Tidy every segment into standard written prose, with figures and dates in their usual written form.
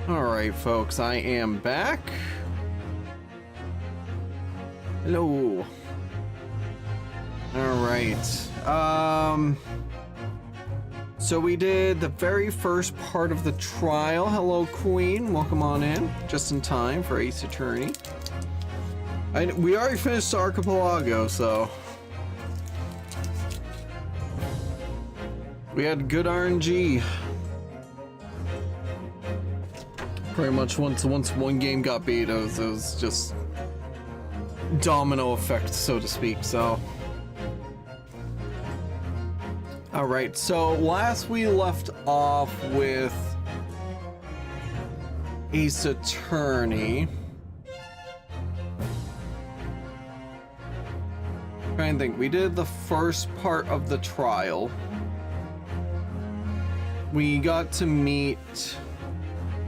Alright, folks, I am back. Hello. Alright. So we did the very first part of the trial. Hello, Queen. Welcome on in. Just in time for Ace Attorney. We already finished Archipelago, so... we had good RNG. Pretty much once one game got beat, it was just domino effect, so to speak. So, all right. So last we left off with Ace Attorney. Trying to think. We did the first part of the trial. We got to meet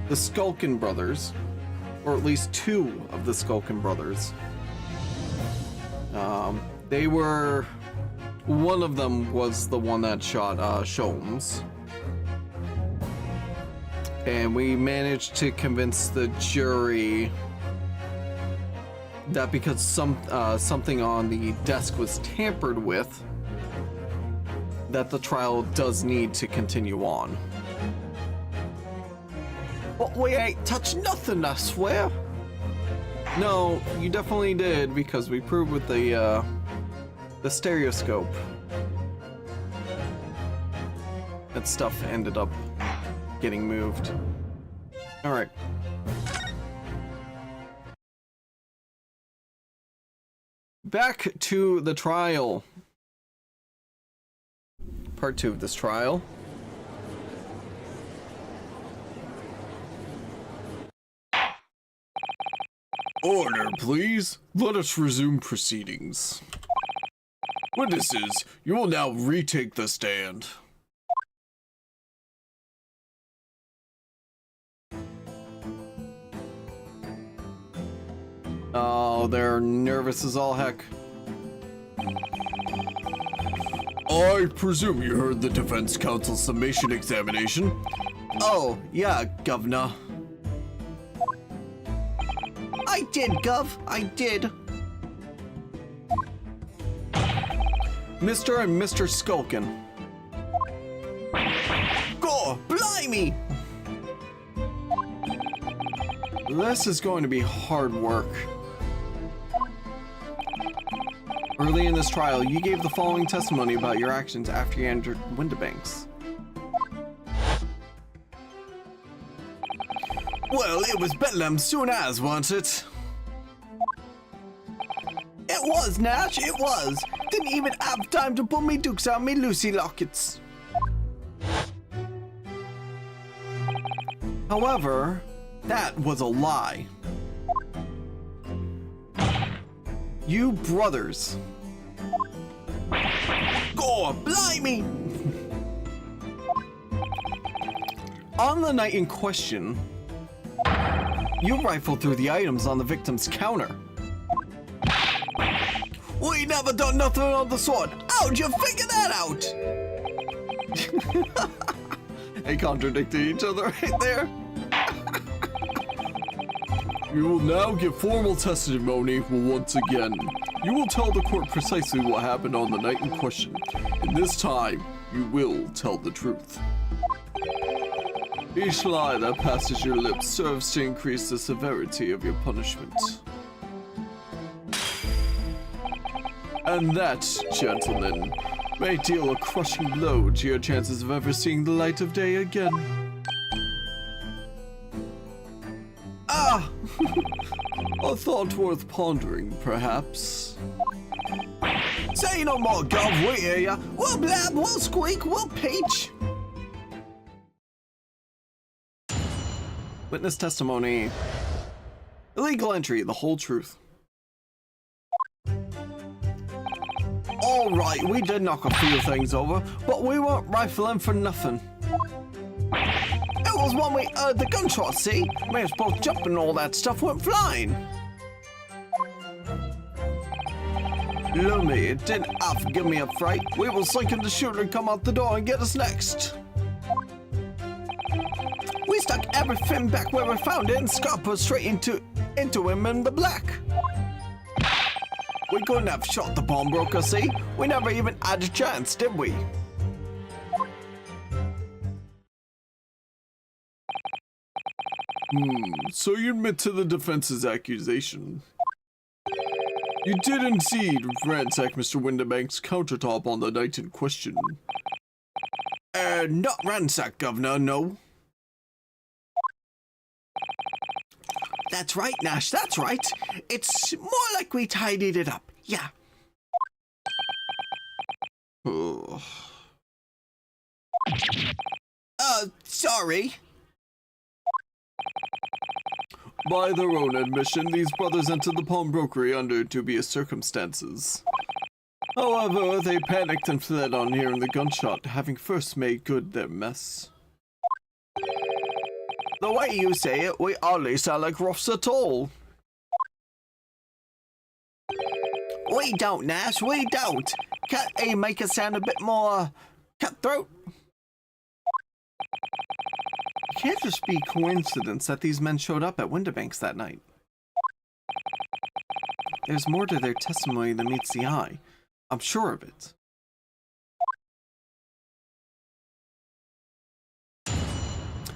the Skulkin brothers, or at least two of the Skulkin brothers. They were... one of them was the one that shot Sholmes. And we managed to convince the jury that because something on the desk was tampered with, that the trial does need to continue on. But we ain't touched nothing, I swear. No, you definitely did, because we proved with the stereoscope that stuff ended up getting moved. All right. Back to the trial. Part 2 of this trial. Order, please. Let us resume proceedings. Witnesses, you will now retake the stand. Oh, they're nervous as all heck. I presume you heard the defense counsel's summation examination. Oh, yeah, Governor. I did, Gov. I did. Mr. and Mr. Skulkin. Gore, blimey! This is going to be hard work. Early in this trial, you gave the following testimony about your actions after you entered Windibanks. Well, it was Bedlam soon as, wasn't it? It was, Nash, it was. Didn't even have time to pull me dukes out me Lucy lockets. However, that was a lie. You brothers. Gore, blimey! On the night in question, you rifled through the items on the victim's counter. We never done nothing on the sort. How'd you figure that out? They contradicted each other right there. You will now give formal testimony once again. You will tell the court precisely what happened on the night in question. And this time, you will tell the truth. Each lie that passes your lips serves to increase the severity of your punishment. And that, gentlemen, may deal a crushing blow to your chances of ever seeing the light of day again. Ah! A thought worth pondering, perhaps. Say no more, Gov, we hear ya. We'll blab, we'll squeak, we'll peach. Witness testimony. Illegal entry, the whole truth. Alright, we did knock a few things over, but we weren't rifling for nothing. It was when we heard the gunshot, see? Made us both jump and all that stuff went flying. Lummy, it didn't have to give me a fright. We were thinking the shooter would come out the door and get us next. We stuck everything back where we found it and scuppered straight into him in the black. We couldn't have shot the pawnbroker, see? We never even had a chance, did we? So you admit to the defense's accusation. You did indeed ransack Mr. Windibank's countertop on the night in question. Not ransack, Governor, no. That's right, Nash, that's right. It's more like we tidied it up, yeah. Sorry. By their own admission, these brothers entered the pawnbrokery under dubious circumstances. However, they panicked and fled on hearing the gunshot, having first made good their mess. The way you say it, we hardly sound like roughs at all. We don't, Nash, we don't. Can't you make it sound a bit more cutthroat? It can't just be coincidence that these men showed up at Windibank's that night. There's more to their testimony than meets the eye. I'm sure of it.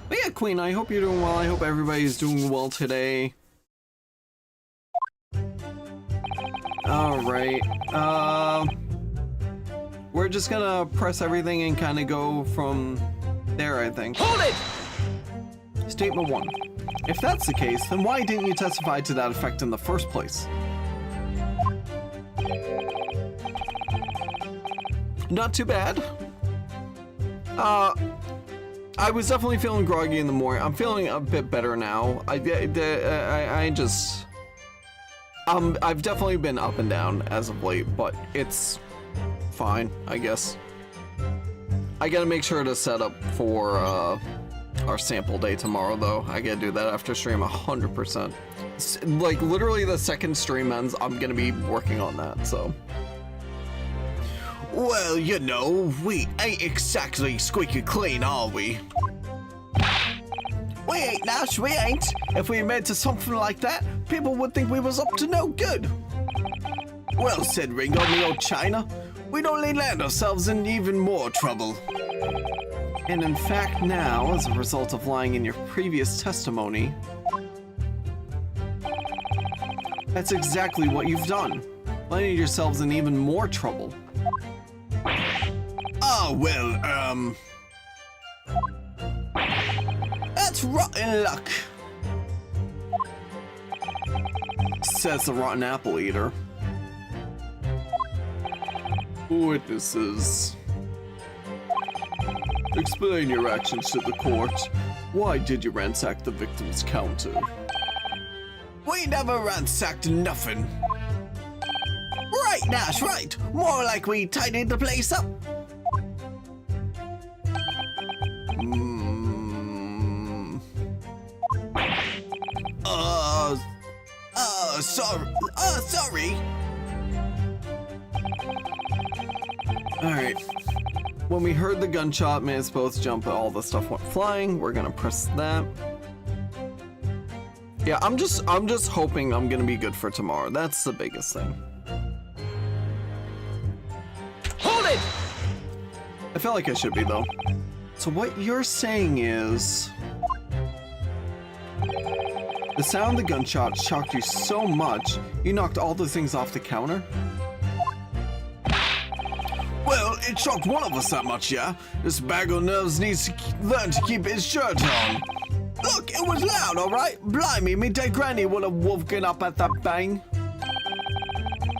But yeah, Queen, I hope you're doing well. I hope everybody's doing well today. Alright. We're just gonna press everything and kind of go from there, I think. Hold it! Statement 1. If that's the case, then why didn't you testify to that effect in the first place? Not too bad. I was definitely feeling groggy in the morning. I'm feeling a bit better now. I've definitely been up and down as of late, but it's fine, I guess. I gotta make sure to set up for our sample day tomorrow, though. I gotta do that after stream 100%. Like, literally the second stream ends, I'm gonna be working on that, so. Well, you know, we ain't exactly squeaky clean, are we? We ain't, Nash, we ain't. If we admitted to something like that, people would think we was up to no good. Well said, Ringo, me old China. We'd only land ourselves in even more trouble. And in fact now, as a result of lying in your previous testimony, that's exactly what you've done. Landing yourselves in even more trouble. Oh, well, that's rotten luck, says the rotten apple eater. Witnesses, explain your actions to the court. Why did you ransack the victim's counter? We never ransacked nothing. Right, Nash, right. More like we tidied the place up. Sorry. Alright. When we heard the gunshot, made us both jump, all the stuff went flying. We're gonna press that. Yeah, I'm just hoping I'm gonna be good for tomorrow. That's the biggest thing. Hold it! I feel like I should be, though. So what you're saying is... the sound of the gunshot shocked you so much, you knocked all the things off the counter? Well, it shocked one of us that much, yeah? This bag of nerves needs to learn to keep his shirt on. Look, it was loud, alright? Blimey, me dead granny would have woken up at that bang.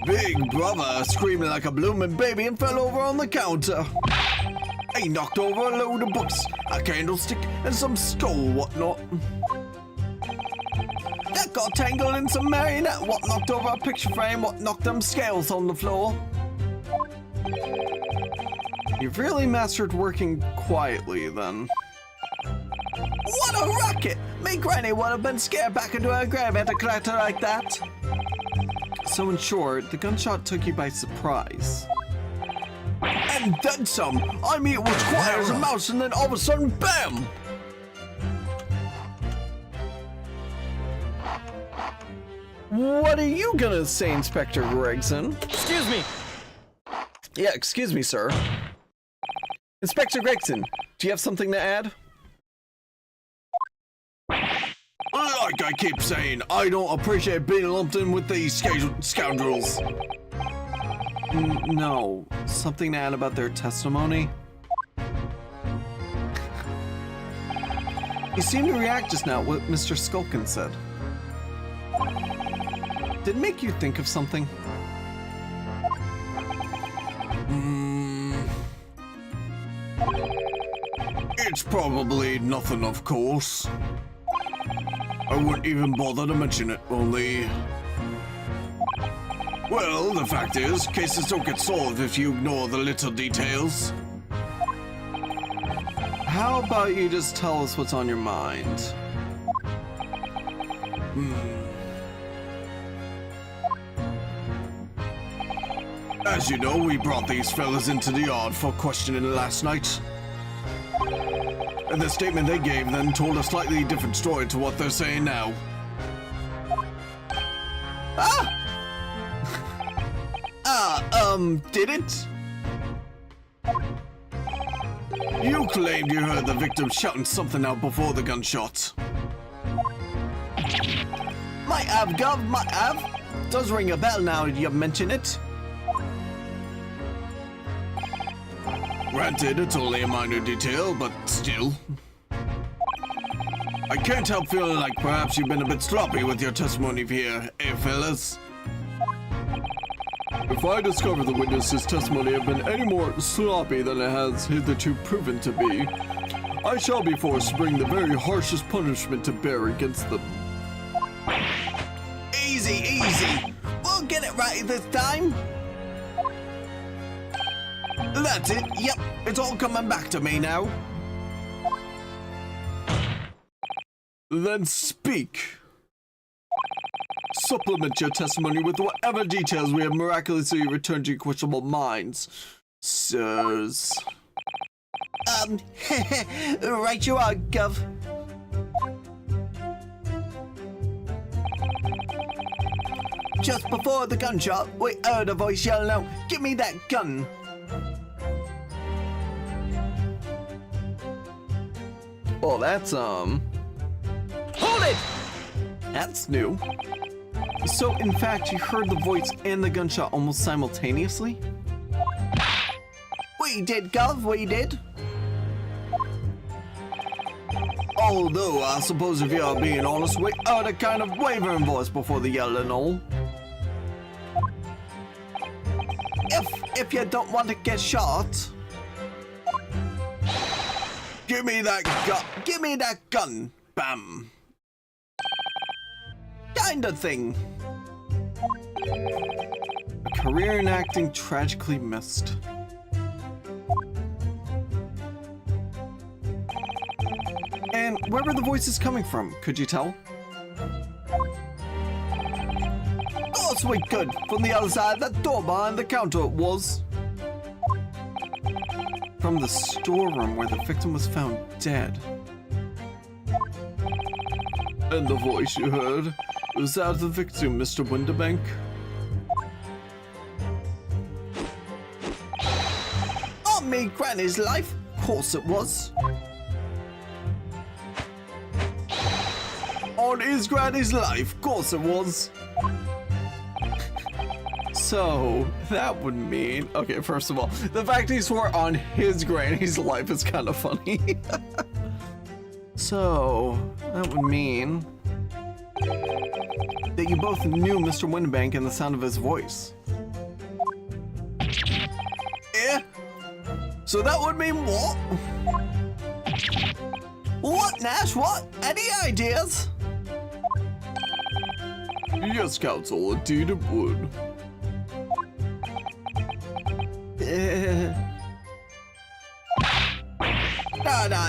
Big brother screaming like a blooming baby and fell over on the counter. He knocked over a load of books, a candlestick, and some skull whatnot. That got tangled in some marionette what knocked over a picture frame what knocked them scales on the floor. You've really mastered working quietly, then. What a racket! Me granny would have been scared back into her grave at a clatter like that. So in short, the gunshot took you by surprise. And then some! I mean, it was quiet as a mouse and then all of a sudden, BAM! What are you gonna say, Inspector Gregson? Excuse me! Yeah, excuse me, sir. Inspector Gregson, do you have something to add? Like I keep saying, I don't appreciate being lumped in with these scoundrels. No. Something to add about their testimony? You seemed to react just now what Mr. Skulkin said. Did it make you think of something? It's probably nothing, of course. I wouldn't even bother to mention it, only... Well, the fact is, cases don't get solved if you ignore the little details. How about you just tell us what's on your mind? As you know, we brought these fellas into the yard for questioning last night. And the statement they gave then told a slightly different story to what they're saying now. Did it? You claimed you heard the victim shouting something out before the gunshot. Might have, Gov, might have. Does ring a bell now you mention it. Granted, it's only a minor detail, but still. I can't help feeling like perhaps you've been a bit sloppy with your testimony here, eh, fellas? If I discover the witness's testimony have been any more sloppy than it has hitherto proven to be, I shall be forced to bring the very harshest punishment to bear against them. Easy, easy. We'll get it right this time. That's it. Yep, it's all coming back to me now. Then speak. Supplement your testimony with whatever details we have miraculously returned to your questionable minds, sirs. Right you are, Gov. Just before the gunshot, we heard a voice yelling out, "Give me that gun!" Well, that's, Hold it! That's new. So, in fact, you heard the voice and the gunshot almost simultaneously? We did, Gov, we did. Although, I suppose if you're being honest, we heard a kind of wavering voice before the yell and all. If you don't want to get shot... Give me that gun! Give me that gun! Bam! Kind of thing. A career in acting tragically missed. And where were the voices coming from? Could you tell? Of course we could! From the other side of that door behind the counter it was. From the storeroom where the victim was found dead. And the voice you heard was that of the victim, Mr. Windibank? On me granny's life, of course it was. On his granny's life, of course it was. So, that would mean... Okay, first of all, the fact he swore on his granny's life is kind of funny. So, that would mean... that you both knew Mr. Windibank and the sound of his voice. Yeah? So that would mean what? What, Nash? What? Any ideas? Yes, Counsel, indeed it would.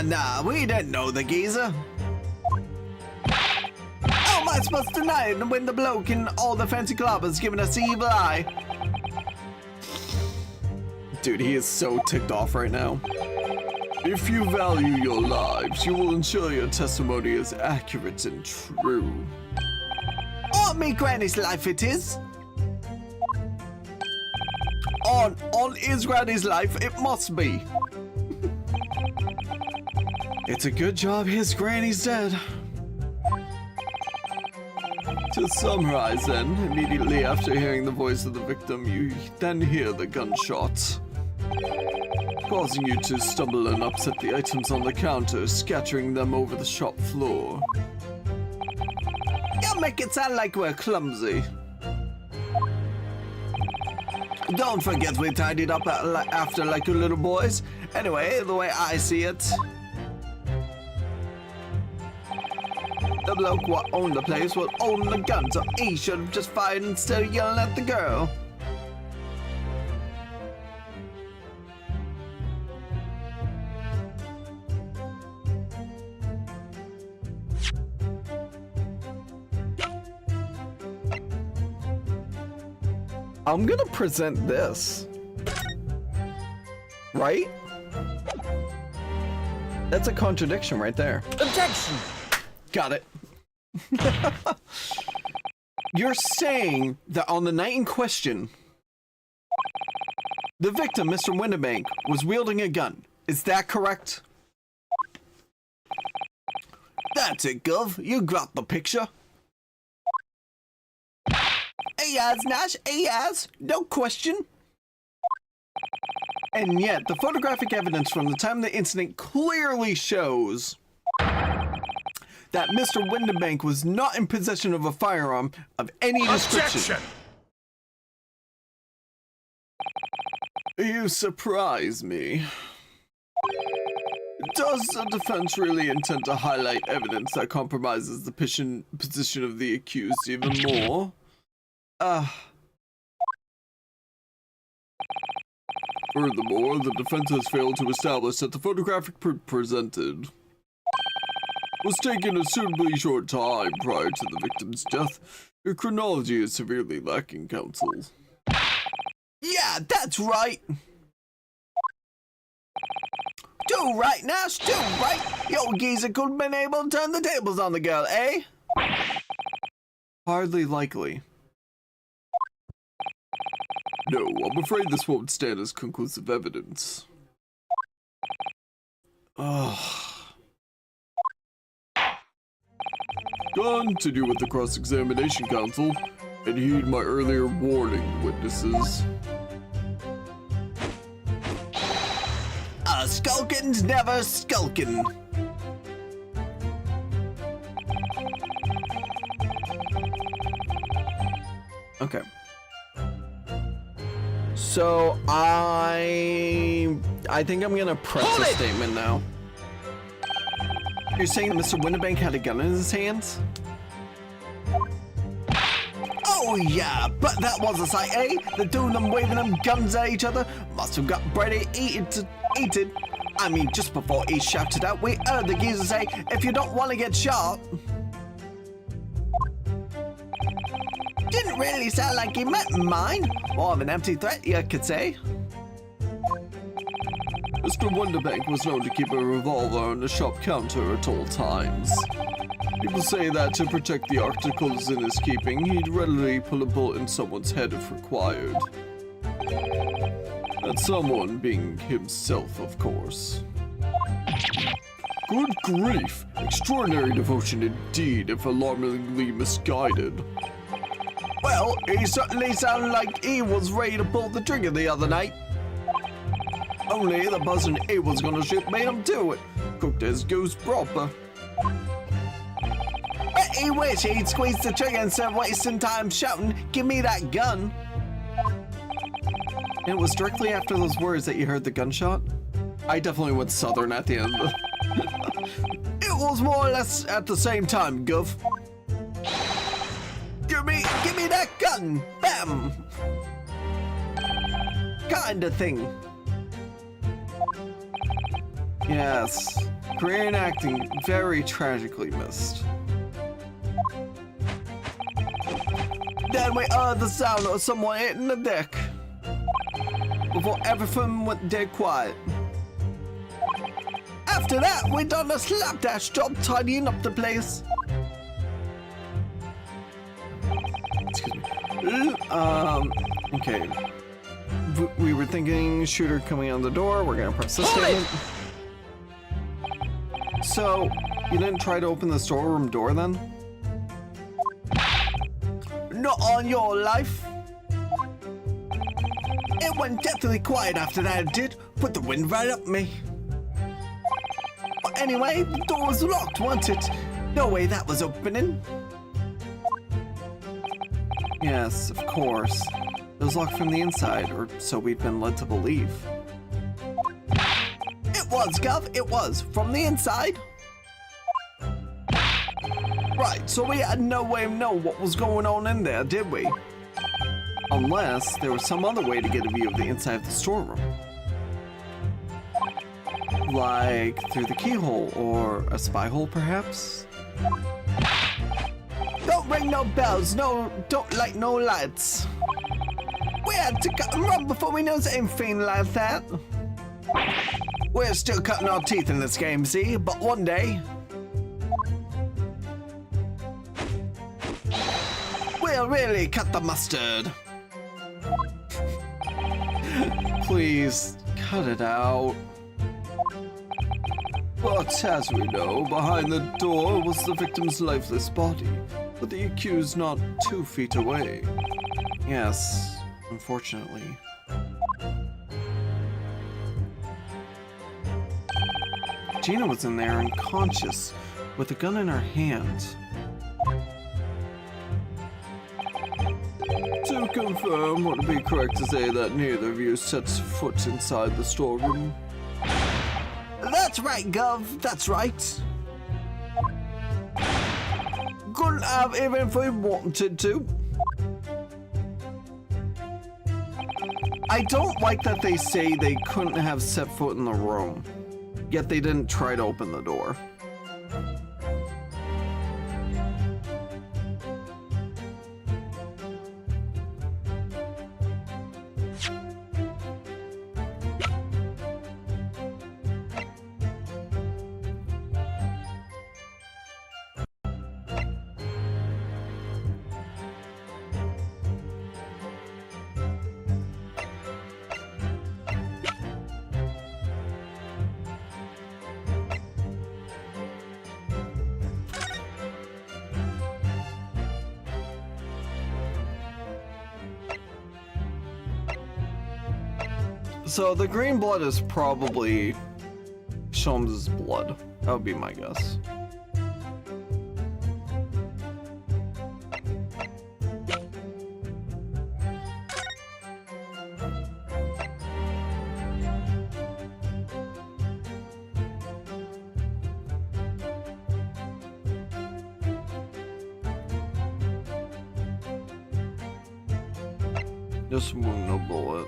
Nah, we didn't know the geezer. How am I supposed to deny it when the bloke in all the fancy clubbers giving us the evil eye? Dude, he is so ticked off right now. If you value your lives, you will ensure your testimony is accurate and true. On me granny's life it is. On his granny's life it must be. It's a good job his granny's dead. To summarize then, immediately after hearing the voice of the victim, you then hear the gunshots, causing you to stumble and upset the items on the counter, scattering them over the shop floor. You make it sound like we're clumsy. Don't forget we tidied up after like you little boys. Anyway, the way I see it, the bloke what owned the place will own the gun, so he should have just fired instead of yelling at the girl. I'm gonna present this. Right? That's a contradiction right there. Objection! Got it. You're saying that on the night in question, the victim, Mr. Windibank, was wielding a gun. Is that correct? That's it, Gov. You got the picture. Yes, Nash, yes, no question. And yet, the photographic evidence from the time of the incident clearly shows that Mr. Windibank was not in possession of a firearm of any description. Objection! You surprise me. Does the defense really intend to highlight evidence that compromises the position of the accused even more? Furthermore, the defense has failed to establish that the photographic proof presented was taken a suitably short time prior to the victim's death. Your chronology is severely lacking, counsel. Yeah, that's right. Do right, Nash, do right. Your geezer could have been able to turn the tables on the girl, eh? Hardly likely. No, I'm afraid this won't stand as conclusive evidence. Continue with the cross-examination, counsel, and heed my earlier warning, witnesses. A skulkin's never skulkin'. Okay. So I think I'm gonna press the statement now. You're saying that Mr. Windibank had a gun in his hands? Oh yeah, but that was a sight, eh? The two of them waving them guns at each other must have got Brady heated. I mean, just before he shouted out, we heard the geezer say, "If you don't want to get shot." Didn't really sound like he meant mine. More of an empty threat, you could say. Mr. Windibank was known to keep a revolver on the shop counter at all times. People say that to protect the articles in his keeping, he'd readily pull a bullet in someone's head if required. That someone being himself, of course. Good grief! Extraordinary devotion indeed, if alarmingly misguided. Well, he certainly sounded like he was ready to pull the trigger the other night. Only the person he was gonna shoot made him do it. Cooked his goose proper. Bet he wish he'd squeezed the trigger instead of wasting time shouting, "Give me that gun." And it was directly after those words that you heard the gunshot? I definitely went southern at the end of the... It was more or less at the same time, Gov. Give me that gun! Bam! Kinda thing. Yes, career in acting very tragically missed. Then we heard the sound of someone hitting the deck. Before everything went dead quiet. After that, we done a slapdash job tidying up the place. Okay. We were thinking shooter coming on the door. We're gonna press this statement. So, you didn't try to open the storeroom door then? Not on your life. It went deathly quiet after that, it did. Put the wind right up me. But anyway, the door was locked, wasn't it? No way that was opening. Yes, of course. It was locked from the inside, or so we've been led to believe. It was, Gov, it was. From the inside. Right, so we had no way of knowing what was going on in there, did we? Unless there was some other way to get a view of the inside of the storeroom. Like through the keyhole, or a spy hole perhaps? Don't ring no bells, don't light no lights. We had to cut and run before we knew anything like that. We're still cutting our teeth in this game, see? But one day, we'll really cut the mustard. Please, cut it out. But as we know, behind the door was the victim's lifeless body, but the accused not 2 feet away. Yes, unfortunately. Gina was in there unconscious, with a gun in her hand. To confirm, would it be correct to say that neither of you sets foot inside the storeroom? That's right, Gov, that's right. Couldn't have even if we wanted to. I don't like that they say they couldn't have set foot in the room, yet they didn't try to open the door. So the green blood is probably Sholmes' blood. That would be my guess. Just wound, no bullet.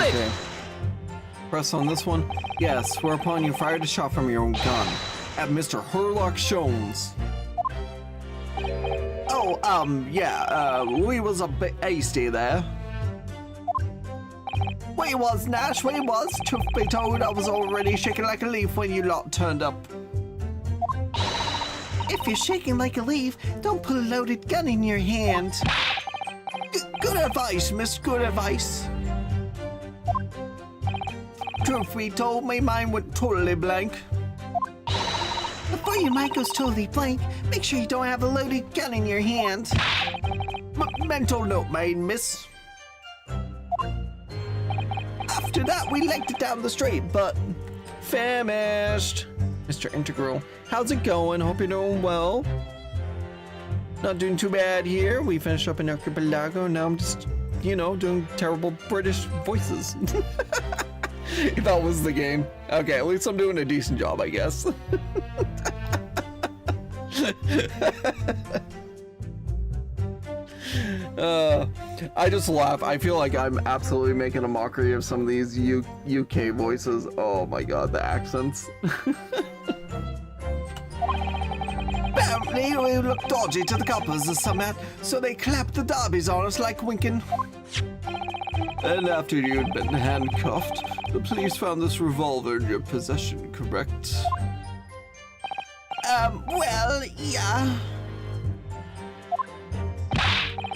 Okay. Press on this one. Yes, whereupon you fired a shot from your own gun at Mr. Herlock Sholmes. Oh, yeah, we was a bit hasty there. We was, Nash, we was. Truth be told, I was already shaking like a leaf when you lot turned up. If you're shaking like a leaf, don't put a loaded gun in your hand. Good advice, miss, good advice. Truth be told, my mind went totally blank. Before your mind goes totally blank, make sure you don't have a loaded gun in your hand. Mental note made, miss. After that, we legged it down the street, but famished. Mr. Integral, how's it going? Hope you're doing well. Not doing too bad here. We finished up in Archipelago. Now I'm just, you know, doing terrible British voices. If that was the game. Okay, at least I'm doing a decent job, I guess. I just laugh. I feel like I'm absolutely making a mockery of some of these UK voices. Oh my god, the accents. Apparently, we look dodgy to the coppers or somehow, so they clapped the derbies on us like winking. And after you'd been handcuffed, the police found this revolver in your possession, correct? Well, yeah.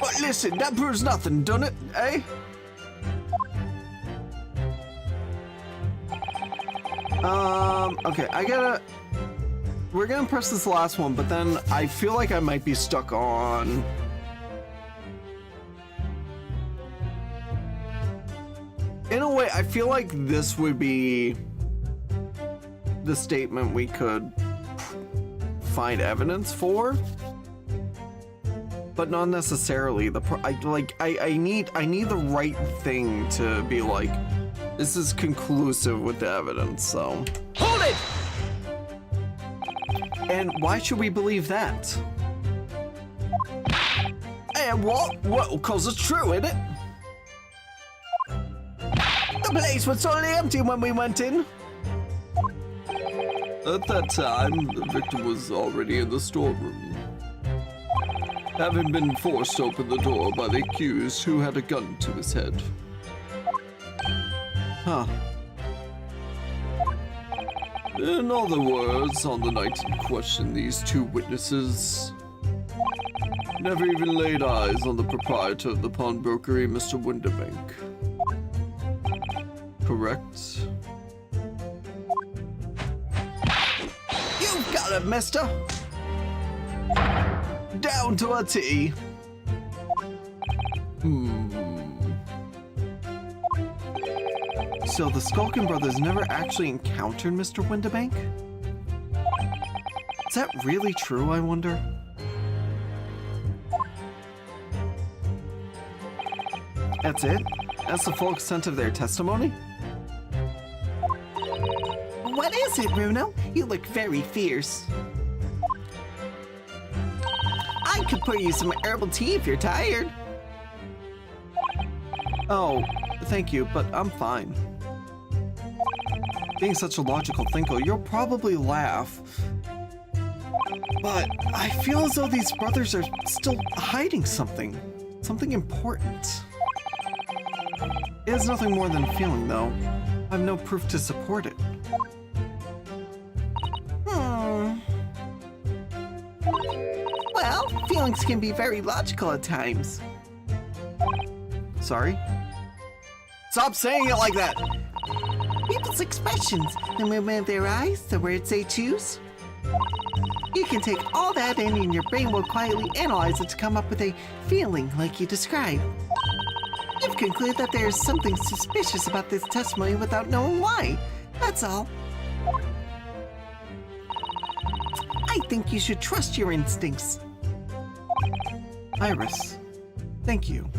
But listen, that proves nothing, doesn't it, eh? Okay, we're gonna press this last one, but then I feel like I might be stuck on... In a way, I feel like this would be the statement we could find evidence for, but not necessarily. I need the right thing to be like, this is conclusive with the evidence. So Hold it! and why should we believe that? And what? Well, cause it's true, isn't it? The place was totally empty when we went in. At that time, the victim was already in the storeroom, having been forced to open the door by the accused who had a gun to his head. Huh. In other words, on the night in question, these two witnesses never even laid eyes on the proprietor of the pawnbrokery, Mr. Winterbank. Correct? You've got it, mister. Down to a T. So the Skulkin brothers never actually encountered Mr. Winterbank? Is that really true, I wonder? That's it? That's the full extent of their testimony? What is it, Bruno? You look very fierce. I could pour you some herbal tea if you're tired. Oh, thank you, but I'm fine. Being such a logical thinker, you'll probably laugh. But I feel as though these brothers are still hiding something. Something important. It is nothing more than a feeling, though. I have no proof to support it. Well, feelings can be very logical at times. Sorry? Stop saying it like that! People's expressions, the movement of their eyes, the words they choose. You can take all that in and your brain will quietly analyze it to come up with a feeling like you described. You've concluded that there is something suspicious about this testimony without knowing why. That's all. I think you should trust your instincts. Iris, thank you.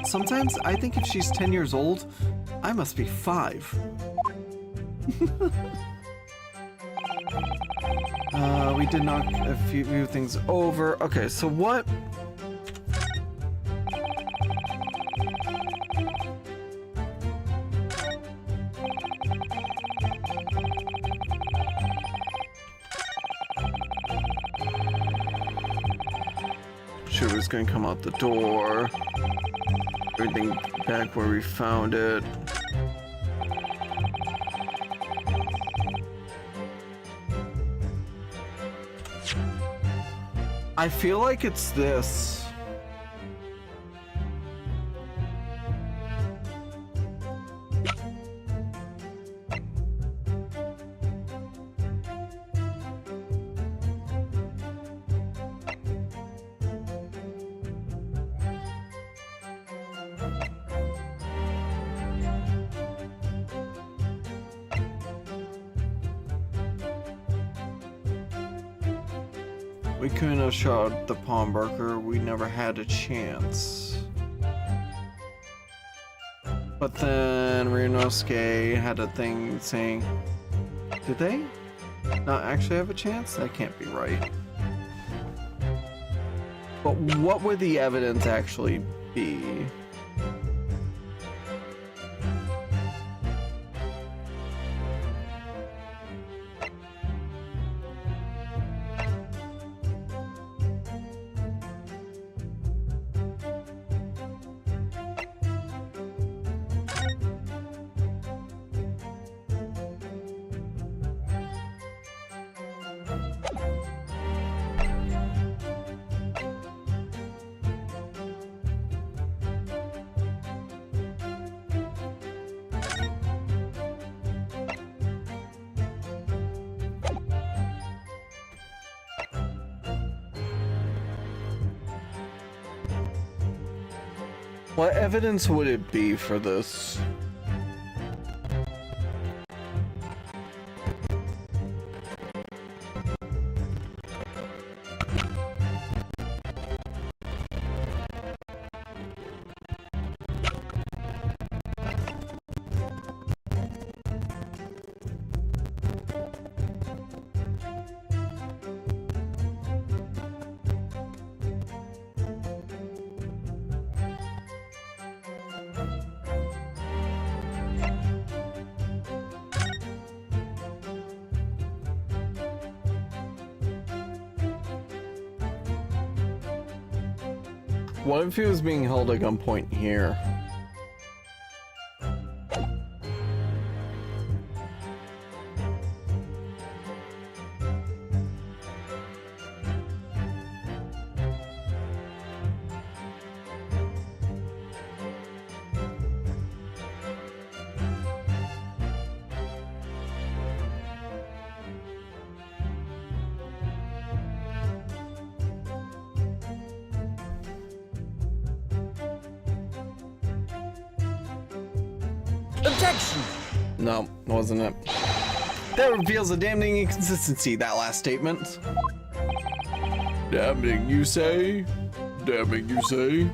Sometimes I think if she's 10 years old, I must be 5. We did knock a few things over. Okay, so what? Sure, was gonna come out the door. Everything back where we found it. I feel like it's this. We couldn't have shot the pawnbroker. We never had a chance. But then Ryunosuke had a thing saying, did they not actually have a chance? That can't be right. But what would the evidence actually be? What evidence would it be for this? What if he was being held at gunpoint here? Objection! No, wasn't it. That reveals a damning inconsistency, that last statement. Damning, you say? Damning, you say?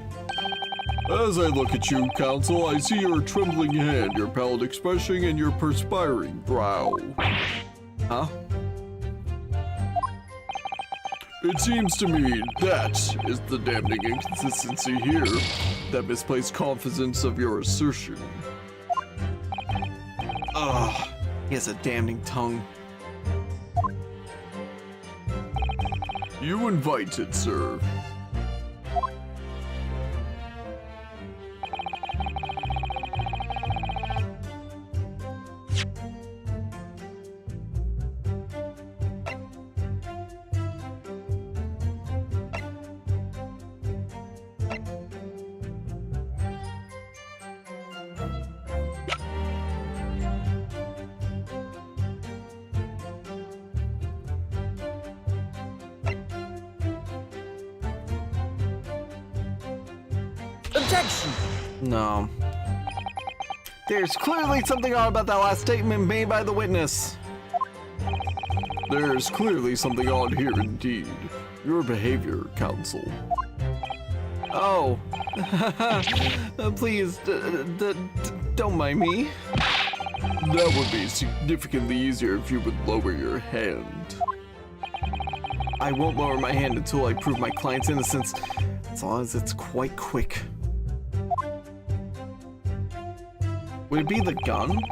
As I look at you, Counsel, I see your trembling hand, your pallid expression, and your perspiring brow. Huh? It seems to me that is the damning inconsistency here, that misplaced confidence of your assertion. Ugh, he has a damning tongue. You invited, sir. Objection! No. There's clearly something odd about that last statement made by the witness. There's clearly something odd here indeed. Your behavior, Counsel. Oh. Please, don't mind me. That would be significantly easier if you would lower your hand. I won't lower my hand until I prove my client's innocence, as long as it's quite quick. Would it be the gun?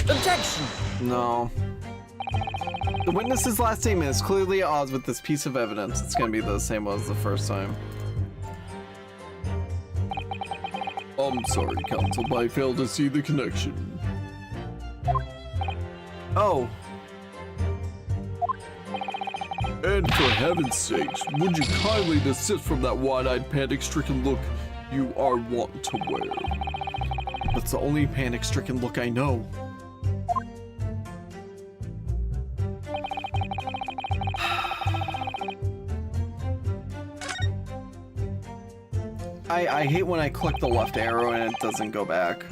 Objection! No. The witness's last statement is clearly at odds with this piece of evidence. It's gonna be the same as the first time. I'm sorry, Counsel, but I failed to see the connection. Oh. And for heaven's sakes, would you kindly desist from that wide-eyed, panic-stricken look you are wont to wear? That's the only panic-stricken look I know. I hate when I click the left arrow and it doesn't go back.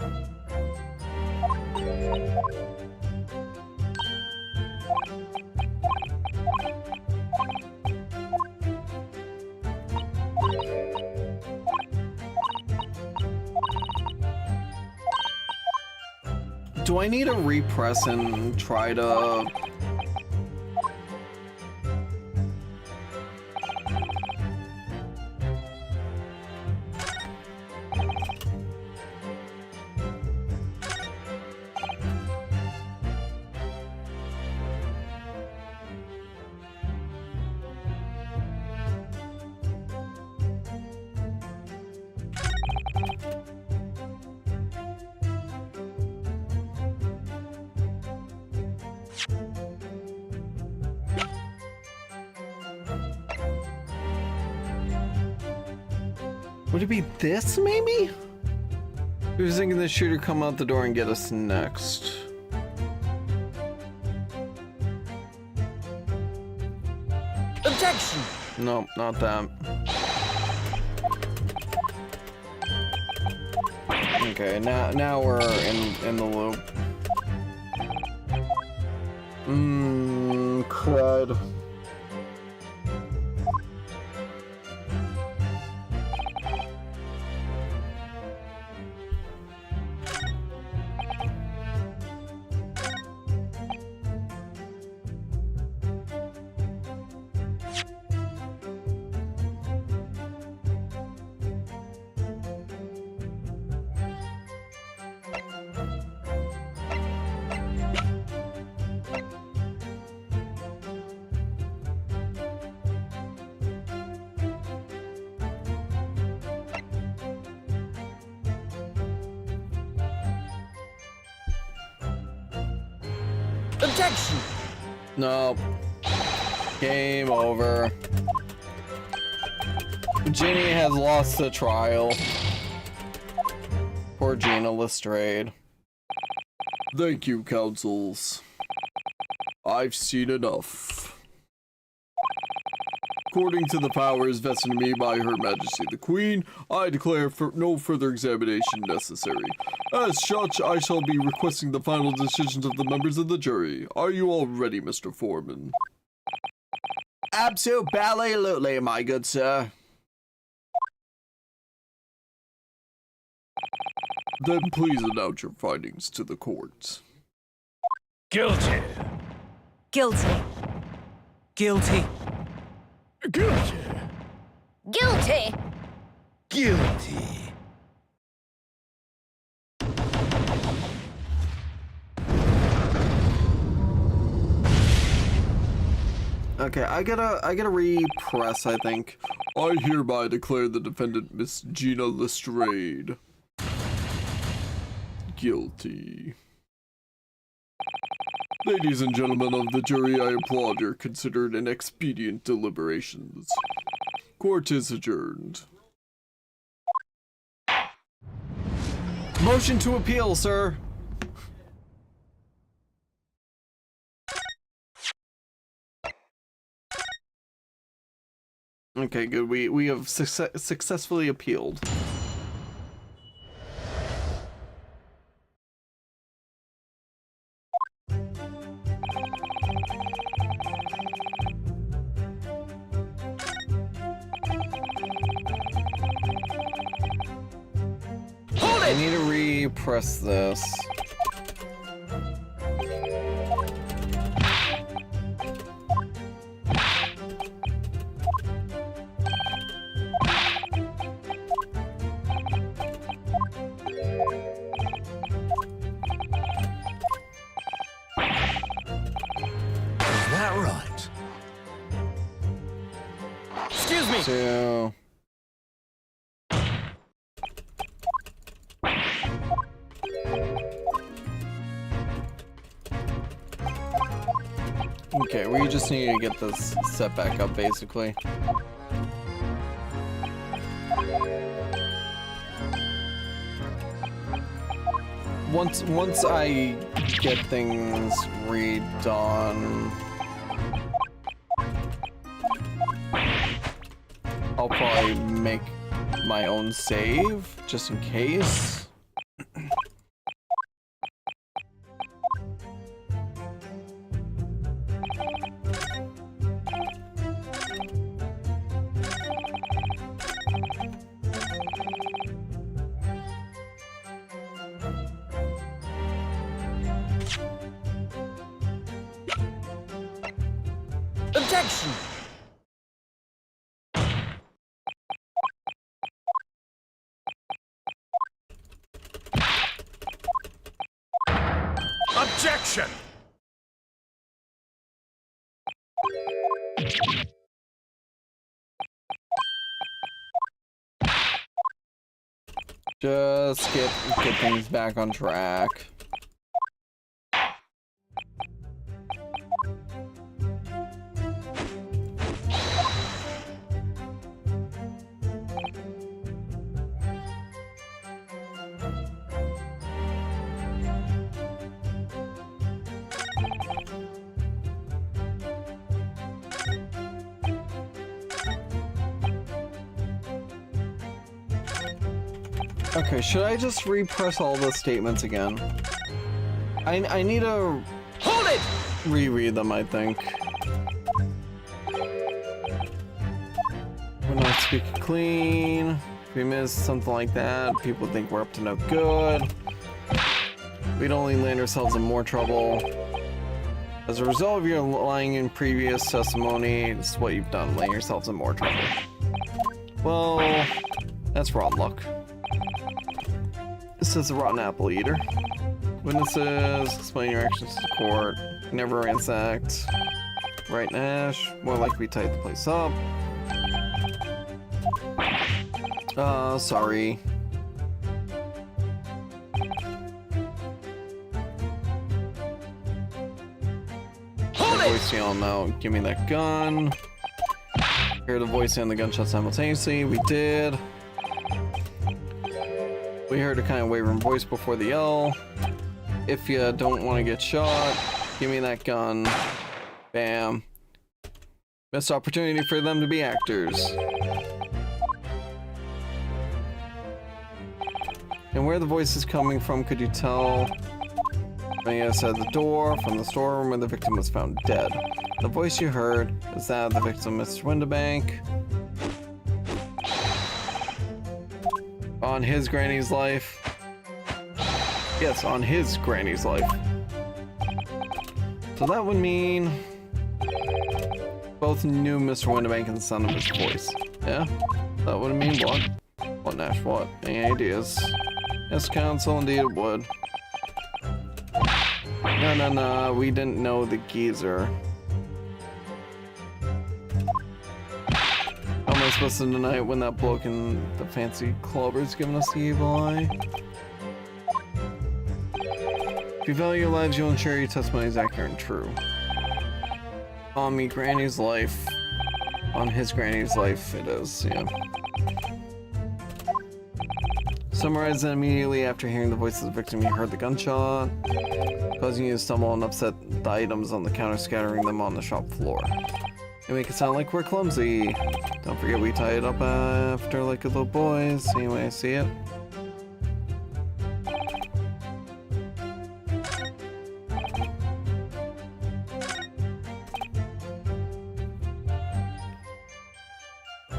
Do I need to repress and try to... Would it be this, maybe? He was thinking the shooter come out the door and get us next. Objection! Nope, not that. Okay, now we're in the loop. Crud. Objection! Nope. Game over. Ginny has lost the trial. Poor Gina Lestrade. Thank you, councils. I've seen enough. According to the powers vested in me by Her Majesty the Queen, I declare for no further examination necessary. As such, I shall be requesting the final decisions of the members of the jury. Are you all ready, Mr. Foreman? Absolutely, my good sir. Then please announce your findings to the court. Guilty. Guilty. Guilty. Guilty. Guilty. Guilty. Okay, I gotta repress, I think. I hereby declare the defendant, Miss Gina Lestrade, guilty. Ladies and gentlemen of the jury, I applaud your considered and expedient deliberations. Court is adjourned. Motion to appeal, sir. Okay, good. We have successfully appealed. I need to repress this. Is that right? Excuse me. So... Okay, we just need to get this set back up, basically. Once I get things redone, I'll probably make my own save, just in case. Objection! Objection! Just get things back on track. Okay, should I just repress all the statements again? I need to Hold it! reread them, I think. We're not speaking clean. If we miss something like that, people think we're up to no good. We'd only land ourselves in more trouble. As a result of your lying in previous testimony, it's what you've done, laying yourselves in more trouble. Well, that's rotten luck. This is a rotten apple eater. Witnesses, explain your actions to the court. Never ransacked. Right, Nash. More likely we tied the place up. Sorry. Voice yelling out, give me that gun. Hear the voice and the gunshot simultaneously. We did. We heard a kind of wavering voice before the yell. If you don't want to get shot, give me that gun. Bam. Missed opportunity for them to be actors. And where the voice is coming from, could you tell? On the other side of the door, from the storeroom where the victim was found dead. The voice you heard was that of the victim, Mr. Windibank. On his granny's life. Yes, on his granny's life. So that would mean both knew Mr. Windibank and the sound of his voice. Yeah? That would mean what? What, Nash? What? Any ideas? Yes, counsel, indeed it would. No, we didn't know the geezer. How am I supposed to deny it when that bloke in the fancy clover's giving us the evil eye? If you value your lives, you'll ensure your testimony is accurate and true. On me, Granny's life. On his Granny's life, it is, yeah. Summarize that immediately after hearing the voice of the victim, you heard the gunshot, causing you to stumble and upset the items on the counter, scattering them on the shop floor. You make it sound like we're clumsy. Don't forget we tie it up after like little boys. Anyway, I see it.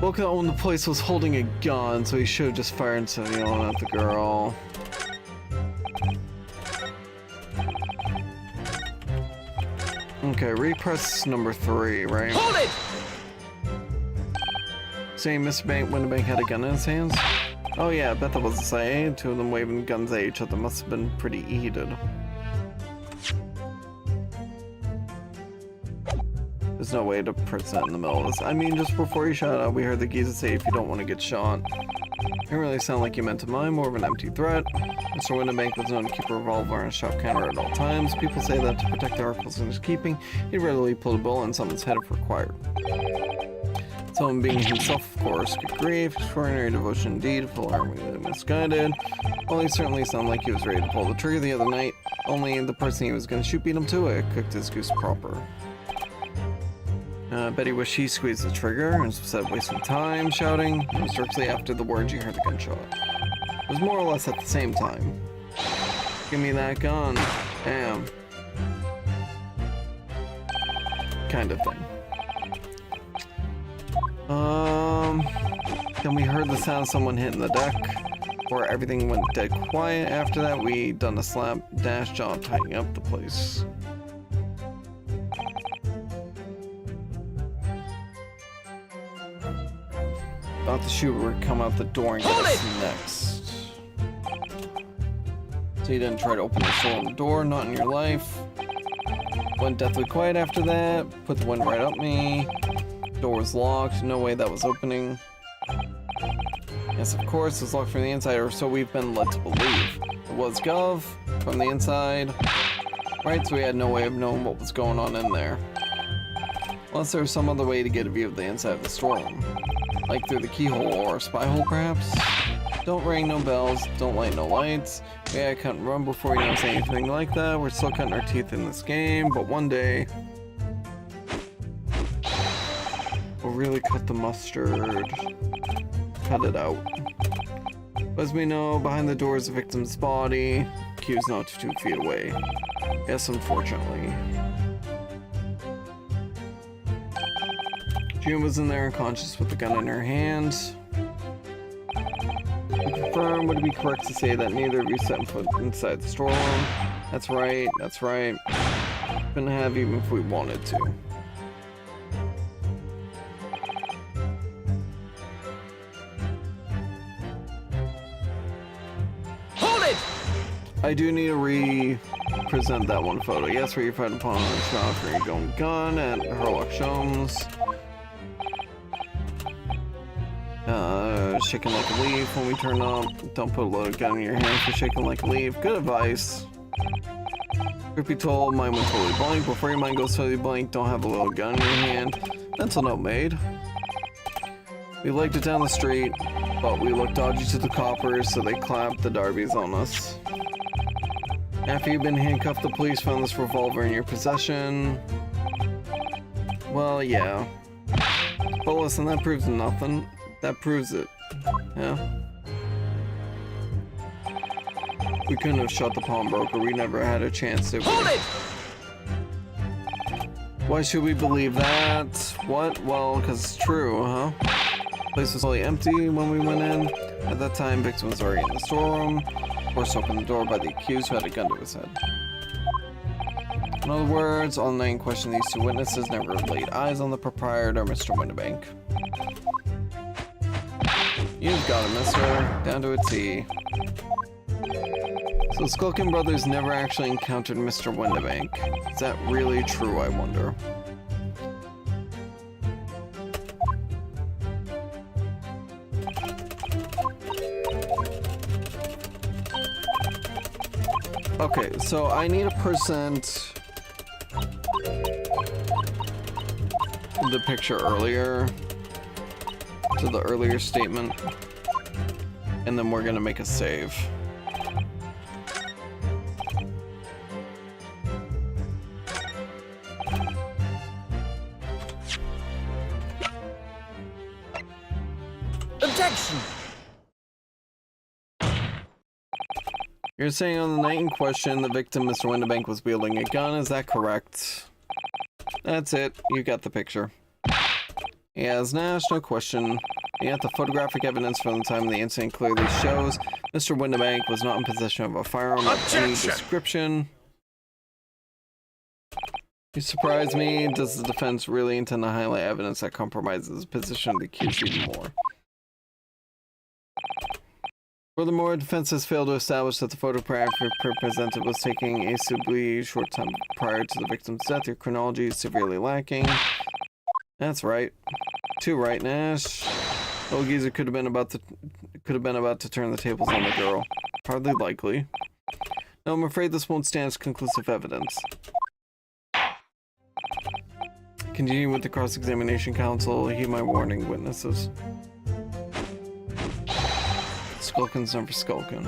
Woke up when the police was holding a gun, so he should have just fired instead of yelling at the girl. Okay, repress number 3, right? Hold it! Saying Mr. Windibank had a gun in his hands? Oh yeah, I bet that was the same. Two of them waving guns at each other must have been pretty heated. There's no way to press that in the middle of this. I mean, just before he shot out, we heard the geezer say if you don't want to get shot. It didn't really sound like you meant to mine, more of an empty threat. Mr. Windibank was known to keep a revolver on his shop counter at all times. People say that to protect the articles in his keeping, he'd readily pull a bullet in someone's head if required. Someone being himself, of course, good grief, extraordinary devotion indeed, alarmingly misguided. Well, he certainly sounded like he was ready to pull the trigger the other night, only the person he was going to shoot beat him to it, cooked his goose proper. Bet he wished he squeezed the trigger instead of wasting time shouting. It was directly after the words you heard the gunshot. It was more or less at the same time. Give me that gun. Damn. Kind of thing. Then we heard the sound of someone hitting the deck. Or everything went dead quiet. After that, we done a slapdash job tidying up the place. Thought the shooter would come out the door and get us next. So you didn't try to open the door, not in your life. Went deathly quiet after that. Put the wind right up me. Door was locked. No way that was opening. Yes, of course, it's locked from the inside, or so we've been led to believe. It was Gov from the inside. Right, so we had no way of knowing what was going on in there. Unless there was some other way to get a view of the inside of the storeroom. Like through the keyhole or spy hole, perhaps? Don't ring no bells, don't light no lights. Yeah, I couldn't run before you notice anything like that. We're still cutting our teeth in this game, but one day we'll really cut the mustard. Cut it out. As we know, behind the door is the victim's body. Accused not 2 feet away. Yes, unfortunately. June was in there unconscious with the gun in her hand. To confirm, would it be correct to say that neither of you set foot inside the storeroom? That's right, that's right. Couldn't have even if we wanted to. Hold it! I do need to re-present that one photo. Yes, where you fight upon a shot for your own gun at Herlock Sholmes. Shaking like a leaf when we turn up. Don't put a loaded gun in your hand for shaking like a leaf. Good advice. Truth be told, mine went totally blank. Before your mind goes totally blank, don't have a loaded gun in your hand. Mental note made. We legged it down the street, but we looked dodgy to the coppers, so they clapped the derbies on us. After you've been handcuffed, the police found this revolver in your possession. Well, yeah. But listen, that proves nothing. That proves it. Yeah. We couldn't have shot the pawnbroker. We never had a chance to. Hold it! Why should we believe that? What? Well, because it's true, huh? The place was only empty when we went in. At that time, victim was already in the storeroom, forced open the door by the accused who had a gun to his head. In other words, all night in question, these 2 witnesses never laid eyes on the proprietor, Mr. Windibank. You've got it, mister. Down to a T. So Skulkin Brothers never actually encountered Mr. Windibank. Is that really true, I wonder? Okay, so I need to present the picture earlier to the earlier statement, and then we're gonna make a save. Objection! You're saying on the night in question, the victim, Mr. Windibank, was wielding a gun, is that correct? That's it, you got the picture. Yes, Nash, no question. Yet the photographic evidence from the time of the incident clearly shows Mr. Windibank was not in possession of a firearm of any description. You surprise me. Does the defense really intend to highlight evidence that compromises the position of the accused even more? Furthermore, defense has failed to establish that the photograph presented was taken a suitably short time prior to the victim's death. Your chronology is severely lacking. That's right. Too right, Nash. Old geezer could have been about to turn the tables on the girl. Hardly likely. No, I'm afraid this won't stand as conclusive evidence. Continue with the cross-examination, counsel. Heed my warning, witnesses. Skulkin's never skulkin'.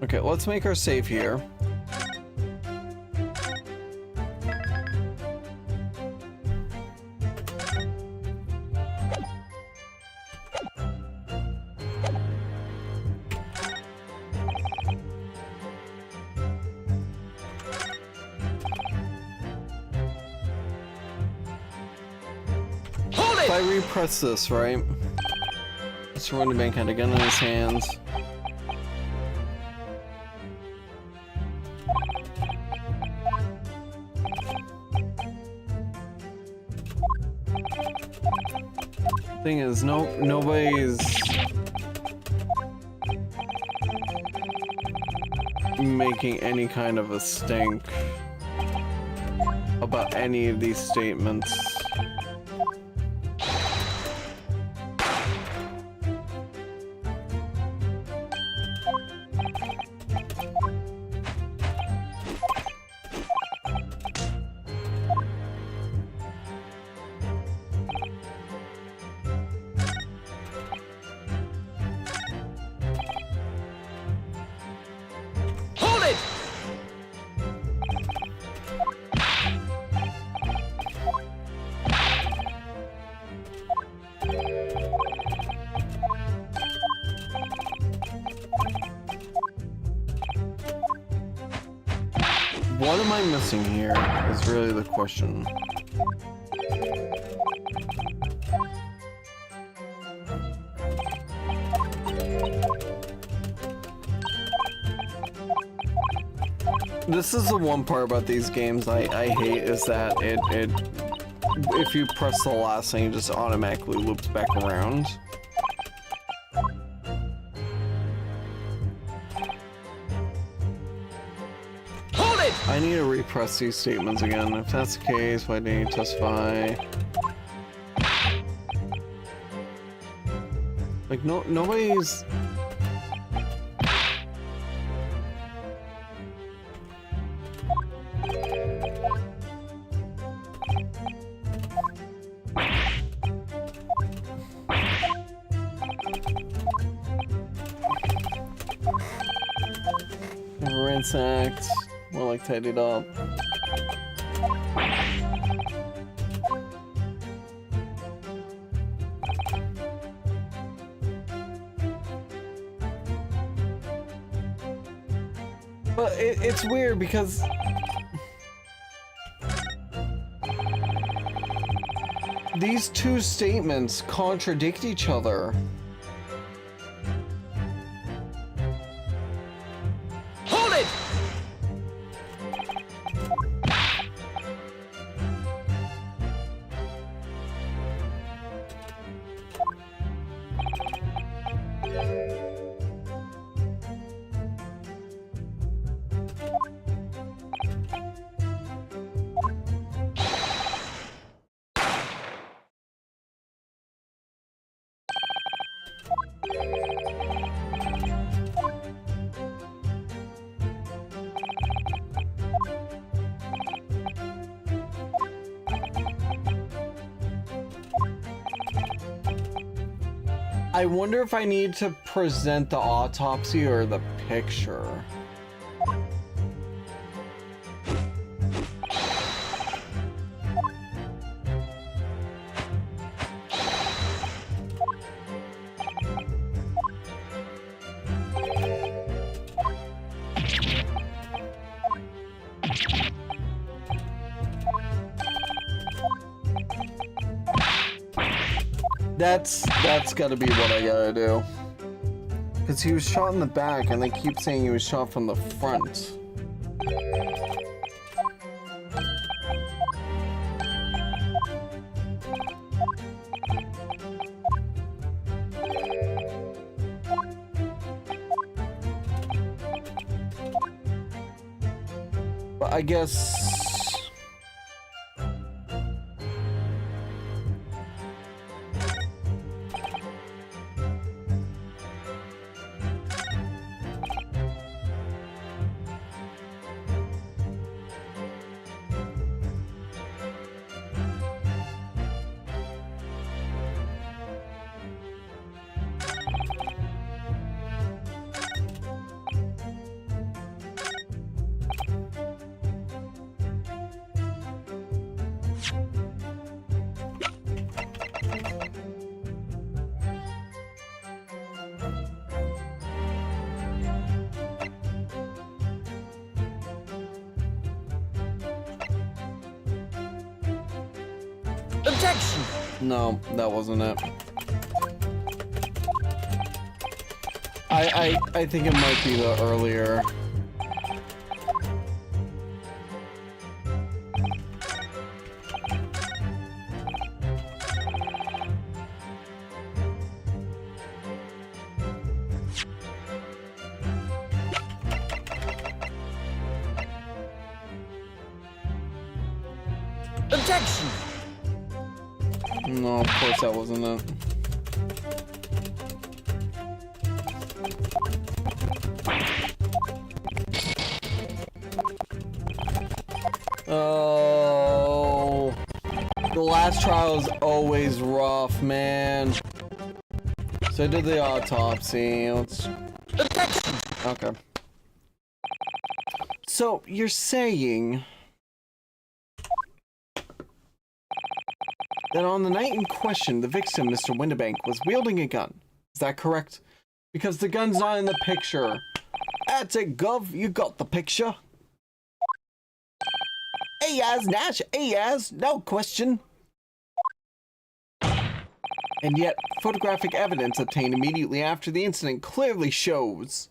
Okay, let's make our save here. If I repress this, right? Mr. Windibank had a gun in his hands. Thing is, nobody's making any kind of a stink about any of these statements. What am I missing here is really the question. This is the one part about these games I hate, is that if you press the last thing, it just automatically loops back around. Hold it! I need to repress these statements again. If that's the case, why didn't you testify? Like, nobody's... Ransacked. More like tidied up. But it's weird because these two statements contradict each other. Hold it! I wonder if I need to present the autopsy or the picture. That's gotta be what I gotta do. Because he was shot in the back and they keep saying he was shot from the front. But I guess... Objection! No, that wasn't it. I think it might be the earlier. Objection! No, of course that wasn't it. Oh, the last trial is always rough, man. So I did the autopsy. Okay. So you're saying that on the night in question, the victim, Mr. Windibank, was wielding a gun. Is that correct? Because the gun's not in the picture. That's it, Gov. You got the picture. He has, Nash. He has. No question. And yet, photographic evidence obtained immediately after the incident clearly shows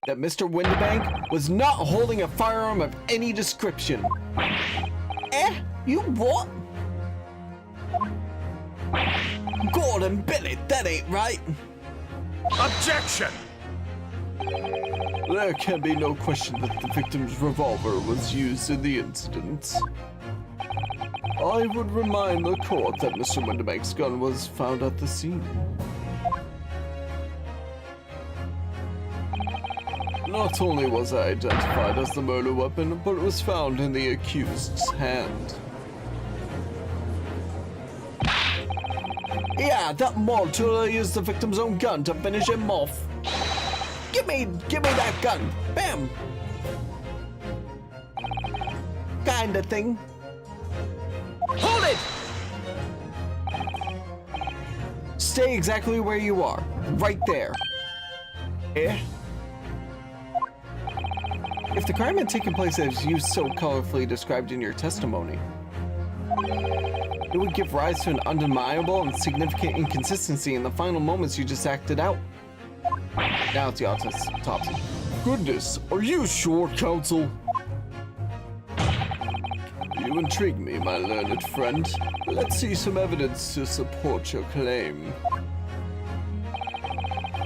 that Mr. Windibank was not holding a firearm of any description. You what? Gordon Bennett, that ain't right. Objection! There can be no question that the victim's revolver was used in the incident. I would remind the court that Mr. Windibank's gun was found at the scene. Not only was it identified as the murder weapon, but it was found in the accused's hand. Yeah, that Montula used the victim's own gun to finish him off. Give me that gun. Bam. Kinda thing. Hold it! Stay exactly where you are, right there. If the crime had taken place as you so colorfully described in your testimony, it would give rise to an undeniable and significant inconsistency in the final moments you just acted out. Now it's the autopsy. Goodness, are you sure, counsel? You intrigue me, my learned friend. Let's see some evidence to support your claim.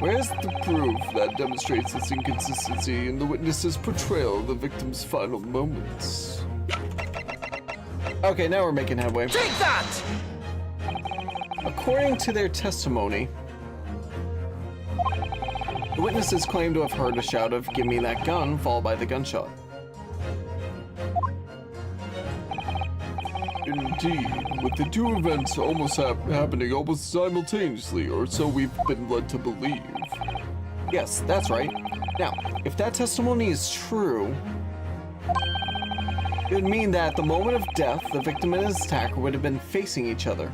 Where's the proof that demonstrates this inconsistency in the witness's portrayal of the victim's final moments? Okay, now we're making headway. Take that! According to their testimony, the witnesses claim to have heard a shout of "Give me that gun," followed by the gunshot. Indeed, with the two events almost happening almost simultaneously, or so we've been led to believe. Yes, that's right. Now, if that testimony is true, it would mean that at the moment of death, the victim and his attacker would have been facing each other.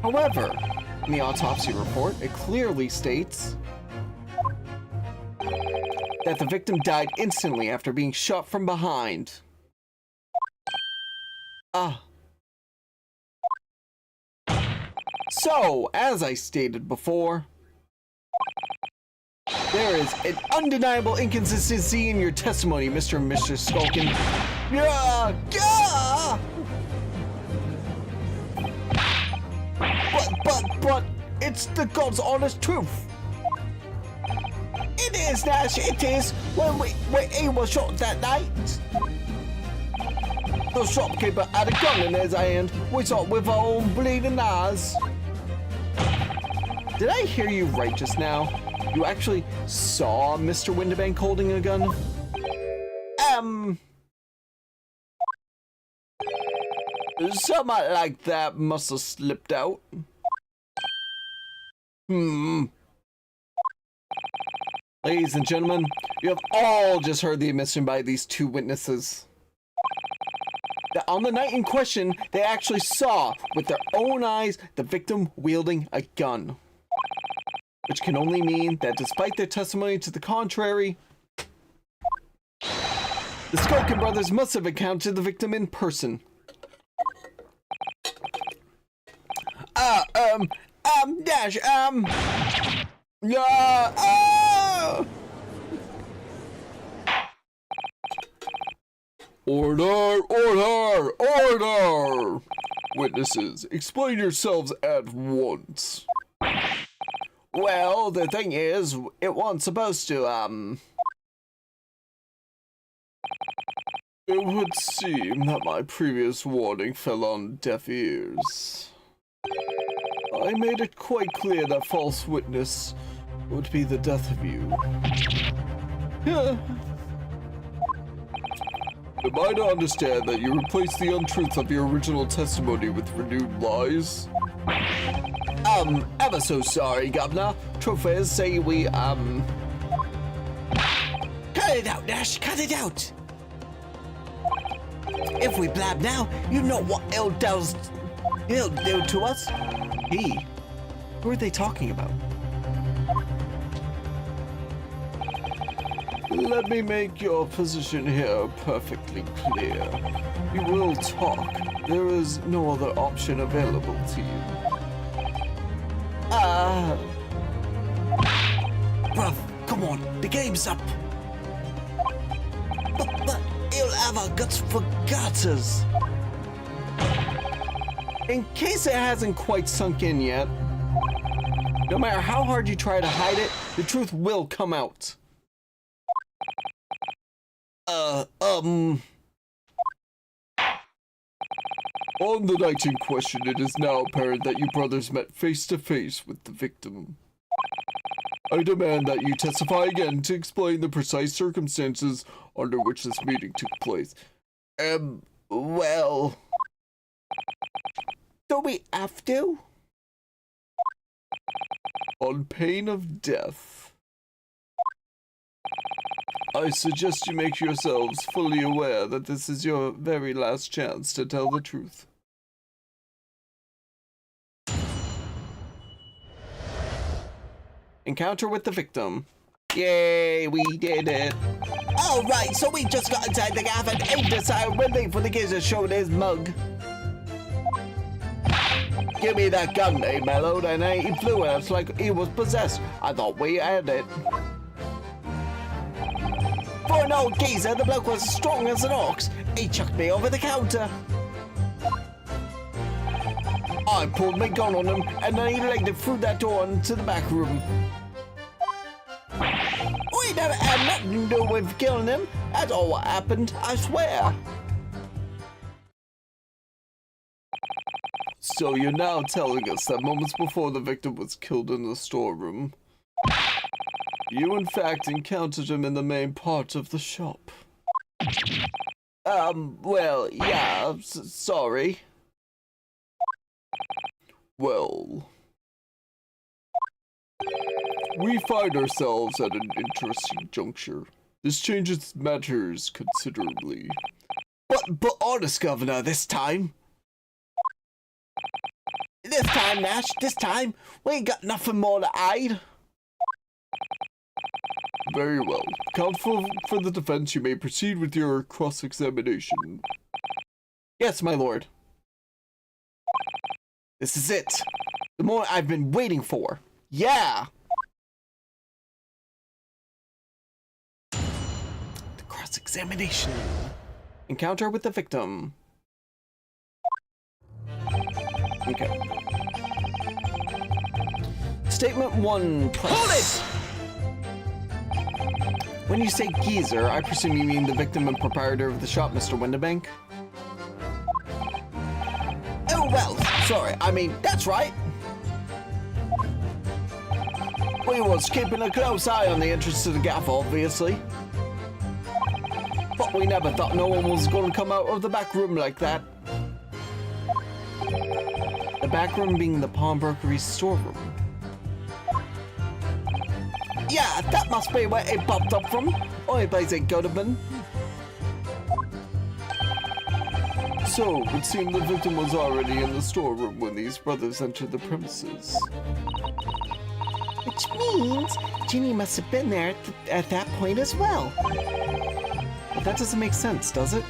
However, in the autopsy report, it clearly states that the victim died instantly after being shot from behind. So, as I stated before, there is an undeniable inconsistency in your testimony, Mr. and Mr. Skulkin. Yeah! But, it's the God's honest truth. It is, Nash, it is. When he was shot that night, the shopkeeper had a gun in his hand. We saw it with our own bleeding eyes. Did I hear you right just now? You actually saw Mr. Windibank holding a gun? Something like that must have slipped out. Ladies and gentlemen, you have all just heard the admission by these two witnesses that on the night in question, they actually saw with their own eyes the victim wielding a gun. Which can only mean that despite their testimony to the contrary, the Skulkin brothers must have encountered the victim in person. Dash, Order! Witnesses, explain yourselves at once. Well, the thing is, it wasn't supposed to, It would seem that my previous warning fell on deaf ears. I made it quite clear that false witness would be the death of you. Am I to understand that you replaced the untruth of your original testimony with renewed lies? Ever so sorry, Governor. Truth is, say we, Cut it out, Nash, cut it out! If we blab now, you know what he'll do to us. He? Who are they talking about? Let me make your position here perfectly clear. You will talk. There is no other option available to you. Bruv, come on, the game's up. But he'll have our guts for gutters. In case it hasn't quite sunk in yet, no matter how hard you try to hide it, the truth will come out. On the night in question, it is now apparent that you brothers met face to face with the victim. I demand that you testify again to explain the precise circumstances under which this meeting took place. Well... Do we have to? On pain of death. I suggest you make yourselves fully aware that this is your very last chance to tell the truth. Encounter with the victim. Yay, we did it. Alright, so we just got inside the gaff and ate the siren waiting for the kid to show his mug. Give me that gun, they mellowed, and he flew at us like he was possessed. I thought we had it. For an old geezer, the bloke was as strong as an ox. He chucked me over the counter. I pulled my gun on him, and then he legged it through that door into the back room. We never had nothing to do with killing him. That's all what happened, I swear. So you're now telling us that moments before the victim was killed in the storeroom, you in fact encountered him in the main part of the shop. Well, yeah, sorry. Well, we find ourselves at an interesting juncture. This changes matters considerably. But honest, Governor, this time, Nash, this time, we ain't got nothing more to hide. Very well. Counsel for the defense, you may proceed with your cross-examination. Yes, my lord. This is it. The moment I've been waiting for. Yeah! The cross-examination. Encounter with the victim. Okay. Statement 1, press. Hold it! When you say geezer, I presume you mean the victim and proprietor of the shop, Mr. Windibank? Oh, well, sorry, I mean, that's right. We was keeping a close eye on the entrance to the gaff, obviously. But we never thought no one was going to come out of the back room like that. The back room being the pawnbrokery storeroom. Yeah, that must be where it popped up from. Oi, basic Goodman. So, it would seem the victim was already in the storeroom when these brothers entered the premises. Which means Ginny must have been there at that point as well. But that doesn't make sense, does it?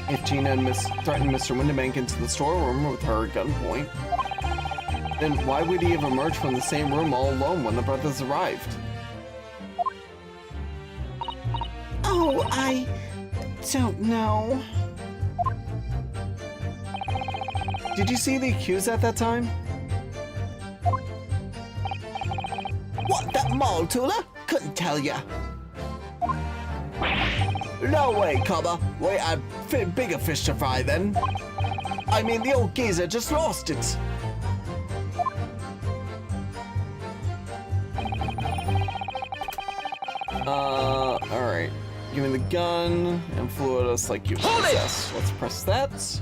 If Gina threatened Mr. Windibank into the storeroom with her at gunpoint, then why would he have emerged from the same room all alone when the brothers arrived? Oh, I don't know. Did you see the accused at that time? What, that mall Tula? Couldn't tell ya. No way, Cobber. We had bigger fish to fry then. I mean, the old geezer just lost it. Alright. Give me the gun and flew at us like you possessed. Let's press that.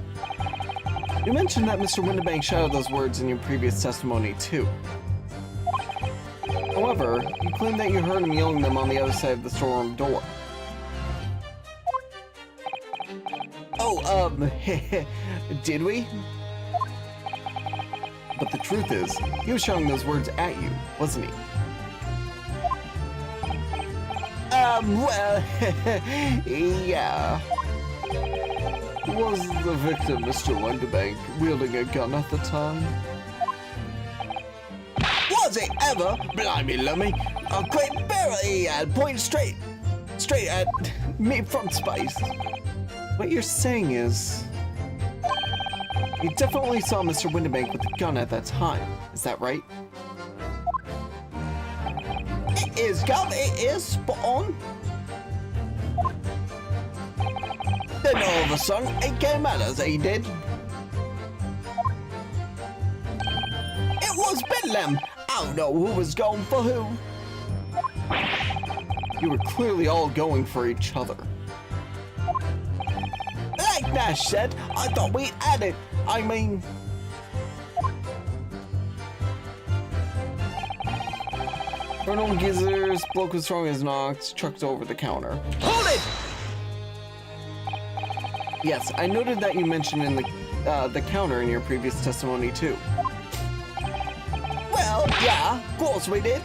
You mentioned that Mr. Windibank shouted those words in your previous testimony, too. However, you claim that you heard him yelling them on the other side of the storeroom door. Oh, did we? But the truth is, he was shouting those words at you, wasn't he? Well, yeah. Was the victim Mr. Winterbank wielding a gun at the time? Was it ever? Blimey, lummy. A great barrel he had, pointing straight at me from space. What you're saying is... You definitely saw Mr. Winterbank with a gun at that time. Is that right? It is, Gov, it is spot on. Then all of a sudden, it came at us, he did. It was Bedlam. I don't know who was going for who. You were clearly all going for each other. Like Nash said, I thought we had it. I mean... Colonel Gizzer's bloke was strong as knocked, chucked over the counter. Hold it! Yes, I noted that you mentioned in the counter in your previous testimony too. Well, yeah, of course we did.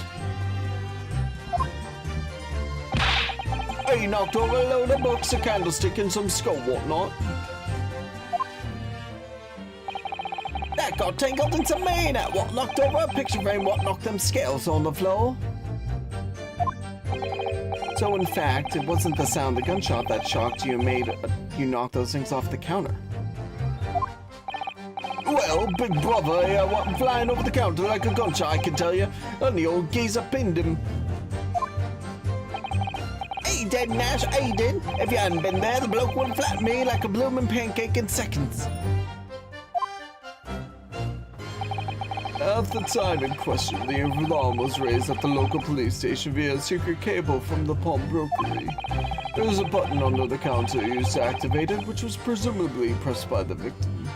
He knocked over a load of books, a candlestick, and some skull whatnot. That got tangled into me, and that what knocked over a picture frame, what knocked them scales on the floor. So in fact, it wasn't the sound of the gunshot that shocked you and made you knock those things off the counter. Well, big brother here went flying over the counter like a gunshot, I can tell you, and the old geezer pinned him. He did, Nash, he did. If you hadn't been there, the bloke would flatten me like a bloomin' pancake in seconds. At the time in question, the alarm was raised at the local police station via a secret cable from the pawnbrokery. There was a button under the counter used to activate it, which was presumably pressed by the victim.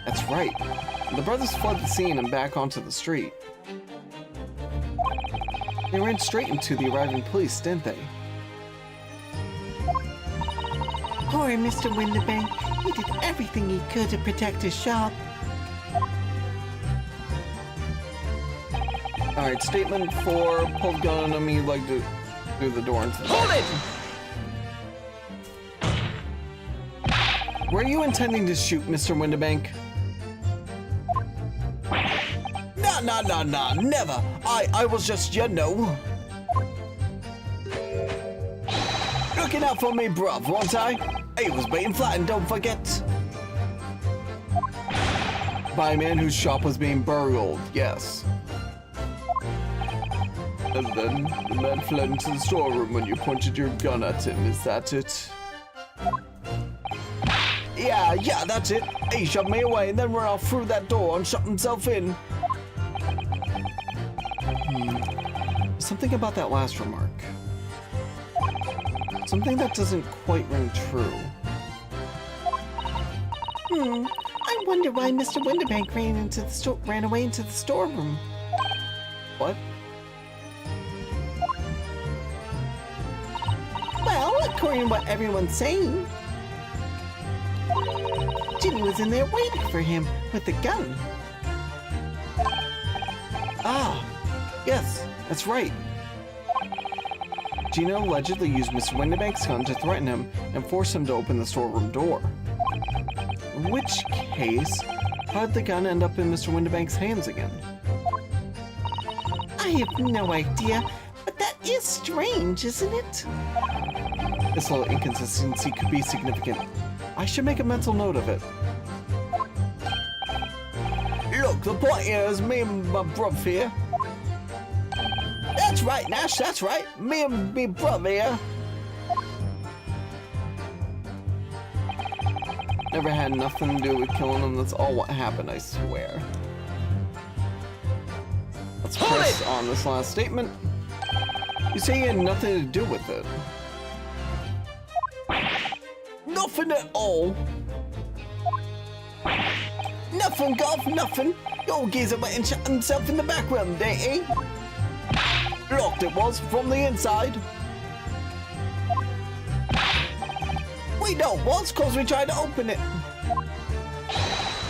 That's right. The brothers fled the scene and back onto the street. They ran straight into the arriving police, didn't they? Poor Mr. Winterbank. He did everything he could to protect his shop. Alright, statement 4, pulled gun on me, like to do the door into the Hold it! Were you intending to shoot Mr. Winterbank? No, never. I was just, you know, looking out for me, bruv, wasn't I? He was being flattened, don't forget. By a man whose shop was being burgled, yes. And then the man fled into the storeroom when you pointed your gun at him, is that it? Yeah, that's it. He shoved me away and then ran off through that door and shut himself in. Something about that last remark. Something that doesn't quite ring true. I wonder why Mr. Winterbank ran away into the storeroom. What? Well, according to what everyone's saying, Ginny was in there waiting for him with the gun. Ah, yes, that's right. Gina allegedly used Mr. Winterbank's gun to threaten him and force him to open the storeroom door. In which case, how did the gun end up in Mr. Winterbank's hands again? I have no idea, but that is strange, isn't it? This little inconsistency could be significant. I should make a mental note of it. Look, the point here is me and my brother here. That's right, Nash, that's right. Me and me brother here. Never had nothing to do with killing him. That's all what happened, I swear. Let's press on this last statement. You say you had nothing to do with it. Nothing at all. Nothing, Gov, nothing. The old geezer went and shut himself in the back room, didn't he? Locked it was, from the inside. We know it was, cause we tried to open it.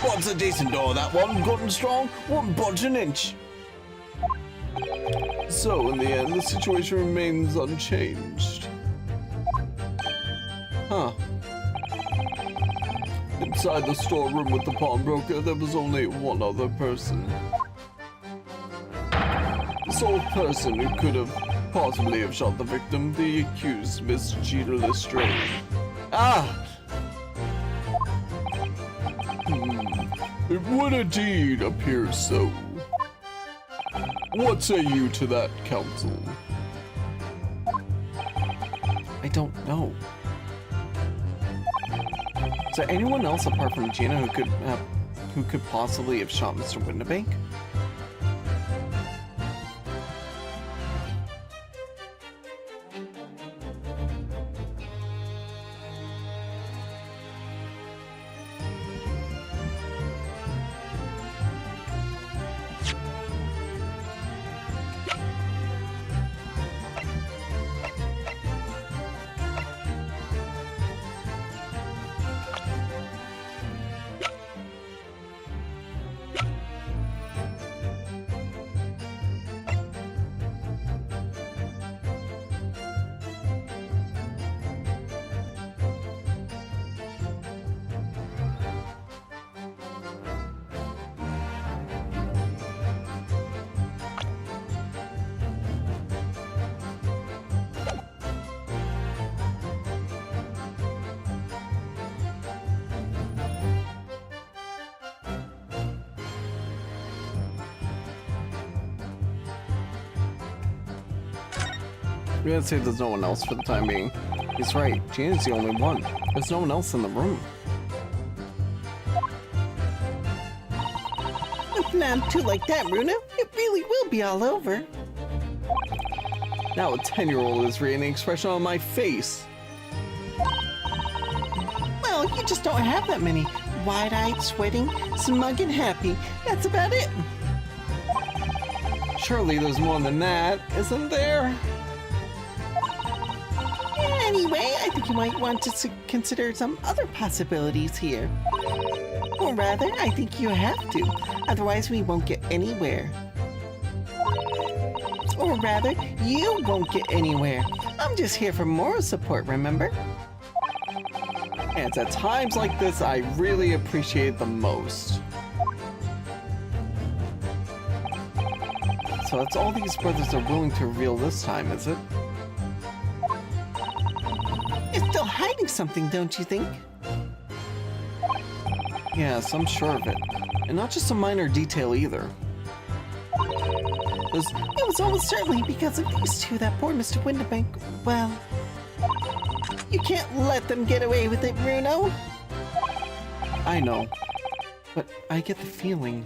What's a decent door, that one, good and strong, wouldn't budge an inch. So, in the end, the situation remains unchanged. Huh. Inside the storeroom with the pawnbroker, there was only one other person. The sole person who could have possibly have shot the victim, the accused Miss Jeter Lestrade. Ah! It would indeed appear so. What say you to that, counsel? I don't know. Is there anyone else apart from Gina who could possibly have shot Mr. Windibank? We're gonna say there's no one else for the time being. He's right, Gina's the only one. There's no one else in the room. If not too like that, Runa, it really will be all over. Now a 10-year-old is reading the expression on my face. Well, you just don't have that many. Wide-eyed, sweating, smug and happy. That's about it. Surely there's more than that, isn't there? Anyway, I think you might want to consider some other possibilities here. Or rather, I think you have to. Otherwise, we won't get anywhere. Or rather, you won't get anywhere. I'm just here for moral support, remember? And it's at times like this I really appreciate the most. So that's all these brothers are willing to reveal this time, is it? You're still hiding something, don't you think? Yes, I'm sure of it. And not just a minor detail either. It was almost certainly because of these two that poor Mr. Windibank, well... You can't let them get away with it, Bruno. I know. But I get the feeling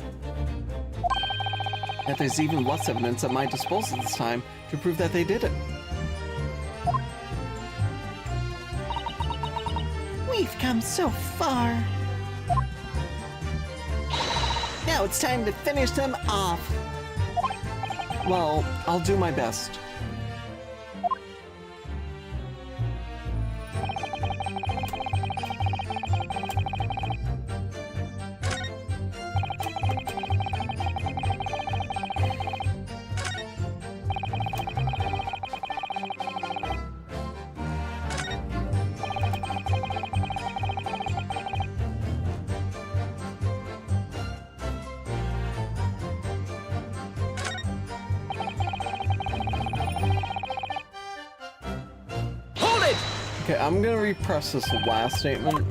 that there's even less evidence at my disposal this time to prove that they did it. We've come so far. Now it's time to finish them off. Well, I'll do my best. Okay, I'm gonna repress this last statement.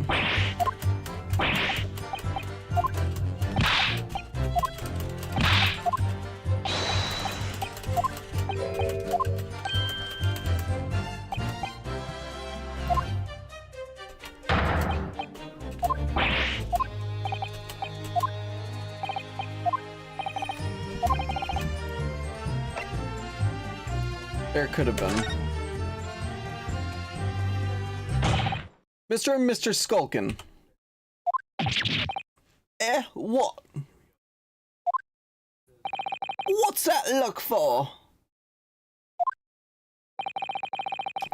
There could have been. Mr. and Mr. Skulkin. What? What's that look for?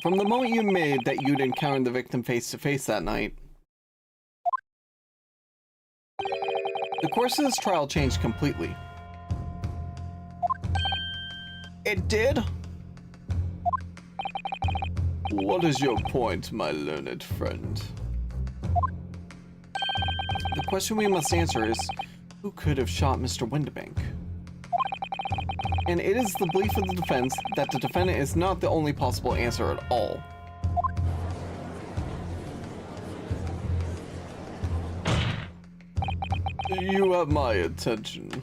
From the moment you made that you'd encountered the victim face to face that night, the course of this trial changed completely. It did? What is your point, my learned friend? The question we must answer is, who could have shot Mr. Windibank? And it is the belief of the defense that the defendant is not the only possible answer at all. You have my attention.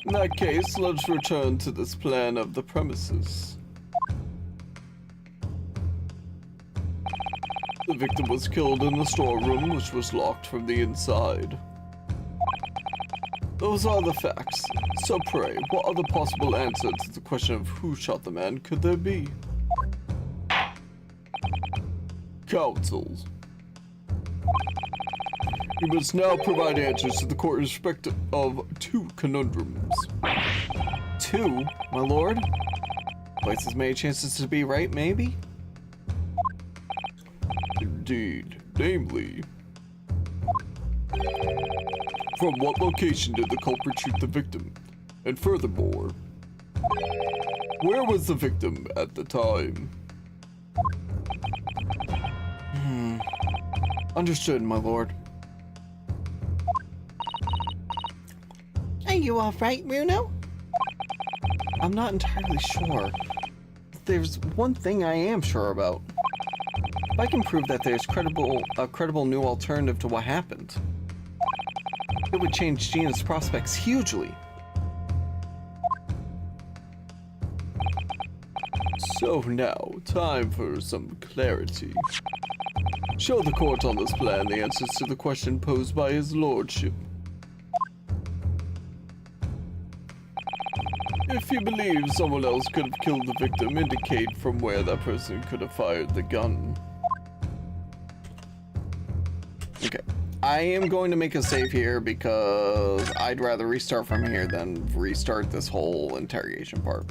In that case, let's return to this plan of the premises. The victim was killed in the storeroom, which was locked from the inside. Those are the facts. So pray, what other possible answer to the question of who shot the man could there be? Counsel. You must now provide answers to the court in respect of 2 conundrums. 2, my lord? Twice as many chances to be right, maybe? Indeed. Namely, from what location did the culprit shoot the victim? And furthermore, where was the victim at the time? Understood, my lord. Are you alright, Bruno? I'm not entirely sure. There's one thing I am sure about. If I can prove that there's a credible new alternative to what happened, it would change Gina's prospects hugely. So now, time for some clarity. Show the court on this plan the answers to the question posed by his lordship. If you believe someone else could have killed the victim, indicate from where that person could have fired the gun. Okay. I am going to make a save here because I'd rather restart from here than restart this whole interrogation part.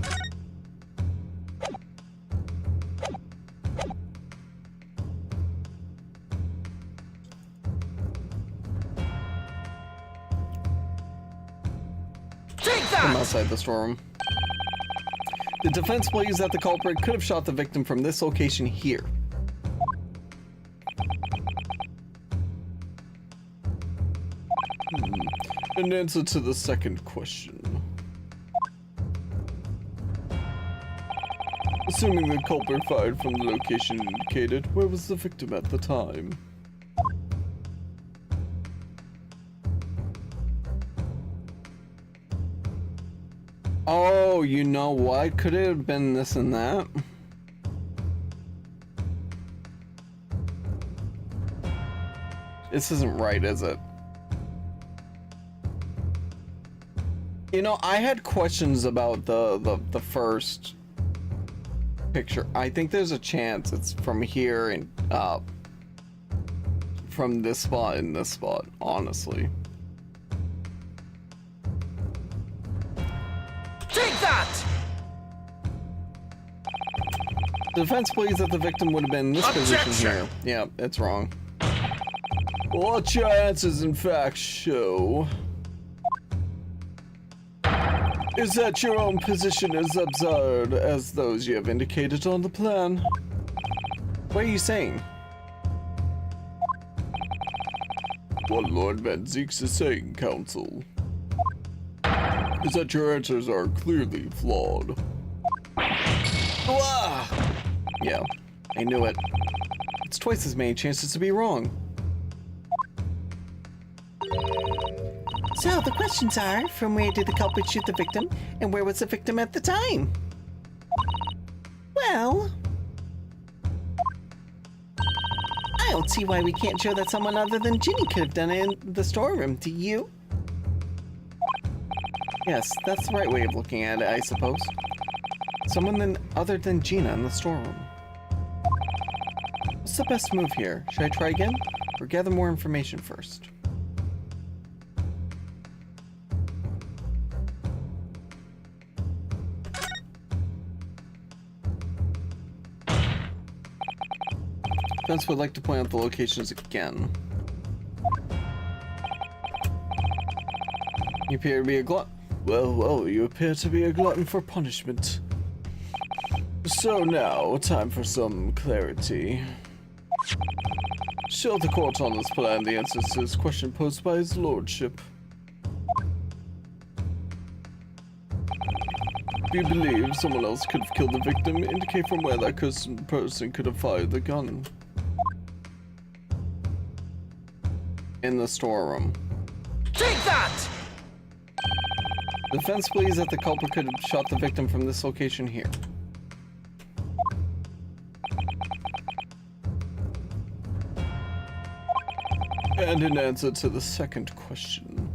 From outside the storeroom. The defense believes that the culprit could have shot the victim from this location here. In answer to the second question. Assuming the culprit fired from the location indicated, where was the victim at the time? Oh, you know what? Could it have been this and that? This isn't right, is it? You know, I had questions about the first picture. I think there's a chance it's from here and from this spot and this spot, honestly. Take that! The defense believes that the victim would have been in this position here. Yeah, it's wrong. What your answers in fact show is that your own position is absurd as those you have indicated on the plan. What are you saying? What Lord Van Zeeks is saying, Counsel, is that your answers are clearly flawed. Yeah, I knew it. It's twice as many chances to be wrong. So the questions are, from where did the culprit shoot the victim, and where was the victim at the time? Well, I don't see why we can't show that someone other than Ginny could have done it in the storeroom, do you? Yes, that's the right way of looking at it, I suppose. Someone other than Gina in the storeroom. What's the best move here? Should I try again? Or gather more information first? Defense would like to point out the locations again. You appear to be a glut. Well, you appear to be a glutton for punishment. So now, time for some clarity. Show the court on this plan the answers to this question posed by his lordship. Do you believe someone else could have killed the victim? Indicate from where that person could have fired the gun. In the storeroom. Take that! The defense believes that the culprit could have shot the victim from this location here. And in answer to the second question.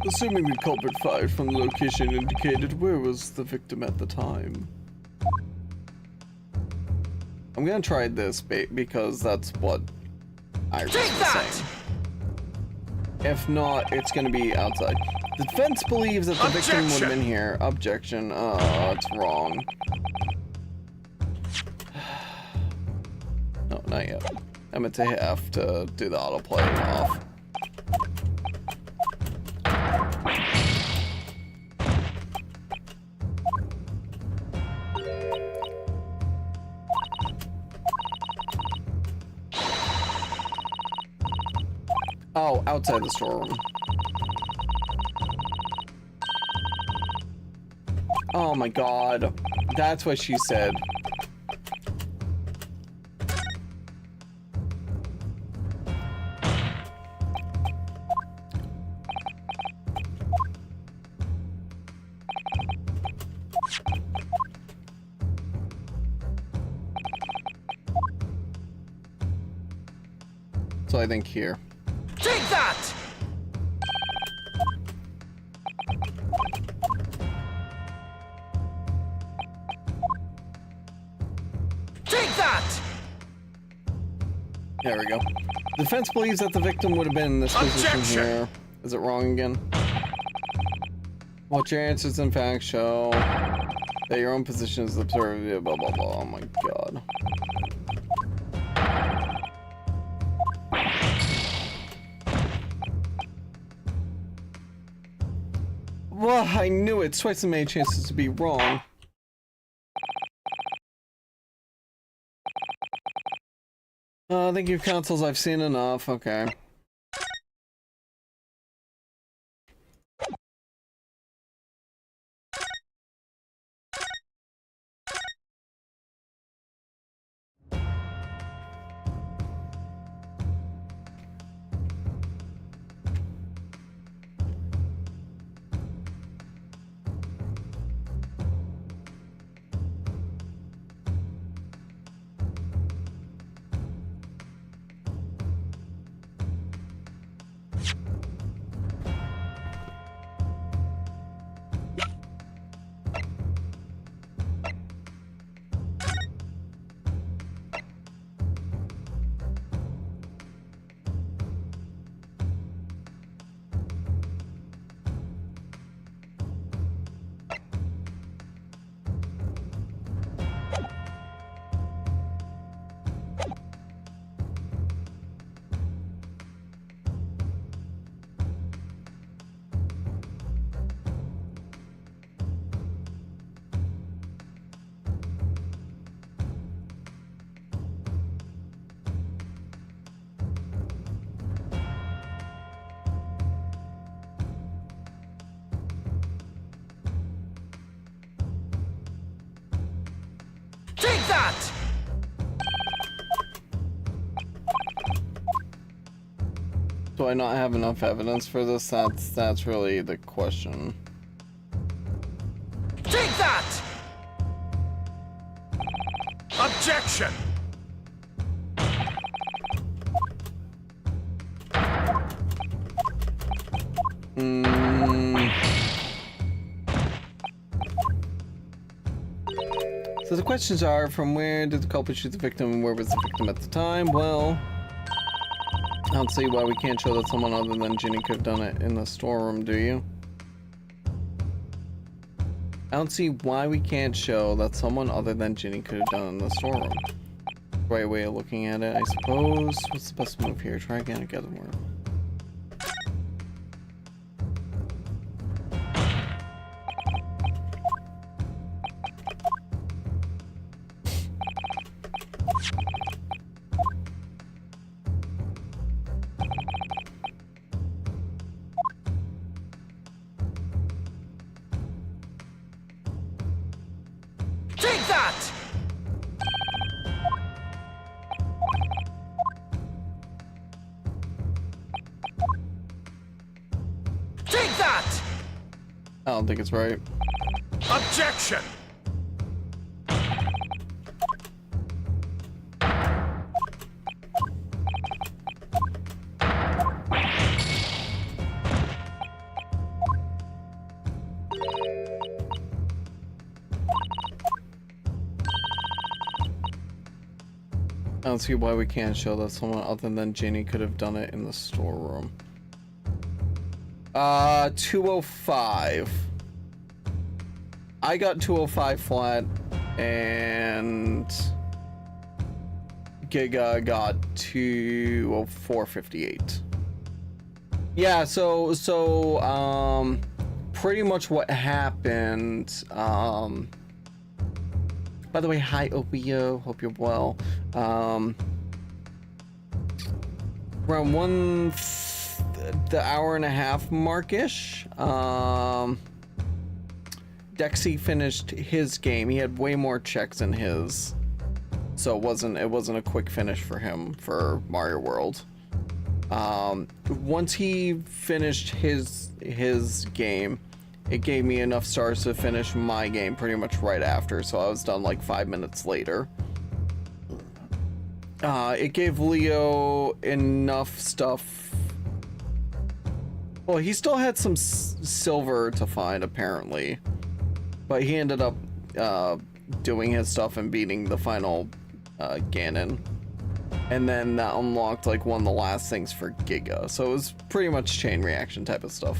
Assuming the culprit fired from the location indicated, where was the victim at the time? I'm gonna try this bait because that's what Iris was saying. If not, it's gonna be outside. The defense believes that the victim would have been here. Objection. Oh, it's wrong. No, not yet. I meant to hit F to do the autoplay off. Oh, outside the storeroom. Oh my god. That's what she said. So I think here. Take that! Take that! There we go. The defense believes that the victim would have been in this position here. Is it wrong again? What your answers in fact show that your own position is observed, blah blah blah. Oh my god. Well, I knew it. Twice as many chances to be wrong. Thank you, counsels. I've seen enough. Okay. Take that! Do I not have enough evidence for this? That's really the question. Take that! Objection! So the questions are, from where did the culprit shoot the victim and where was the victim at the time? Well, I don't see why we can't show that someone other than Ginny could have done it in the storeroom, do you? I don't see why we can't show that someone other than Ginny could have done it in the storeroom. Right way of looking at it, I suppose. What's the best move here? Try again or get more. Take that! Take that! I don't think it's right. Objection! I don't see why we can't show that someone other than Ginny could have done it in the storeroom. 205. I got 205 flat, and Giga got 204.58. Yeah, so pretty much what happened, by the way, hi Opio, hope you're well. Around the hour and a half markish, Dexy finished his game. He had way more checks in his, so it wasn't a quick finish for him for Mario World. Once he finished his game, it gave me enough stars to finish my game pretty much right after, so I was done like 5 minutes later. It gave Leo enough stuff. Well, he still had some silver to find apparently, but he ended up doing his stuff and beating the final Ganon, and then that unlocked like one of the last things for Giga, so it was pretty much chain reaction type of stuff.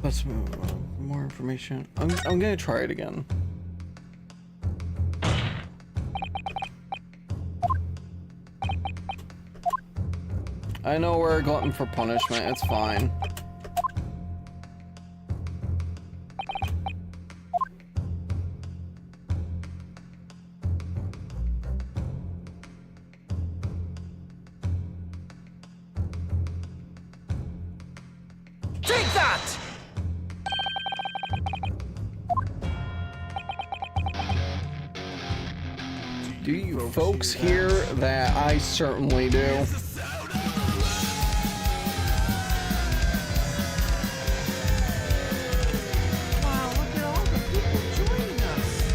Let's move on. More information. I'm gonna try it again. I know we're a glutton for punishment, it's fine. Take that! Do you folks hear that? I certainly do. Wow, look at all the people joining us.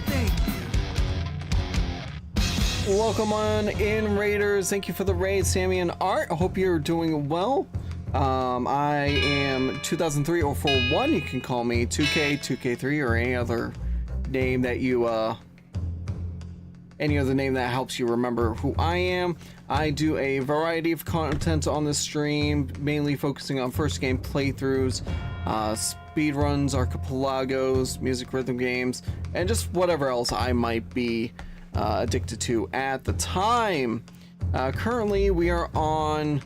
Thank you. Welcome on in, Raiders. Thank you for the raid, Sammy and Art. I hope you're doing well. I am 2003-041. You can call me 2K, 2K3, or any other name that you any other name that helps you remember who I am. I do a variety of content on the stream, mainly focusing on first game playthroughs, speedruns, archipelagos, music rhythm games, and just whatever else I might be addicted to at the time. Currently we are on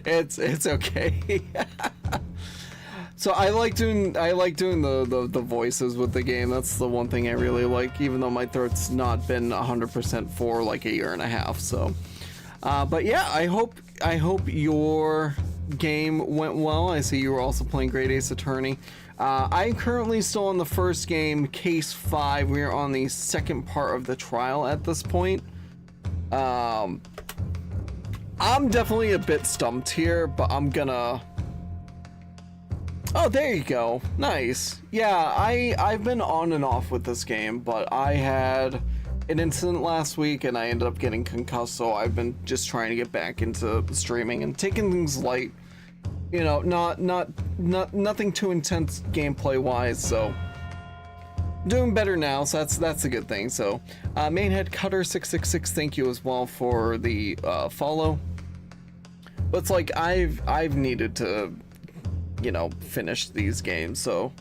it's okay. So I like doing the voices with the game. That's the one thing I really like, even though my throat's not been 100% for like a year and a half. So, but yeah, I hope your game went well. I see you were also playing Great Ace Attorney. I'm currently still on the first game, Case 5. We are on the second part of the trial at this point. I'm definitely a bit stumped here, but I'm gonna... Oh, there you go. Nice. Yeah, I've been on and off with this game, but I had an incident last week and I ended up getting concussed, so I've been just trying to get back into streaming and taking things light. You know, nothing too intense gameplay wise, so doing better now, so that's a good thing. So Mainhead Cutter 666, thank you as well for the follow. But it's like I've needed to, you know, finish these games. So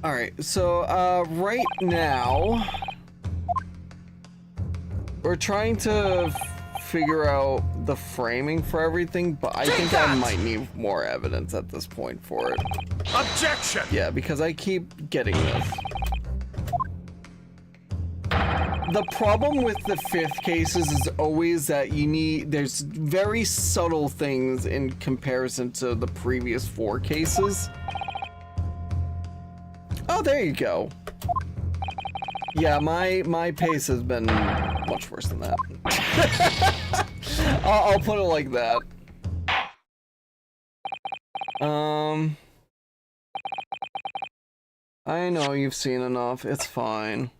all right, so right now we're trying to figure out the framing for everything, but I think I might need more evidence at this point for it. Objection! Yeah, because I keep getting this. The problem with the 5th cases is always that there's very subtle things in comparison to the previous 4 cases. Oh, there you go. Yeah, my pace has been much worse than that. I'll put it like that. I know you've seen enough. It's fine.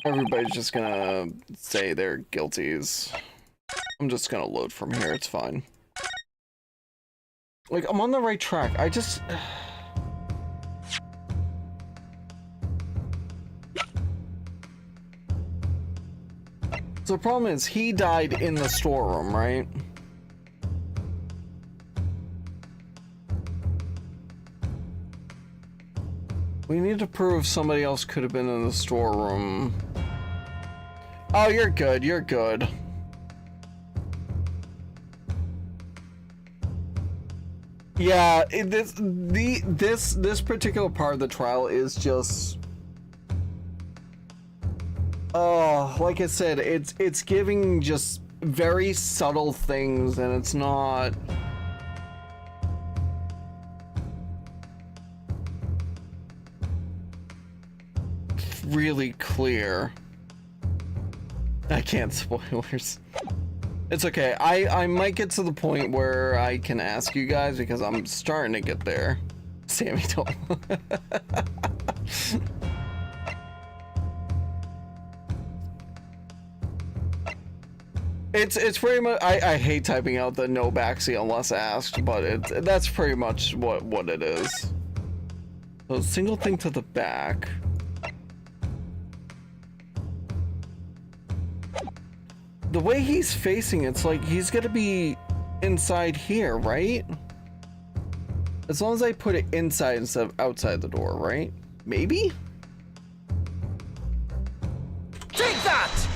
Everybody's just gonna say they're guilties. I'm just gonna load from here, it's fine. Like, I'm on the right track, I just... So the problem is, he died in the storeroom, right? We need to prove somebody else could have been in the storeroom. Oh, you're good, you're good. Yeah, this particular part of the trial is just... Oh, like I said, it's giving just very subtle things, and it's not... really clear. I can't spoilers. It's okay. I might get to the point where I can ask you guys because I'm starting to get there. Sammy told. It's pretty much. I hate typing out the no backseat unless asked, but that's pretty much what it is. So single thing to the back. The way he's facing, it's like he's gonna be inside here, right? As long as I put it inside instead of outside the door, right? Maybe? Take that!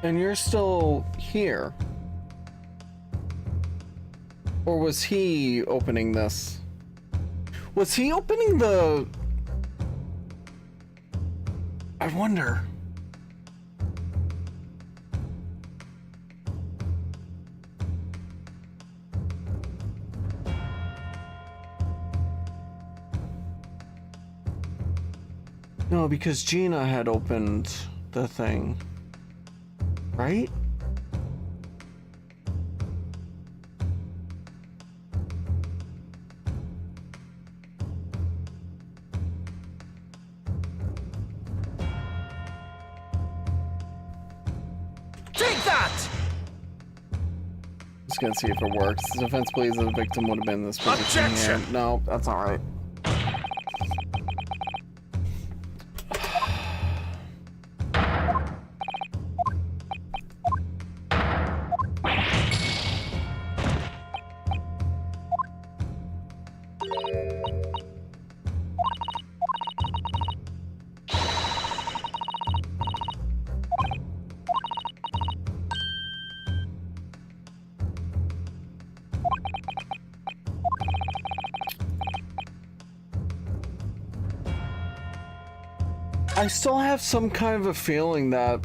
And you're still here. Or was he opening this? Was he opening the... I wonder. No, because Gina had opened the thing. Right? Gonna see if it works. The defense believes that the victim would have been in this position. Objection! Here. No, that's all right. I still have some kind of a feeling that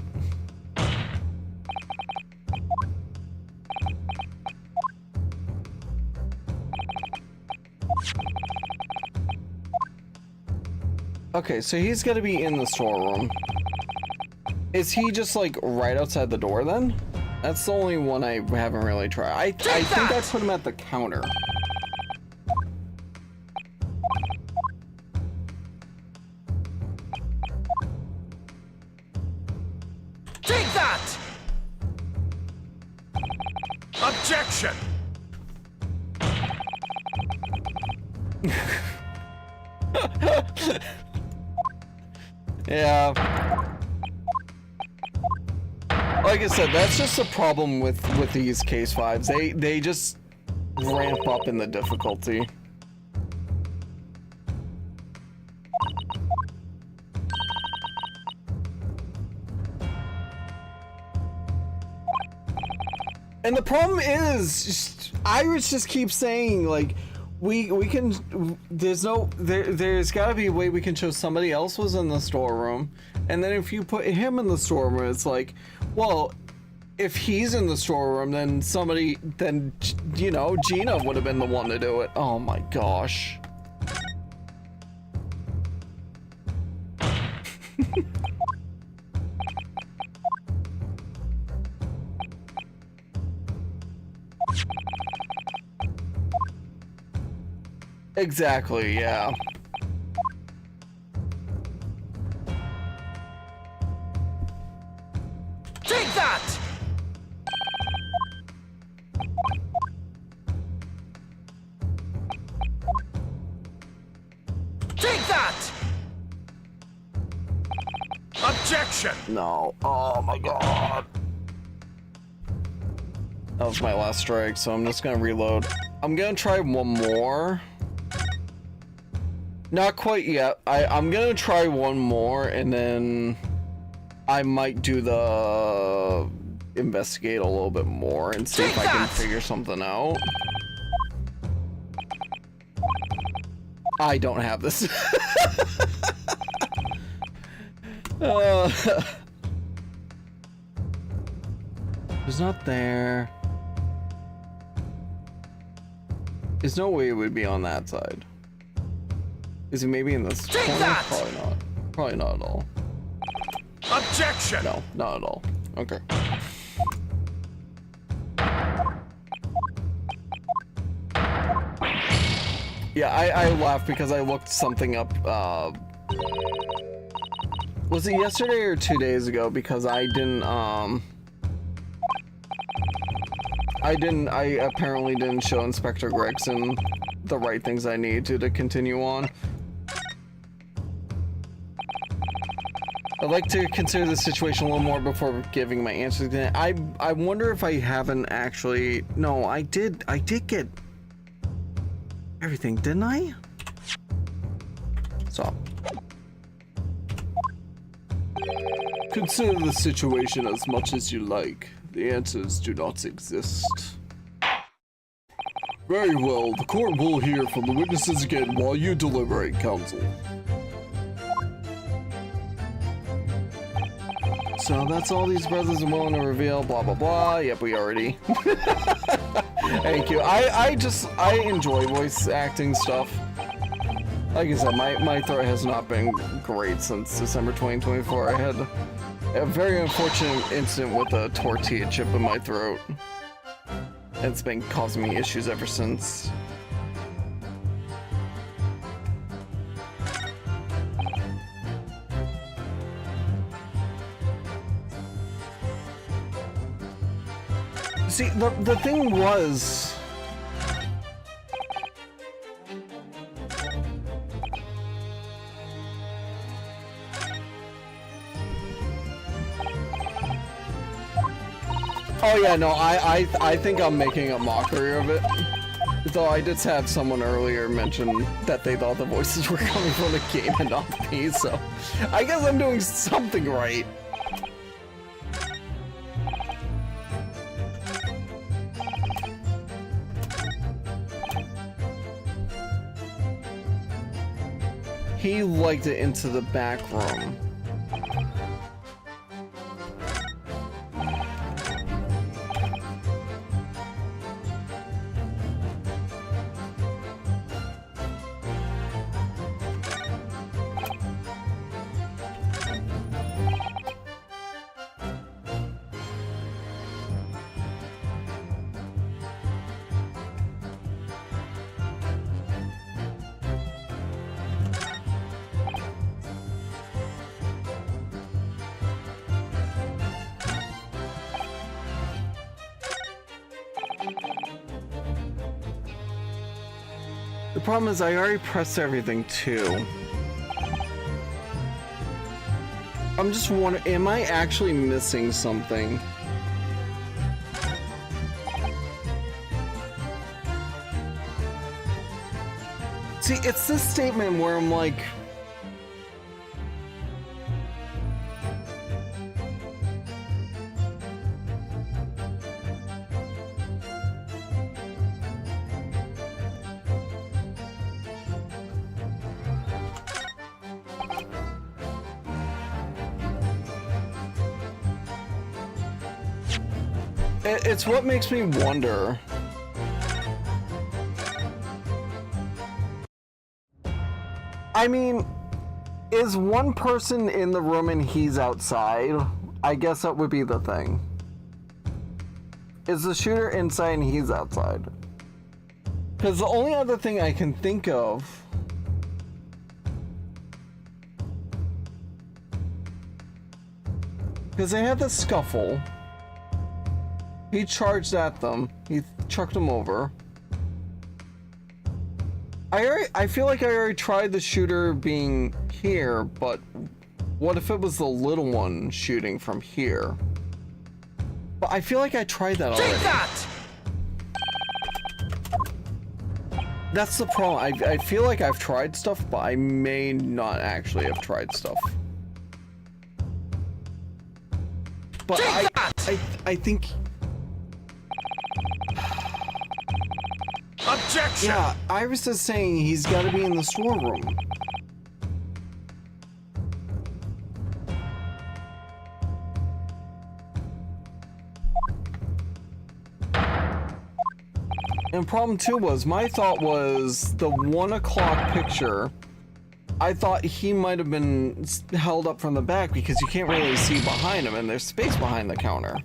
okay, so he's gonna be in the storeroom. Is he just like right outside the door then? That's the only one I haven't really tried. I think I put him at the counter. Objection! Yeah. Like I said, that's just a problem with these case 5s. They just ramp up in the difficulty. And the problem is, Iris just keeps saying, like, we can, there's gotta be a way we can show somebody else was in the storeroom, and then if you put him in the storeroom, it's like, well, if he's in the storeroom, then you know, Gina would have been the one to do it. Oh my gosh. Exactly, yeah. Take that! Take that! Objection! No. Oh my god. That was my last strike, so I'm just gonna reload. I'm gonna try one more. Not quite yet. I'm gonna try one more, and then I might do the investigate a little bit more and see if I can figure something out. I don't have this. It's not there. There's no way it would be on that side. Is it maybe in this corner? Probably not. Probably not at all. Objection! No, not at all. Okay. Yeah, I laughed because I looked something up, was it yesterday or 2 days ago? Because I apparently didn't show Inspector Gregson the right things I need to continue on. I'd like to consider the situation a little more before giving my answers. I wonder if I haven't actually. No, I did get everything, didn't I? So. Consider the situation as much as you like. The answers do not exist. Very well, the court will hear from the witnesses again while you deliberate, counsel. So that's all these brothers are willing to reveal, blah blah blah. Yep, we already. Thank you. I enjoy voice acting stuff. Like I said, my throat has not been great since December 2024. I had a very unfortunate incident with a tortilla chip in my throat. It's been causing me issues ever since. See, the thing was... Oh yeah, no, I think I'm making a mockery of it. Though I did have someone earlier mention that they thought the voices were coming from the game and not me, so... I guess I'm doing something right. He liked it into the back room. The problem is I already pressed everything too. I'm just wondering, am I actually missing something? See, it's this statement where I'm like... It's what makes me wonder. I mean, is one person in the room and he's outside? I guess that would be the thing. Is the shooter inside and he's outside? Because the only other thing I can think of... Because they had the scuffle. He charged at them. He chucked them over. I feel like I already tried the shooter being here, but what if it was the little one shooting from here? But I feel like I tried that already. Take that! That's the problem. I feel like I've tried stuff, but I may not actually have tried stuff. But I think... Objection! Yeah, Iris is saying he's got to be in the storeroom. And problem two was, my thought was the 1 o'clock picture, I thought he might have been held up from the back because you can't really see behind him and there's space behind the counter.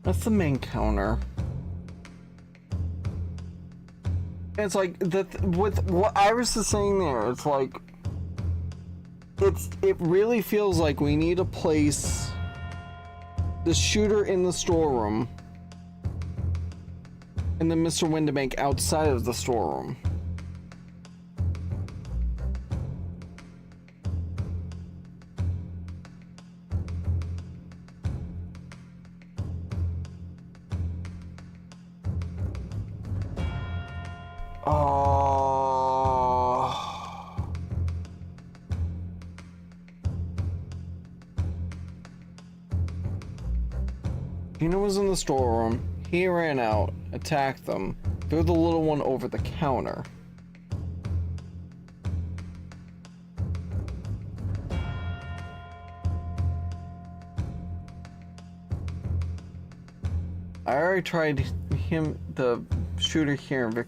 That's the main counter. And it's like with what Iris is saying there, it's like it really feels like we need to place the shooter in the storeroom and then Mr. Windibank outside of the storeroom. Gina was in the storeroom. He ran out, attacked them, threw the little one over the counter. I already tried him, the shooter here,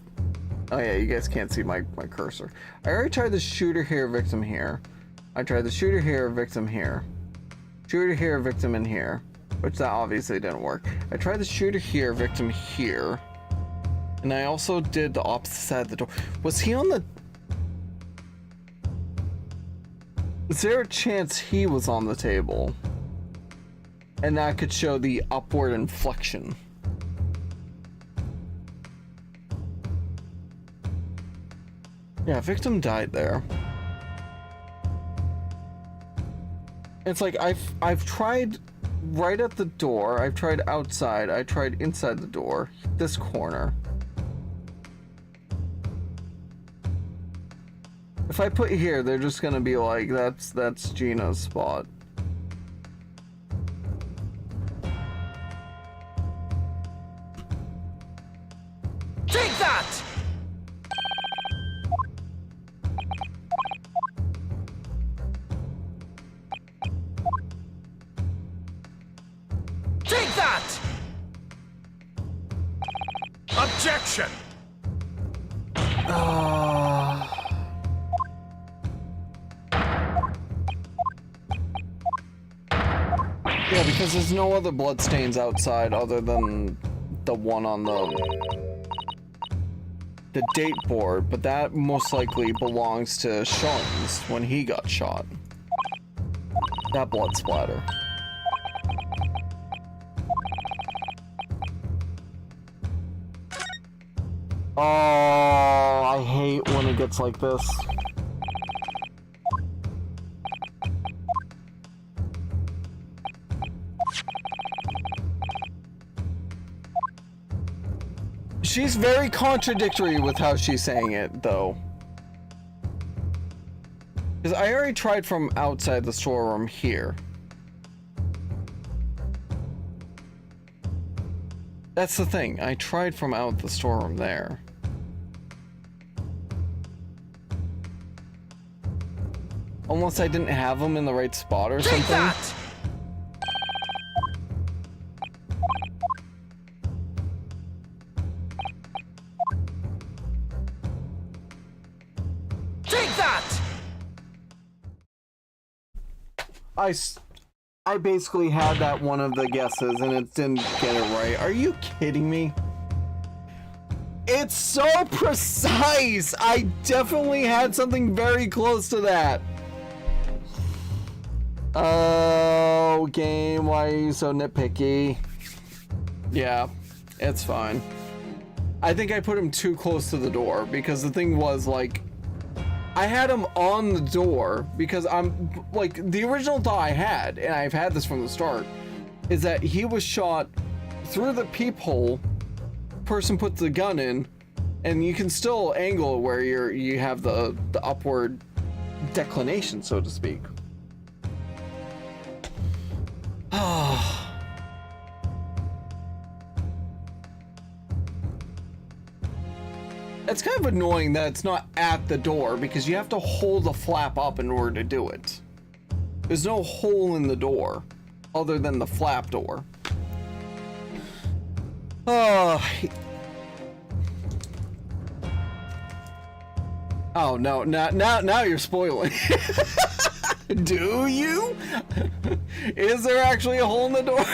oh yeah, you guys can't see my cursor. I already tried the shooter here, victim here. I tried the shooter here, victim here. Shooter here, victim in here. Which that obviously didn't work. I tried the shooter here, victim here. And I also did the opposite side of the door. Was he on the... Is there a chance he was on the table? And that could show the upward inflection. Yeah, victim died there. It's like I've tried right at the door, I've tried outside, I tried inside the door, this corner. If I put here, they're just gonna be like, that's Gina's spot. Take that! Take that! Objection! Yeah, because there's no other bloodstains outside other than the one on the... the date board, but that most likely belongs to Sean's when he got shot. That blood splatter. Oh, I hate when it gets like this. She's very contradictory with how she's saying it, though. Because I already tried from outside the storeroom here. That's the thing. I tried from out the storeroom there. Almost I didn't have them in the right spot or something. Take that! Take that! I basically had that one of the guesses and it didn't get it right. Are you kidding me? It's so precise! I definitely had something very close to that. Oh, game, why are you so nitpicky? Yeah, it's fine. I think I put him too close to the door because the thing was, like, I had him on the door because I'm, like, the original thought I had, and I've had this from the start, is that he was shot through the peephole, person puts the gun in, and you can still angle where you have the upward declination, so to speak. It's kind of annoying that it's not at the door because you have to hold the flap up in order to do it. There's no hole in the door other than the flap door. Oh no, now you're spoiling. Do you? Is there actually a hole in the door?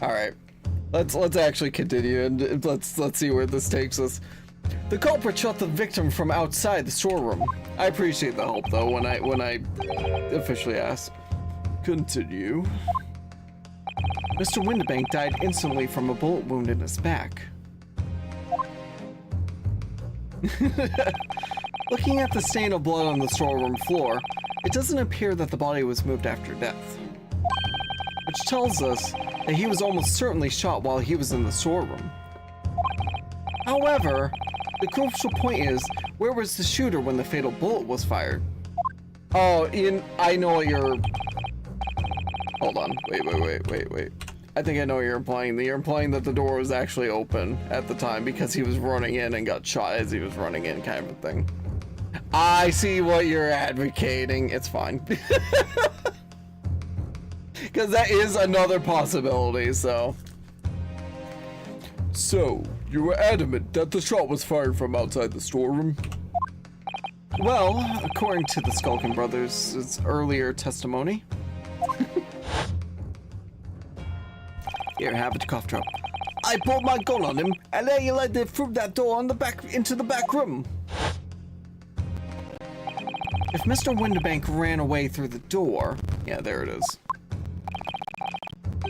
All right. Let's actually continue and let's see where this takes us. The culprit shot the victim from outside the storeroom. I appreciate the help though when I officially asked. Continue. Mr. Windibank died instantly from a bullet wound in his back. Looking at the stain of blood on the storeroom floor, it doesn't appear that the body was moved after death, which tells us that he was almost certainly shot while he was in the storeroom. However, the crucial point is, where was the shooter when the fatal bullet was fired? Oh, Ian, I know what you're... Hold on, wait. I think I know what you're implying. You're implying that the door was actually open at the time because he was running in and got shot as he was running in, kind of a thing. I see what you're advocating. It's fine. Because that is another possibility, so. So, you were adamant that the shot was fired from outside the storeroom? Well, according to the Skulkin brothers' earlier testimony. Here, have a cough drop. I pulled my gun on him, and then he led it through that door on the back into the back room. If Mr. Windibank ran away through the door, yeah, there it is.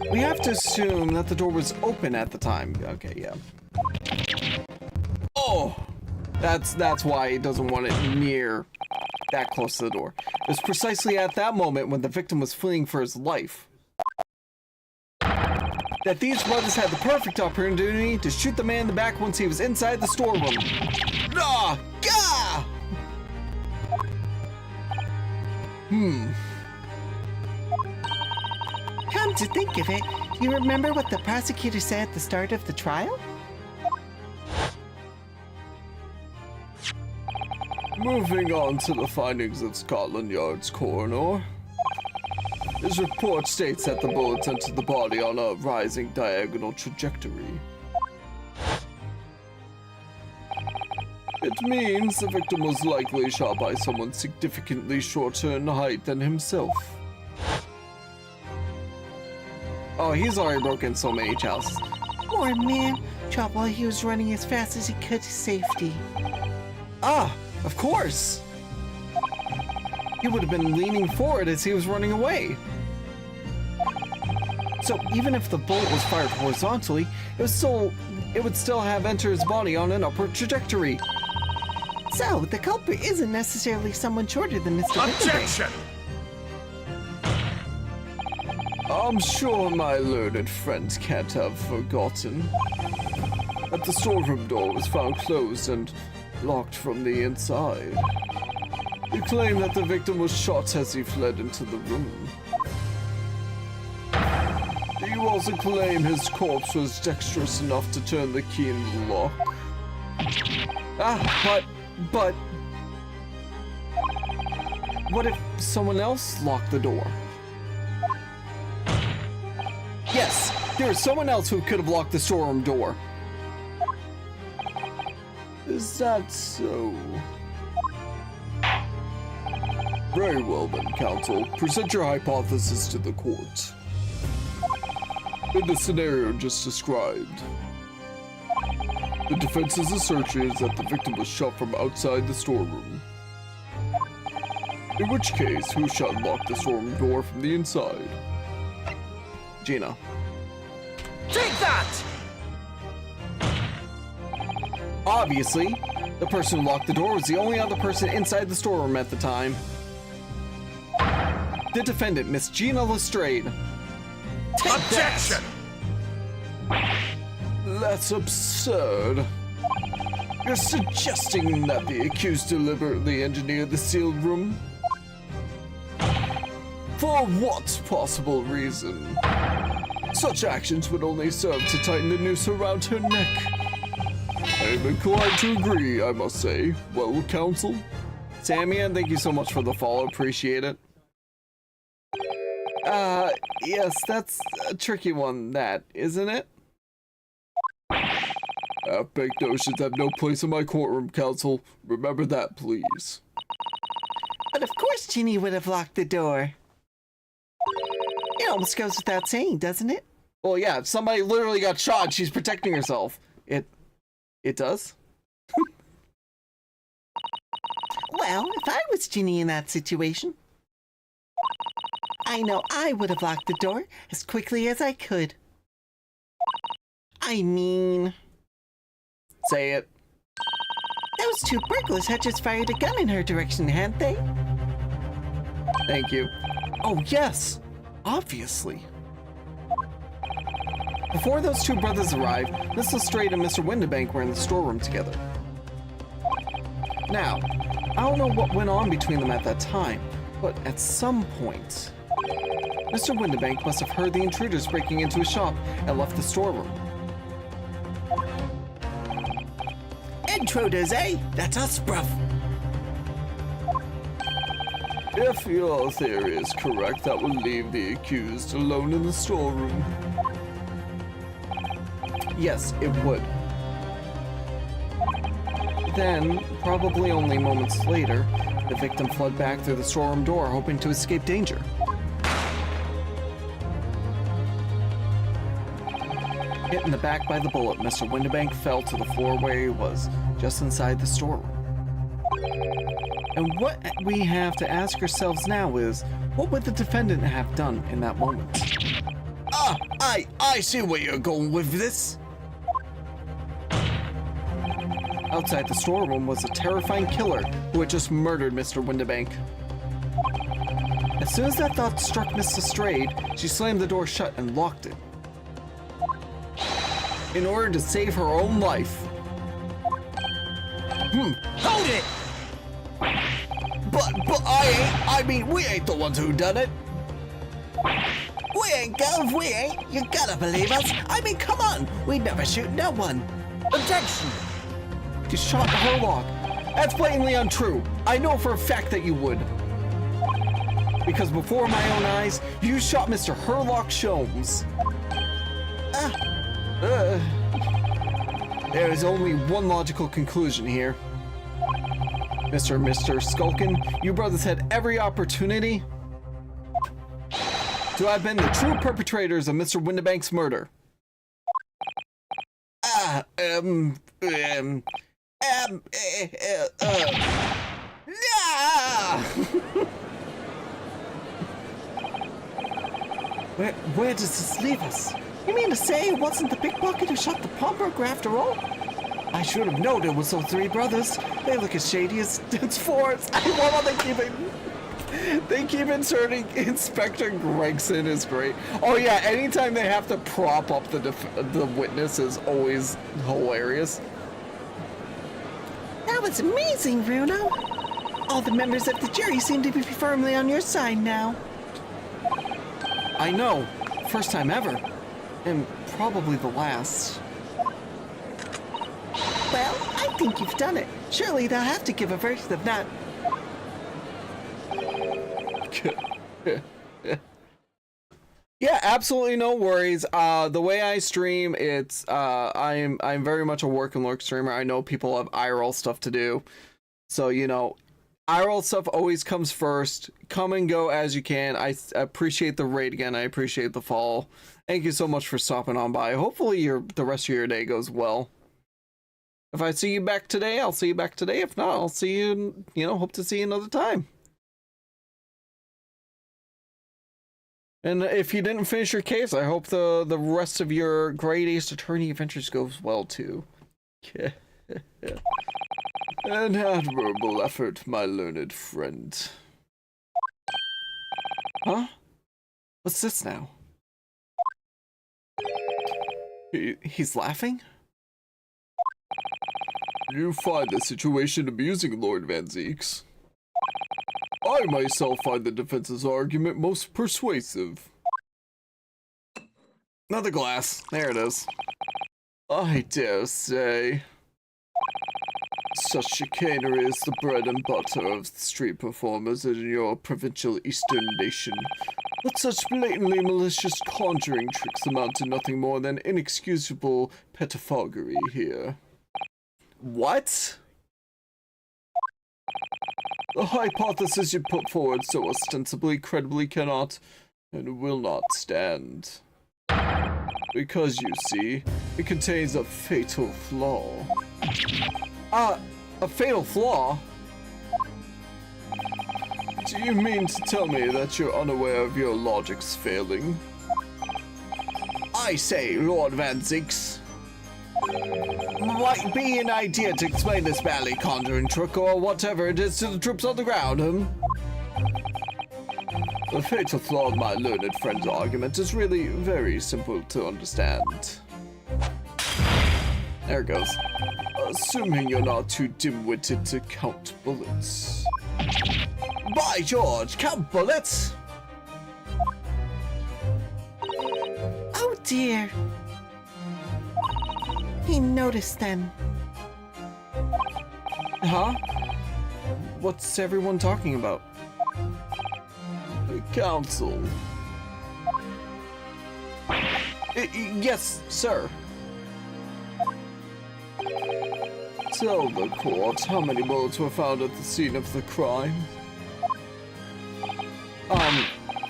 We have to assume that the door was open at the time. Okay, yeah. Oh, that's why he doesn't want it near that close to the door. It was precisely at that moment when the victim was fleeing for his life that these brothers had the perfect opportunity to shoot the man in the back once he was inside the storeroom. Ah, gah! Come to think of it, you remember what the prosecutor said at the start of the trial? Moving on to the findings of Scotland Yard's coroner. His report states that the bullets entered the body on a rising diagonal trajectory. It means the victim was likely shot by someone significantly shorter in height than himself. Oh, he's already broken so many houses. Poor man. Dropped while he was running as fast as he could to safety. Ah, of course. He would have been leaning forward as he was running away. So even if the bullet was fired horizontally, it would still have entered his body on an upward trajectory. So, the culprit isn't necessarily someone shorter than Mr. Winterbank. Objection! I'm sure my learned friends can't have forgotten that the storeroom door was found closed and locked from the inside. You claim that the victim was shot as he fled into the room. Do you also claim his corpse was dexterous enough to turn the key in the lock? But... What if someone else locked the door? Yes, there is someone else who could have locked the storeroom door. Is that so? Very well then, counsel. Present your hypothesis to the court. In the scenario just described, the defense's assertion is that the victim was shot from outside the storeroom. In which case, who shall unlock the storeroom door from the inside? Gina. Take that! Obviously, the person who locked the door was the only other person inside the storeroom at the time. The defendant, Miss Gina Lestrade. Take Objection! That's absurd. You're suggesting that the accused deliberately engineered the sealed room? For what possible reason? Such actions would only serve to tighten the noose around her neck. I'm inclined to agree, I must say. Well, counsel? Samian, thank you so much for the follow. Appreciate it. Yes, that's a tricky one, that, isn't it? Half-baked notions have no place in my courtroom, counsel. Remember that, please. But of course Ginny would have locked the door. It almost goes without saying, doesn't it? Well, yeah, if somebody literally got shot, she's protecting herself. It does? Well, if I was Ginny in that situation, I know I would have locked the door as quickly as I could. I mean... Say it. Those two burglars had just fired a gun in her direction, hadn't they? Thank you. Oh, yes! Obviously. Before those two brothers arrived, Miss Lestrade and Mr. Winterbank were in the storeroom together. Now, I don't know what went on between them at that time, but at some point, Mr. Winterbank must have heard the intruders breaking into his shop and left the storeroom. Intruders, eh? That's us, bruv. If your theory is correct, that will leave the accused alone in the storeroom. Yes, it would. Then, probably only moments later, the victim fled back through the storeroom door, hoping to escape danger. Hit in the back by the bullet, Mr. Winterbank fell to the floor where he was, just inside the storeroom. And what we have to ask ourselves now is, what would the defendant have done in that moment? I see where you're going with this. Outside the storeroom was a terrifying killer who had just murdered Mr. Winterbank. As soon as that thought struck Miss Lestrade, she slammed the door shut and locked it. In order to save her own life. Hold it! But we ain't the ones who done it. We ain't, Gov, we ain't. You gotta believe us. I mean, come on. We'd never shoot no one. Objection! You shot Herlock. That's blatantly untrue. I know for a fact that you would. Because before my own eyes, you shot Mr. Herlock Sholmes. There is only one logical conclusion here. Mr. Skulkin, you brothers had every opportunity to have been the true perpetrators of Mr. Winterbank's murder. Where does this leave us? You mean to say it wasn't the pickpocket who shot the pawnbroker after all? I should have known it was those three brothers. They look as shady as it's fours. What are they keep inserting Inspector Gregson is great. Oh yeah, anytime they have to prop up the witness is always hilarious. That was amazing, Bruno. All the members of the jury seem to be firmly on your side now. I know. First time ever. And probably the last. Well, I think you've done it. Surely they'll have to give a verdict of that. Yeah, absolutely no worries. The way I stream, it's I'm very much a work and lurk streamer. I know people have IRL stuff to do. So, you know, IRL stuff always comes first. Come and go as you can. I appreciate the raid again. I appreciate the follow. Thank you so much for stopping on by. Hopefully the rest of your day goes well. If I see you back today, I'll see you back today. If not, I'll see you, hope to see you another time. And if you didn't finish your case, I hope the rest of your Great Ace Attorney adventures goes well too. An admirable effort, my learned friend. Huh? What's this now? He's laughing? You find the situation amusing, Lord Van Zeeks. I myself find the defense's argument most persuasive. Another glass. There it is. I dare say. Such chicanery is the bread and butter of street performers in your provincial eastern nation. But such blatantly malicious conjuring tricks amount to nothing more than inexcusable pettifoggery here. What? The hypothesis you put forward so ostensibly credibly cannot and will not stand. Because, you see, it contains a fatal flaw. A fatal flaw? Do you mean to tell me that you're unaware of your logic's failing? I say, Lord Van Zeeks. Might be an idea to explain this badly conjuring trick or whatever it is to the troops on the ground, The fatal flaw of my learned friend's argument is really very simple to understand. There it goes. Assuming you're not too dim-witted to count bullets. By George, count bullets? Oh dear. He noticed them. Huh? What's everyone talking about? The council. Yes, sir. Tell the court how many bullets were found at the scene of the crime.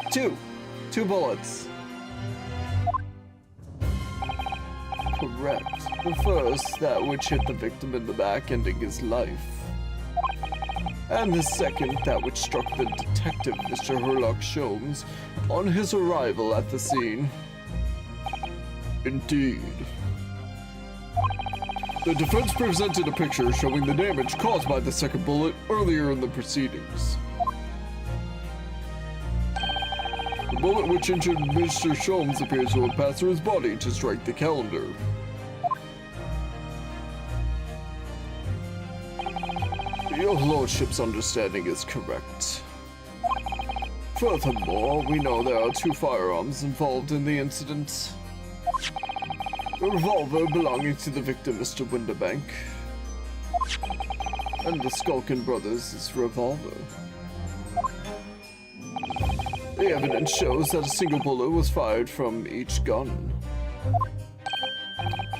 Two bullets. Correct. The first, that which hit the victim in the back, ending his life. And the second, that which struck the detective, Mr. Herlock Sholmes, on his arrival at the scene. Indeed. The defense presented a picture showing the damage caused by the second bullet earlier in the proceedings. The bullet which injured Mr. Sholmes appears to have passed through his body to strike the calendar. Your lordship's understanding is correct. Furthermore, we know there are two firearms involved in the incident. A revolver belonging to the victim, Mr. Winterbank, and the Skulkin brothers' revolver. The evidence shows that a single bullet was fired from each gun.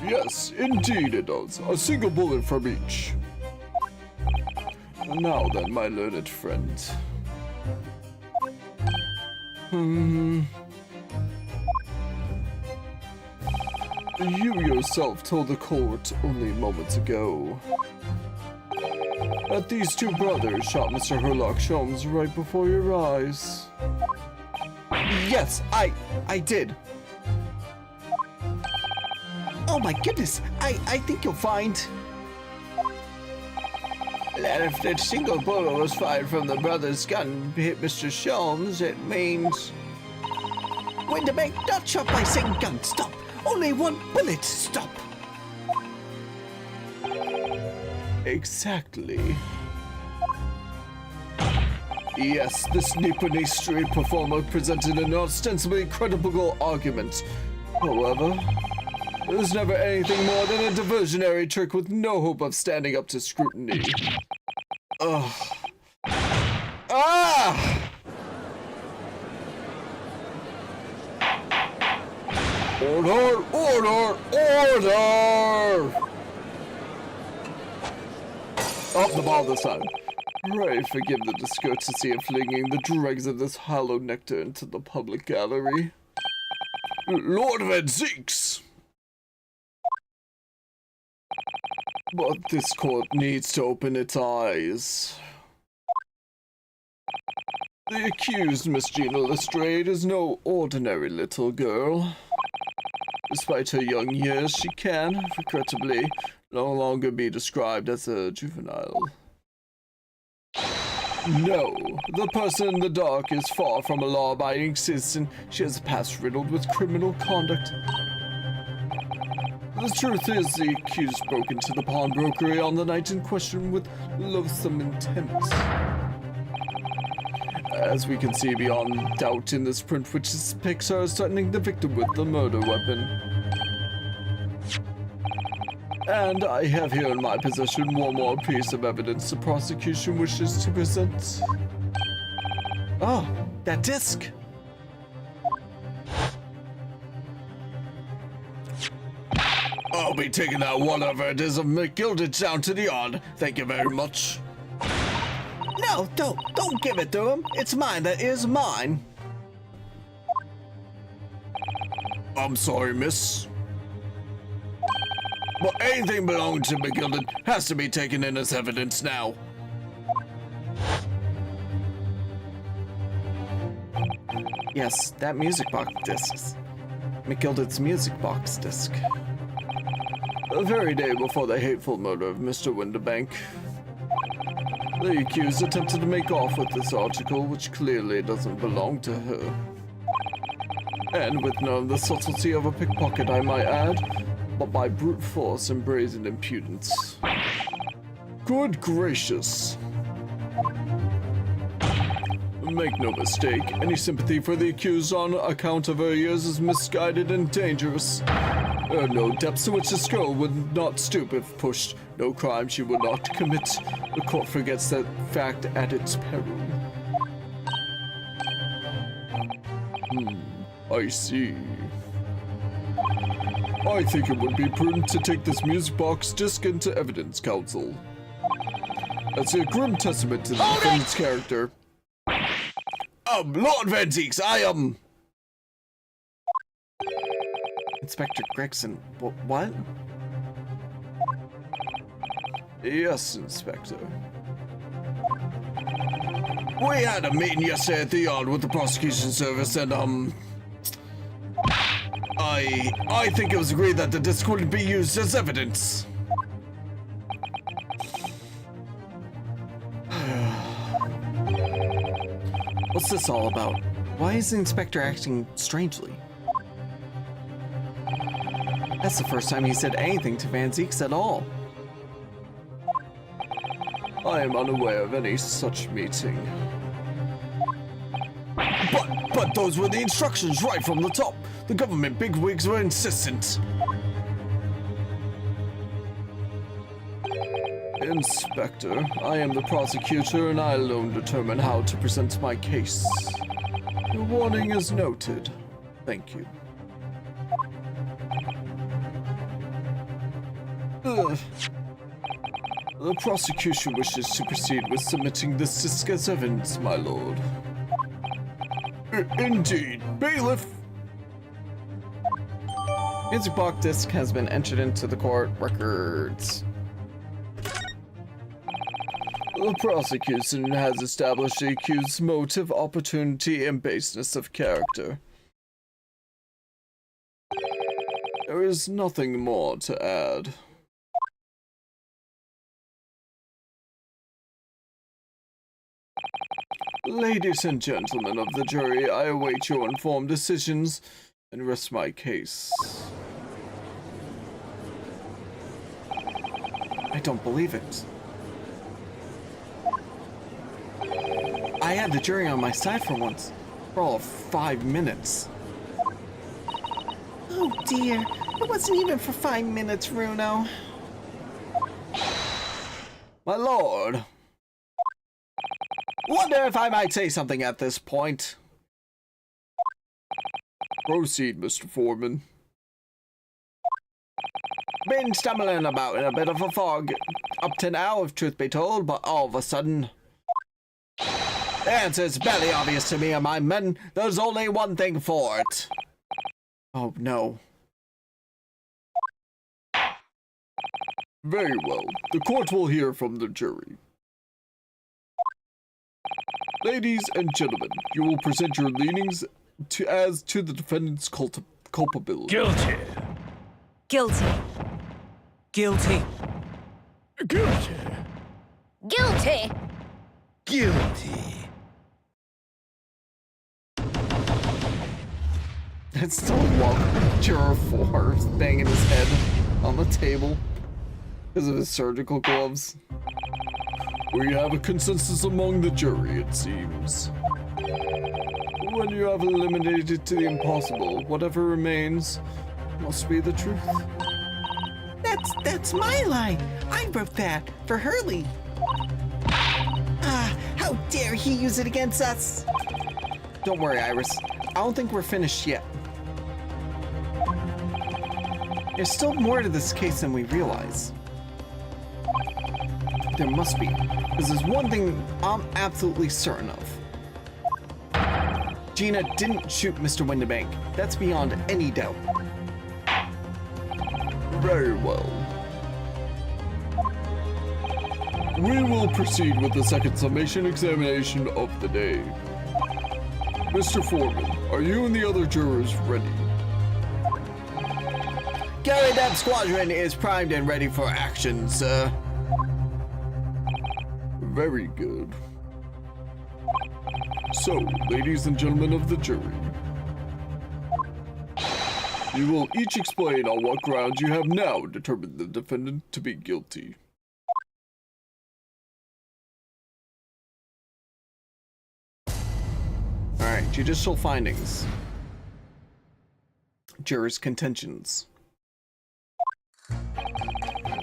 Yes, indeed it does. A single bullet from each. Now then, my learned friend. You yourself told the court only moments ago that these two brothers shot Mr. Herlock Sholmes right before your eyes. Yes, I did. Oh my goodness, I think you'll find that if the single bullet was fired from the brother's gun hit Mr. Sholmes, it means... Winterbank, not shot by same gun, stop! Only one bullet, stop! Exactly. Yes, this Nippon Street performer presented an ostensibly credible argument. However, it was never anything more than a diversionary trick with no hope of standing up to scrutiny. Ugh. Ah! Order! Order! Order! Up the ball this time. Pray forgive the discourtesy of flinging the dregs of this hollow nectar into the public gallery. Lord Van Zeeks! But this court needs to open its eyes. The accused, Miss Gina Lestrade, is no ordinary little girl. Despite her young years, she can, regrettably, no longer be described as a juvenile. No, the person in the dark is far from a law-abiding citizen. She has a past riddled with criminal conduct. The truth is, the accused broke into the pawnbrokery on the night in question with loathsome intent. As we can see beyond doubt in this print, which depicts her as threatening the victim with the murder weapon. And I have here in my possession one more piece of evidence the prosecution wishes to present. Oh, that disc! I'll be taking that whatever it is of McGilded down to the yard. Thank you very much. No, don't give it to him. It's mine, that is mine. I'm sorry, miss. But anything belonging to McGilded has to be taken in as evidence now. Yes, that music box disc. McGilded's music box disc. The very day before the hateful murder of Mr. Winterbank, the accused attempted to make off with this article, which clearly doesn't belong to her. And with none of the subtlety of a pickpocket, I might add, but by brute force and brazen impudence. Good gracious. Make no mistake, any sympathy for the accused on account of her years is misguided and dangerous. There are no depths to which this girl would not stoop if pushed, no crime she would not commit. The court forgets that fact at its peril. I see. I think it would be prudent to take this music box disc into evidence, counsel. That's a grim testament to the defendant's character. Lord Van Zeeks, Inspector Gregson, what? Yes, Inspector. We had a meeting yesterday at the yard with the prosecution service and, I think it was agreed that the disc wouldn't be used as evidence. What's this all about? Why is the inspector acting strangely? That's the first time he said anything to Van Zeeks at all. I am unaware of any such meeting. But those were the instructions right from the top. The government bigwigs were insistent. Inspector, I am the prosecutor and I alone determine how to present my case. Your warning is noted. Thank you. The prosecution wishes to proceed with submitting this disc as evidence, my lord. Indeed, bailiff. Music box disc has been entered into the court records. The prosecution has established the accused's motive, opportunity, and baseness of character. There is nothing more to add. Ladies and gentlemen of the jury, I await your informed decisions and rest my case. I don't believe it. I had the jury on my side for once, for all of 5 minutes. Oh dear, it wasn't even for 5 minutes, Runo. My lord, wonder if I might say something at this point. Proceed, Mr. Foreman. Been stumbling about in a bit of a fog up to now, if truth be told, but all of a sudden, the answer is barely obvious to me and my men. There's only one thing for it. Oh no. Very well. The court will hear from the jury. Ladies and gentlemen, you will present your leanings as to the defendant's culpability. Guilty. Guilty. Guilty. Guilty. Guilty. Guilty. It's still one juror 4 banging his head on the table because of his surgical gloves. We have a consensus among the jury, it seems. When you have eliminated to the impossible, whatever remains must be the truth. That's my line. I wrote that for Hurley. Ah, how dare he use it against us? Don't worry, Iris. I don't think we're finished yet. There's still more to this case than we realize. There must be, because there's one thing I'm absolutely certain of. Gina didn't shoot Mr. Windibank. That's beyond any doubt. Very well. We will proceed with the second summation examination of the day. Mr. Foreman, are you and the other jurors ready? Gary, that squadron is primed and ready for action, sir. Very good. So, ladies and gentlemen of the jury, you will each explain on what grounds you have now determined the defendant to be guilty. Alright, judicial findings. Jurors' contentions.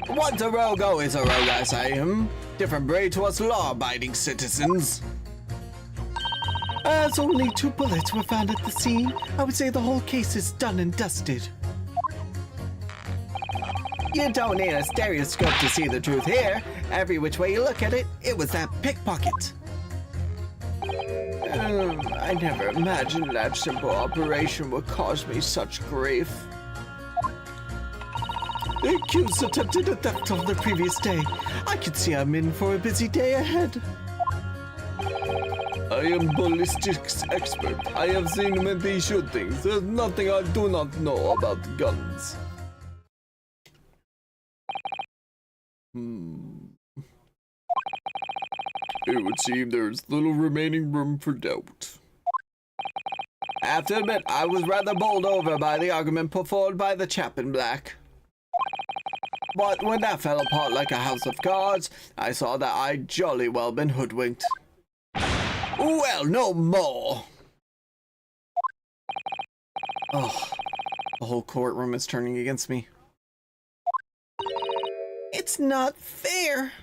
Once a rogue, always a rogue, I say. Different breed to us law-abiding citizens. As only 2 bullets were found at the scene, I would say the whole case is done and dusted. You don't need a stereoscope to see the truth here. Every which way you look at it, it was that pickpocket. I never imagined that simple operation would cause me such grief. The accused attempted a theft on the previous day. I could see I'm in for a busy day ahead. I am ballistics expert. I have seen many shootings. There's nothing I do not know about guns. It would seem there's little remaining room for doubt. I have to admit, I was rather bowled over by the argument put forward by the chap in black. But when that fell apart like a house of cards, I saw that I'd jolly well been hoodwinked. Well, no more. Oh, the whole courtroom is turning against me. It's not fair.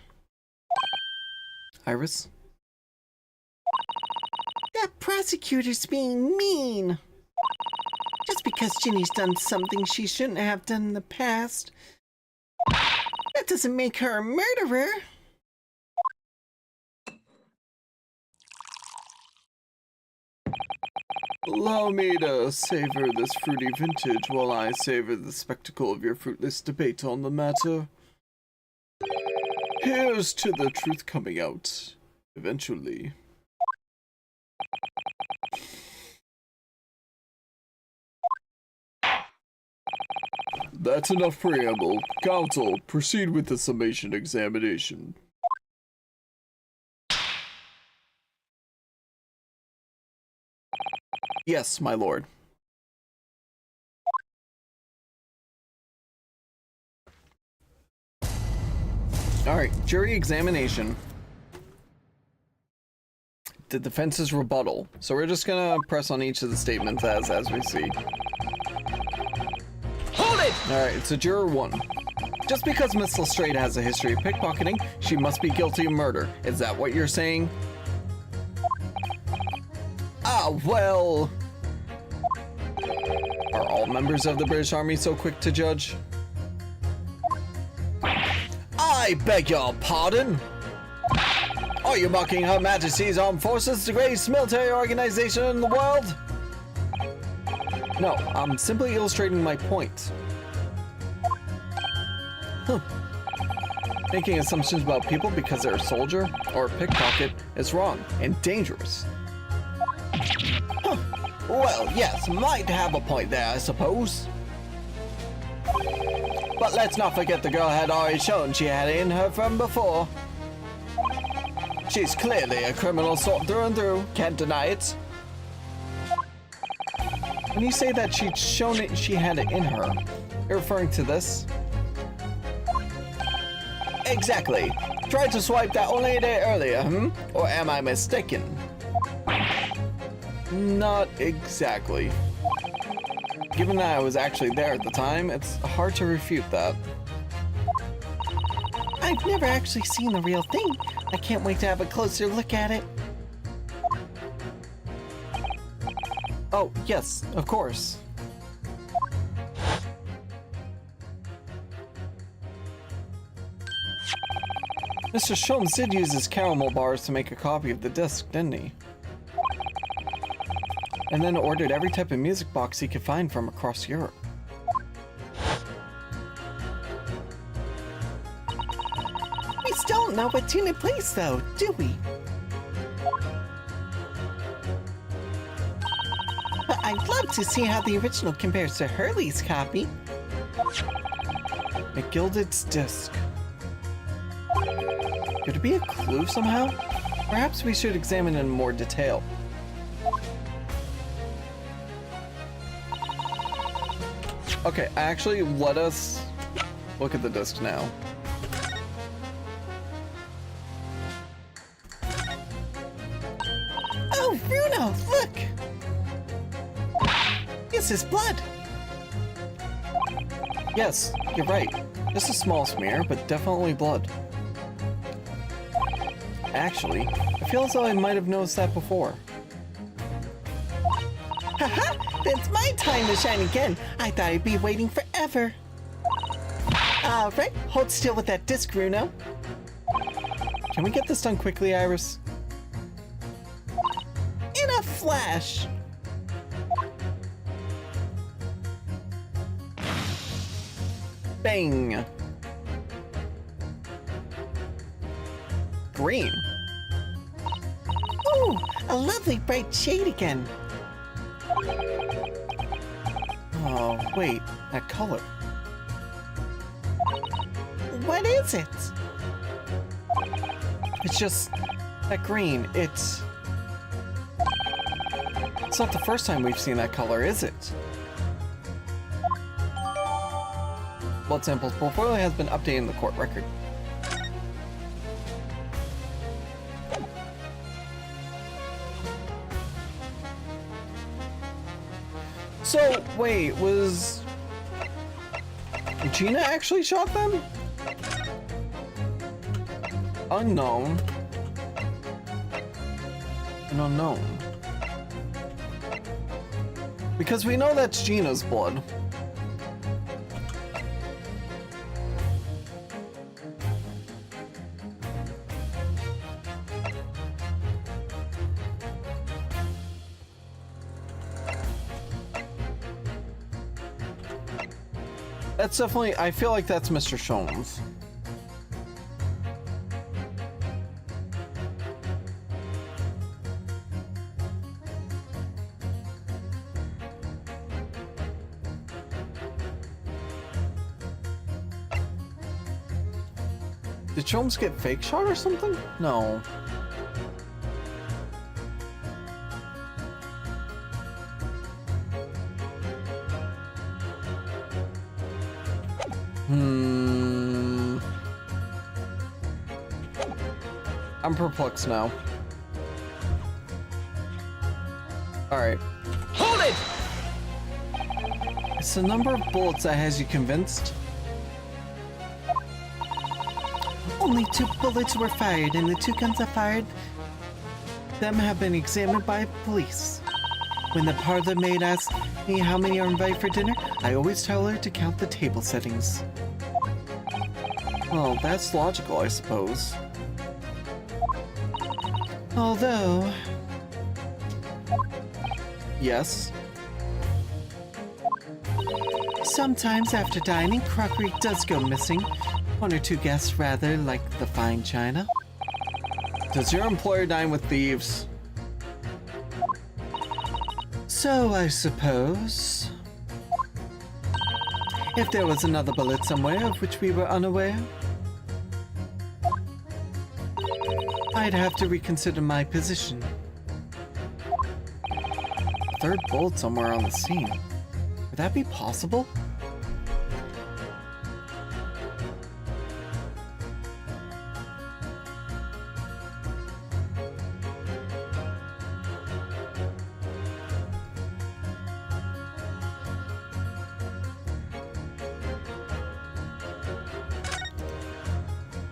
Iris? That prosecutor's being mean. Just because Ginny's done something she shouldn't have done in the past, that doesn't make her a murderer. Allow me to savor this fruity vintage while I savor the spectacle of your fruitless debate on the matter. Here's to the truth coming out, eventually. That's enough preamble. Counsel, proceed with the summation examination. Yes, my lord. Alright, jury examination. The defense's rebuttal. So we're just gonna press on each of the statements as we see. Hold it! Alright, so juror 1. Just because Miss Lestrade has a history of pickpocketing, she must be guilty of murder. Is that what you're saying? Ah, well... Are all members of the British Army so quick to judge? I beg your pardon? Are you mocking Her Majesty's Armed Forces, the greatest military organization in the world? No, I'm simply illustrating my point. Making assumptions about people because they're a soldier or a pickpocket is wrong and dangerous. Well, yes, might have a point there, I suppose. But let's not forget the girl had already shown she had it in her from before. She's clearly a criminal sort through and through, can't deny it. When you say that she'd shown it, she had it in her, you're referring to this? Exactly. Tried to swipe that only a day earlier, Or am I mistaken? Not exactly. Given that I was actually there at the time, it's hard to refute that. I've never actually seen the real thing. I can't wait to have a closer look at it. Oh, yes, of course. Mr. Sholmes did use his caramel bars to make a copy of the disc, didn't he? And then ordered every type of music box he could find from across Europe. We still don't know what tune it plays, though, do we? But I'd love to see how the original compares to Hurley's copy. McGilded's disc. Could it be a clue somehow? Perhaps we should examine it in more detail. Okay, actually, let us look at the disc now. Oh, Bruno, look! This is blood. Yes, you're right. Just a small smear, but definitely blood. Actually, I feel as though I might have noticed that before. Haha! It's my time to shine again. I thought I'd be waiting forever. Alright, hold still with that disc, Bruno. Can we get this done quickly, Iris? In a flash. Bang! Green. Ooh, a lovely bright shade again. Oh, wait, that color. What is it? It's just that green. It's not the first time we've seen that color, is it? Blood samples portfolio has been updated in the court record. So, wait, was Gina actually shot them? Unknown. An unknown. Because we know that's Gina's blood. That's definitely, I feel like that's Mr. Sholmes. Did Sholmes get fake shot or something? No. I'm perplexed now. Alright. Hold it! It's the number of bullets that has you convinced. Only 2 bullets were fired, and the 2 guns I fired them have been examined by police. When the parlor maid asks me how many are invited for dinner, I always tell her to count the table settings. Well, that's logical, I suppose. Although, Yes. sometimes after dining, crockery does go missing. 1 or 2 guests rather like the fine china. Does your employer dine with thieves? So I suppose, if there was another bullet somewhere of which we were unaware, I'd have to reconsider my position. Third bullet somewhere on the scene. Would that be possible?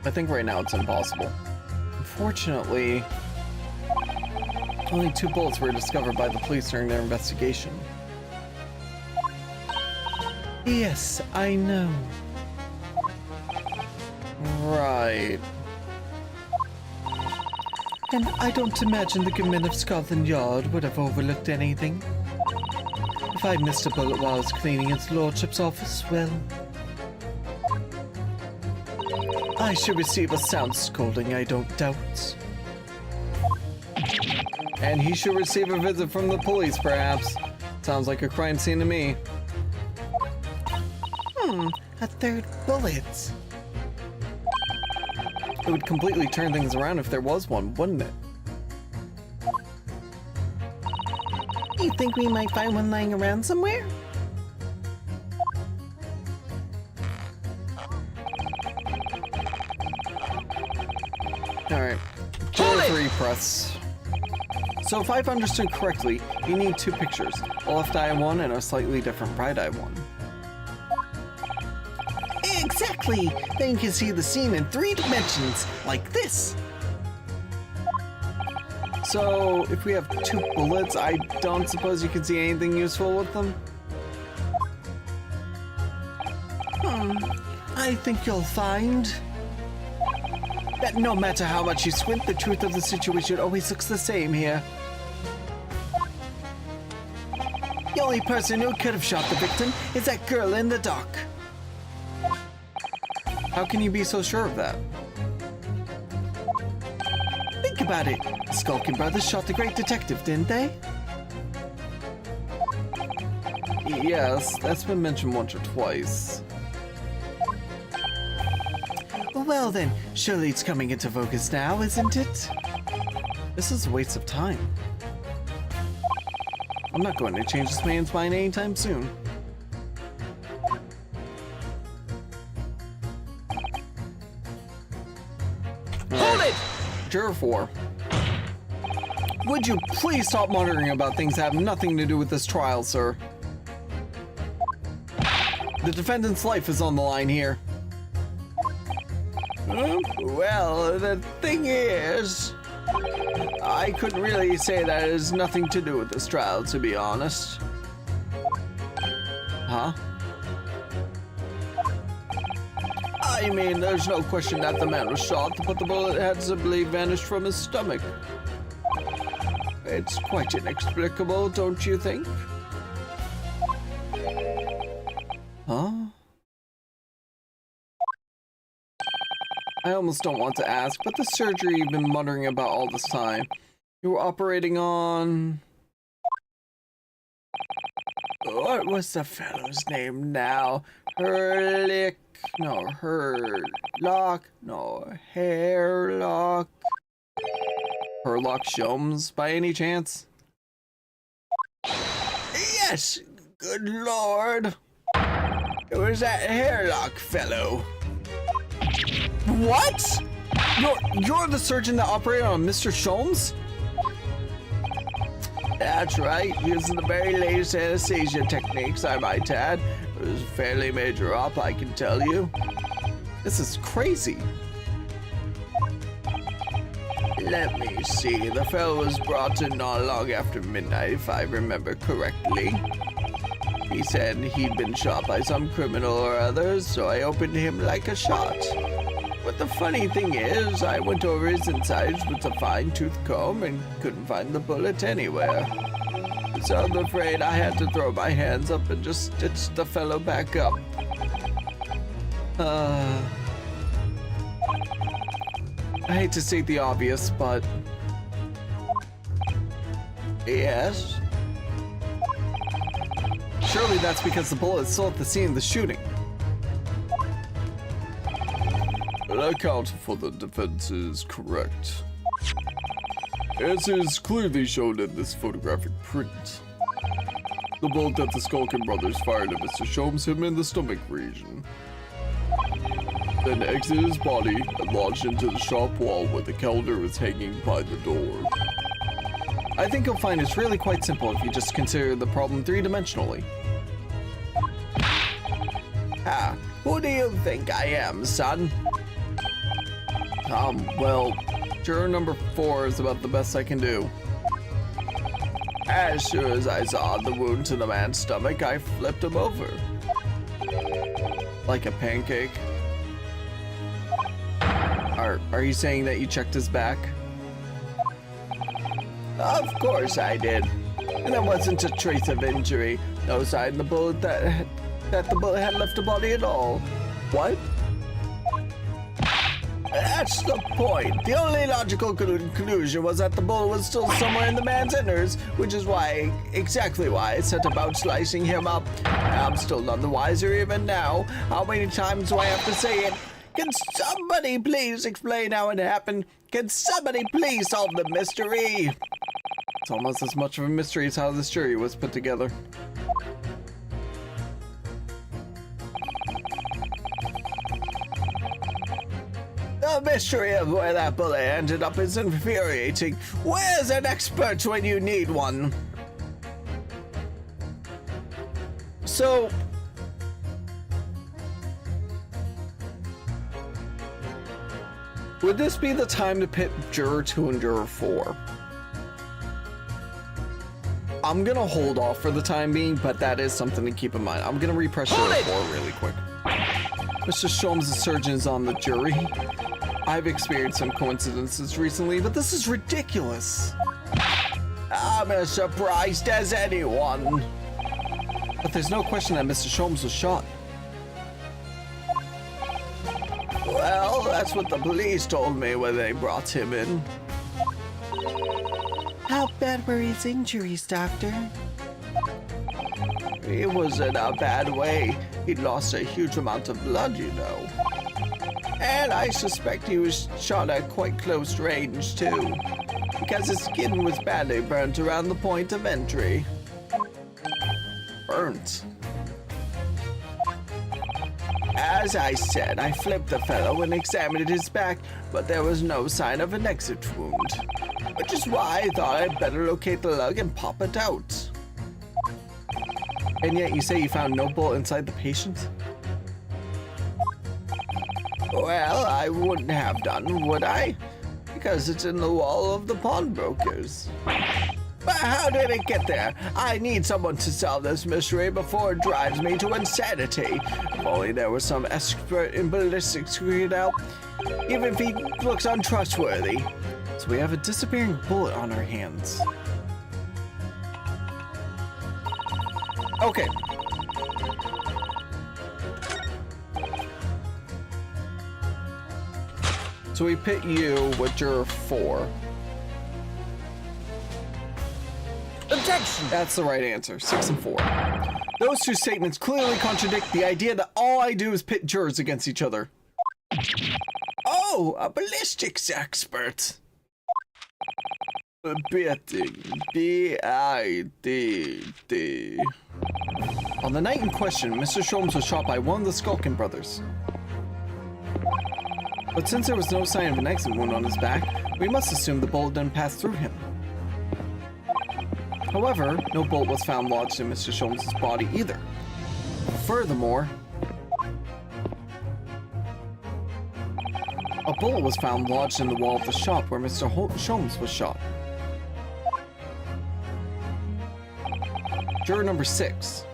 I think right now it's impossible. Unfortunately, only 2 bullets were discovered by the police during their investigation. Yes, I know. Right. And I don't imagine the good men of Scotland Yard would have overlooked anything. If I missed a bullet while I was cleaning his lordship's office, well, I should receive a sound scolding, I don't doubt. And he should receive a visit from the police, perhaps. Sounds like a crime scene to me. A 3rd bullet. It would completely turn things around if there was one, wouldn't it? You think we might find one lying around somewhere? Alright. Hold it! 3 press. So if I've understood correctly, you need 2 pictures. A left eye one and a slightly different right eye one. Exactly! Then you can see the scene in 3 dimensions, like this. So if we have 2 bullets, I don't suppose you can see anything useful with them? I think you'll find that no matter how much you squint, the truth of the situation always looks the same here. The only person who could have shot the victim is that girl in the dock. How can you be so sure of that? Think about it. The Skulkin brothers shot the great detective, didn't they? Yes, that's been mentioned once or twice. Well then, surely it's coming into focus now, isn't it? This is a waste of time. I'm not going to change this man's mind anytime soon. Hold it! Juror 4. Would you please stop muttering about things that have nothing to do with this trial, sir? The defendant's life is on the line here. Well, the thing is, I couldn't really say that it has nothing to do with this trial, to be honest. Huh? I mean, there's no question that the man was shot, but the bullet had simply vanished from his stomach. It's quite inexplicable, don't you think? Huh? I almost don't want to ask, but the surgery you've been muttering about all this time. You were operating on... What was the fellow's name now? Herlock? No, Herlock? No, Hairlock? Herlock Sholmes, by any chance? Yes, good lord. It was that Hairlock fellow. What? You're the surgeon that operated on Mr. Sholmes? That's right, using the very latest anesthesia techniques, I might add. It was a fairly major op, I can tell you. This is crazy. Let me see, the fellow was brought in not long after midnight, if I remember correctly. He said he'd been shot by some criminal or other, so I opened him like a shot. But the funny thing is, I went over his insides with a fine-tooth comb and couldn't find the bullet anywhere. So I'm afraid I had to throw my hands up and just stitch the fellow back up. I hate to state the obvious, but... Yes? Surely that's because the bullet is still at the scene of the shooting. An account for the defense is correct, as is clearly shown in this photographic print. The bullet that the Skulkin brothers fired at Mr. Sholmes hit him in the stomach region, then exited his body and launched into the shop wall where the calendar was hanging by the door. I think you'll find it's really quite simple if you just consider the problem three-dimensionally. Ah, who do you think I am, son? Well, juror number 4 is about the best I can do. As soon as I saw the wound to the man's stomach, I flipped him over. Like a pancake. Are you saying that you checked his back? Of course I did. And there wasn't a trace of injury. No sign the bullet that the bullet had left the body at all. What? That's the point. The only logical conclusion was that the bullet was still somewhere in the man's innards, which is exactly why I set about slicing him up. I'm still none the wiser even now. How many times do I have to say it? Can somebody please explain how it happened? Can somebody please solve the mystery? It's almost as much of a mystery as how this jury was put together. The mystery of where that bullet ended up is infuriating. Where's an expert when you need one? So... would this be the time to pit juror 2 and juror 4? I'm gonna hold off for the time being, but that is something to keep in mind. I'm gonna repress juror 4 really quick. Mr. Sholmes, the surgeon, is on the jury. I've experienced some coincidences recently, but this is ridiculous. I'm as surprised as anyone. But there's no question that Mr. Sholmes was shot. Well, that's what the police told me when they brought him in. How bad were his injuries, Doctor? He was in a bad way. He'd lost a huge amount of blood, you know. And I suspect he was shot at quite close range, too, because his skin was badly burnt around the point of entry. Burnt? As I said, I flipped the fellow and examined his back, but there was no sign of an exit wound. Which is why I thought I'd better locate the lug and pop it out. And yet you say you found no bullet inside the patient? Well, I wouldn't have done, would I? Because it's in the wall of the pawnbrokers. But how did it get there? I need someone to solve this mystery before it drives me to insanity. If only there was some expert in ballistics who could help, even if he looks untrustworthy. So we have a disappearing bullet on our hands. Okay. So we pit you with juror 4. Objection! That's the right answer. 6 and 4. Those two statements clearly contradict the idea that all I do is pit jurors against each other. Oh, a ballistics expert. Betting. B-I-D-D. On the night in question, Mr. Sholmes was shot by one of the Skulkin brothers. But since there was no sign of an exit wound on his back, we must assume the bullet didn't pass through him. However, no bullet was found lodged in Mr. Sholmes' body either. Furthermore, a bullet was found lodged in the wall of the shop where Mr. Sholmes was shot. Juror number 6.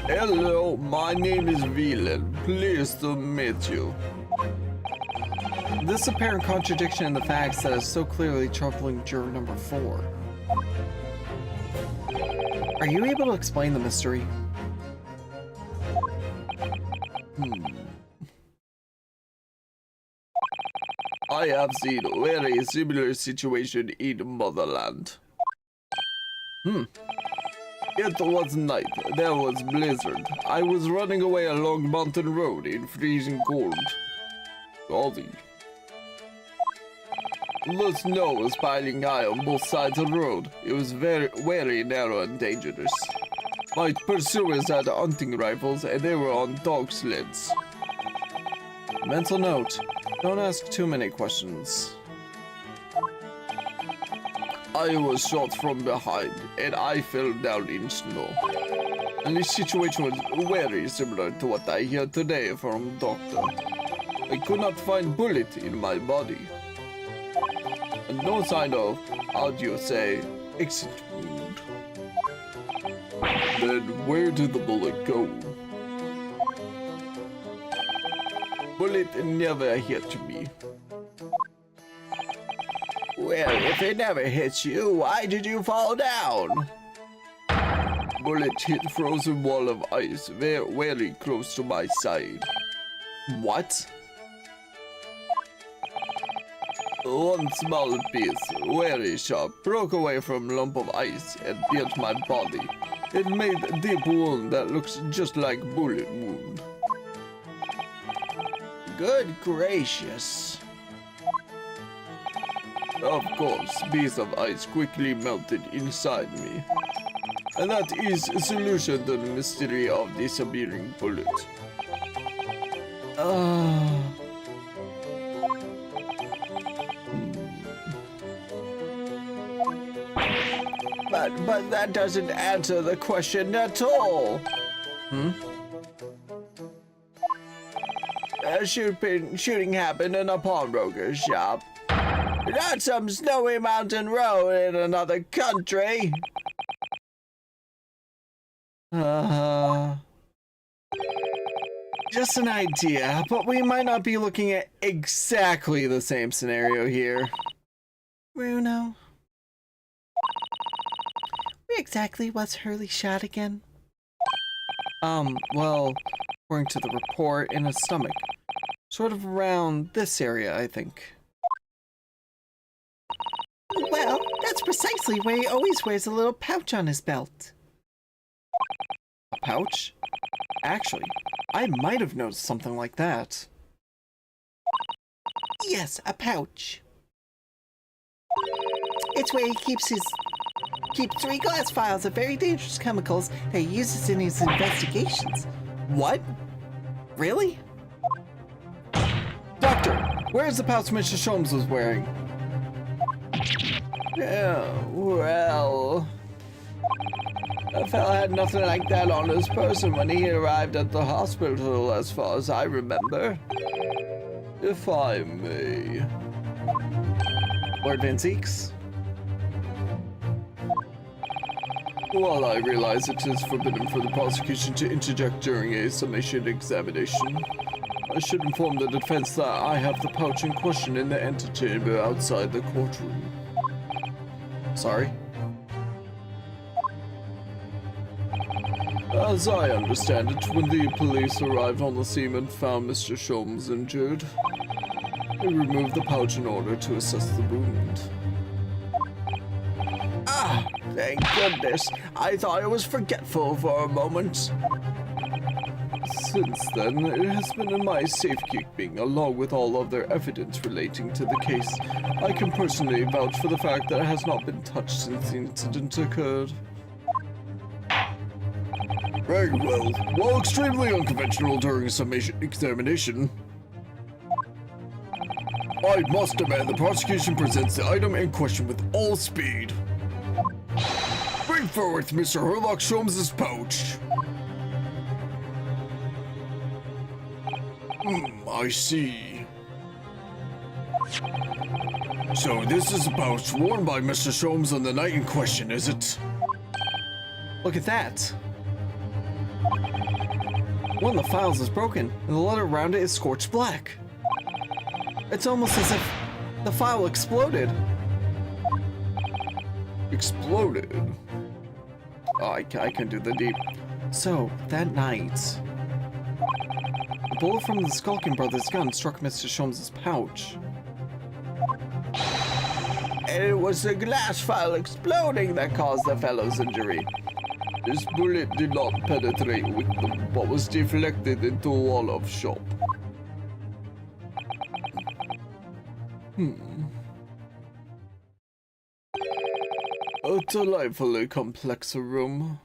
Hello, my name is Wieland. Pleased to meet you. This apparent contradiction in the facts that is so clearly troubling juror number 4. Are you able to explain the mystery? I have seen a very similar situation in Motherland. It was night. There was blizzard. I was running away along mountain road in freezing cold. Golly. The snow was piling high on both sides of the road. It was very narrow and dangerous. My pursuers had hunting rifles and they were on dog sleds. Mental note, don't ask too many questions. I was shot from behind and I fell down in snow. And this situation was very similar to what I hear today from doctor. I could not find bullet in my body. And no sign of, how do you say, exit wound. Then where did the bullet go? Bullet never hit me. Well, if it never hits you, why did you fall down? Bullet hit frozen wall of ice very close to my side. What? One small piece, very sharp, broke away from lump of ice and pierced my body. It made a deep wound that looks just like bullet wound. Good gracious. Of course, piece of ice quickly melted inside me. And that is a solution to the mystery of disappearing bullet. But that doesn't answer the question at all. Shooting happened in a pawnbroker's shop. Not some snowy mountain road in another country. Just an idea, but we might not be looking at exactly the same scenario here. Bruno. Where exactly was Hurley shot again? Well, according to the report, in his stomach. Sort of around this area, I think. Well, that's precisely where he always wears a little pouch on his belt. A pouch? Actually, I might have noticed something like that. Yes, a pouch. It's where he keeps 3 glass vials of very dangerous chemicals that he uses in his investigations. What? Really? Doctor, where's the pouch Mr. Sholmes was wearing? Oh, well... The fella had nothing like that on his person when he arrived at the hospital, as far as I remember. If I may. Lord Van Zeeks? While I realize it is forbidden for the prosecution to interject during a summation examination, I should inform the defense that I have the pouch in question in the antechamber outside the courtroom. Sorry? As I understand it, when the police arrived on the scene and found Mr. Sholmes injured, they removed the pouch in order to assess the wound. Ah, thank goodness. I thought I was forgetful for a moment. Since then, it has been in my safekeeping, along with all other evidence relating to the case. I can personally vouch for the fact that it has not been touched since the incident occurred. Very well. While extremely unconventional during examination, I must demand the prosecution presents the item in question with all speed. Bring forth Mr. Herlock Sholmes' pouch. I see. So this is a pouch worn by Mr. Sholmes on the night in question, is it? Look at that. One of the files is broken, and the letter around it is scorched black. It's almost as if the file exploded. Exploded? Oh, I can do the deep. So, that night, a bullet from the Skulkin Brothers' gun struck Mr. Sholmes' pouch. And it was the glass file exploding that caused the fellow's injury. This bullet did not penetrate with them, but was deflected into a wall of shop. A delightfully complex room.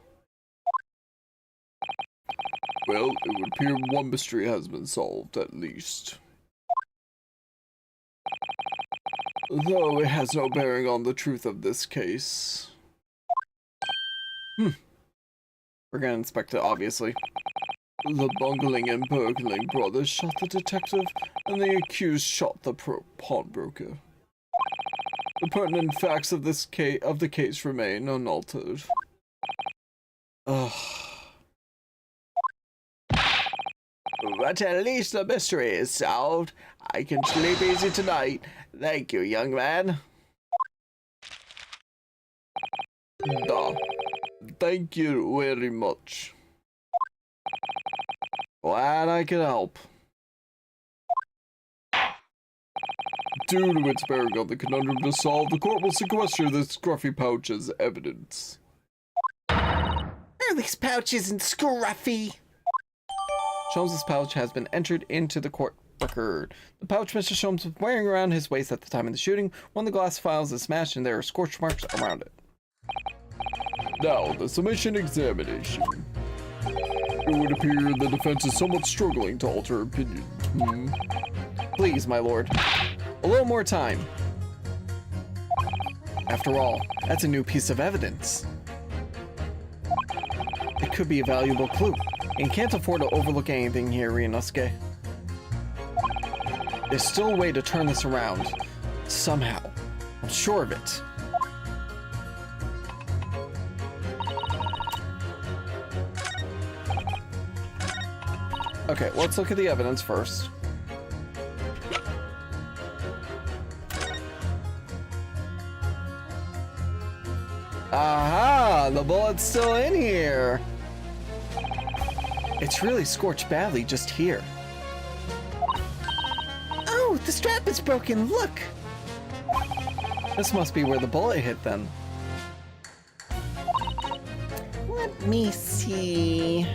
Well, it would appear one mystery has been solved, at least. Though it has no bearing on the truth of this case. We're gonna inspect it, obviously. The bungling and burgling brothers shot the detective, and the accused shot the pawnbroker. The pertinent facts of the case remain unaltered. Ugh. But at least the mystery is solved. I can sleep easy tonight. Thank you, young man. Thank you very much. Glad I could help. Due to its bearing on the conundrum to solve, the court will sequester this scruffy pouch as evidence. Early's pouch isn't scruffy. Sholmes' pouch has been entered into the court record. The pouch Mr. Sholmes was wearing around his waist at the time of the shooting. One of the glass files is smashed and there are scorch marks around it. Now, the summation examination. It would appear the defense is somewhat struggling to alter opinion. Please, my lord. A little more time. After all, that's a new piece of evidence. It could be a valuable clue, and can't afford to overlook anything here, Ryunosuke. There's still a way to turn this around. Somehow. I'm sure of it. Okay, let's look at the evidence first. Aha! The bullet's still in here! It's really scorched badly just here. Oh, the strap is broken, look! This must be where the bullet hit then. Let me see.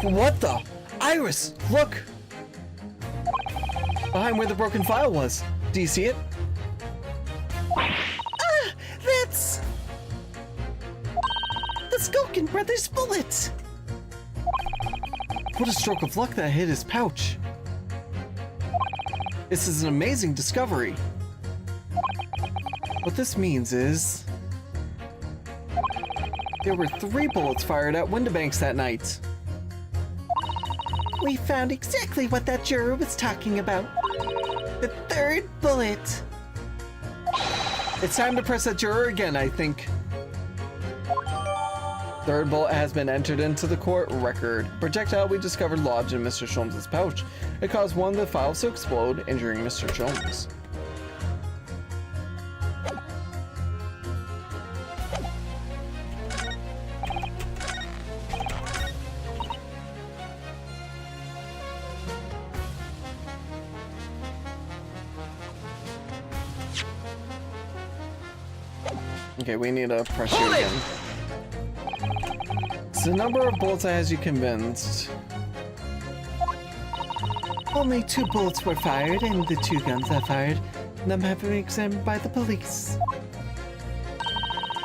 What the? Iris, look! Behind where the broken file was. Do you see it? Ah, that's the Skulkin Brothers' bullet. What a stroke of luck that hit his pouch. This is an amazing discovery. What this means is there were 3 bullets fired at Windibanks that night. We found exactly what that juror was talking about. The 3rd bullet. It's time to press that juror again, I think. Third bullet has been entered into the court record. Projectile we discovered lodged in Mr. Sholmes' pouch. It caused one of the files to explode, injuring Mr. Sholmes. Okay, we need to press you again. So the number of bullets has you convinced. Only 2 bullets were fired, and the 2 guns that fired them have been examined by the police.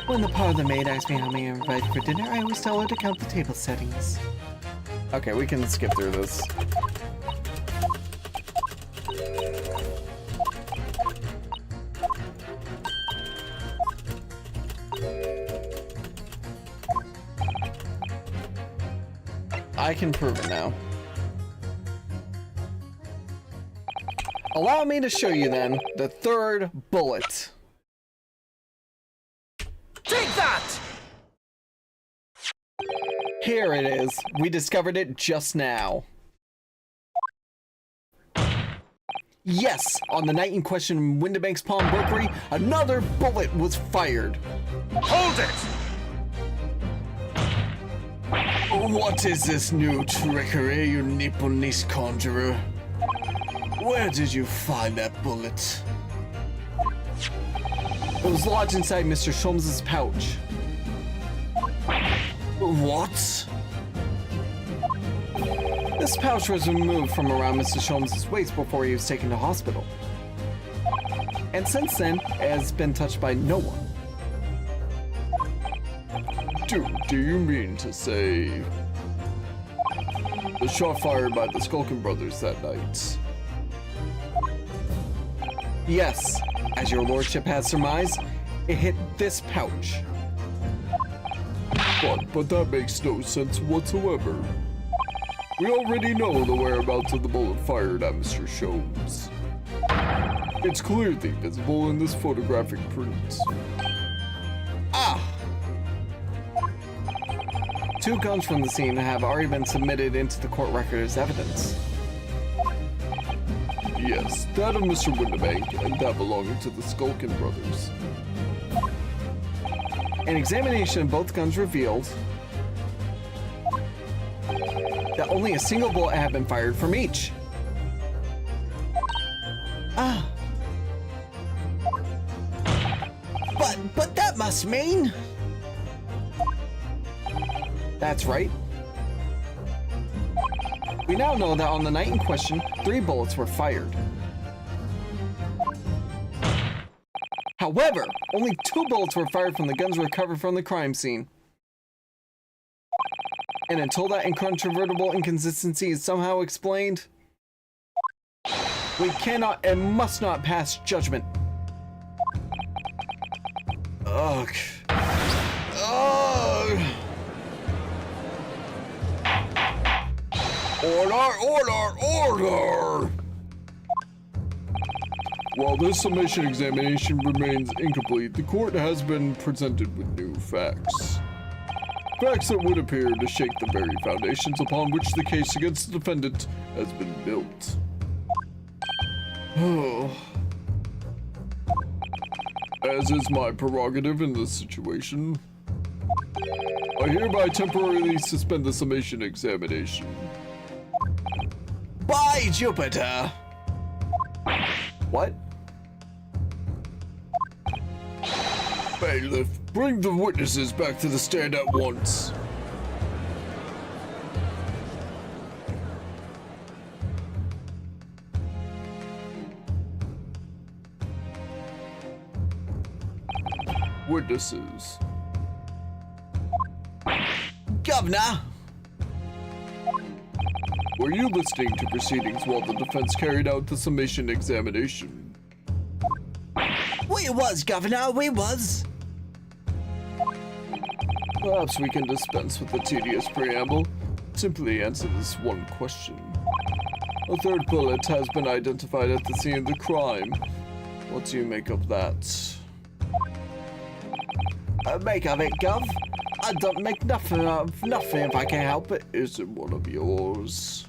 When the parlor maid asked me how many I invited for dinner, I always tell her to count the table settings. Okay, we can skip through this. I can prove it now. Allow me to show you then the third bullet. Take that! Here it is. We discovered it just now. Yes, on the night in question in Windibank's Pawnbrokery, another bullet was fired. Hold it! What is this new trickery, you Nipponese conjurer? Where did you find that bullet? It was lodged inside Mr. Sholmes' pouch. What? This pouch was removed from around Mr. Sholmes' waist before he was taken to hospital. And since then, it has been touched by no one. Do you mean to say the shot fired by the Skulkin brothers that night? Yes, as your lordship has surmised, it hit this pouch. But that makes no sense whatsoever. We already know the whereabouts of the bullet fired at Mr. Sholmes. It's clearly visible in this photographic print. Ah! 2 guns from the scene have already been submitted into the court record as evidence. Yes, that of Mr. Windibank and that belonging to the Skulkin brothers. An examination of both guns revealed that only a single bullet had been fired from each. Ah. But that must mean... That's right. We now know that on the night in question, 3 bullets were fired. However, only 2 bullets were fired from the guns recovered from the crime scene. And until that incontrovertible inconsistency is somehow explained, we cannot and must not pass judgment. Ugh. Ugh. Order! While this summation examination remains incomplete, the court has been presented with new facts. Facts that would appear to shake the very foundations upon which the case against the defendant has been built. As is my prerogative in this situation, I hereby temporarily suspend the summation examination. By Jupiter! What? Bailiff, bring the witnesses back to the stand at once. Witnesses. Governor! Were you listening to proceedings while the defense carried out the summation examination? We was, Governor, we was. Perhaps we can dispense with the tedious preamble. Simply answer this one question. A third bullet has been identified at the scene of the crime. What do you make of that? Make of it, Gov? I don't make nothing of nothing if I can help it. Is it one of yours?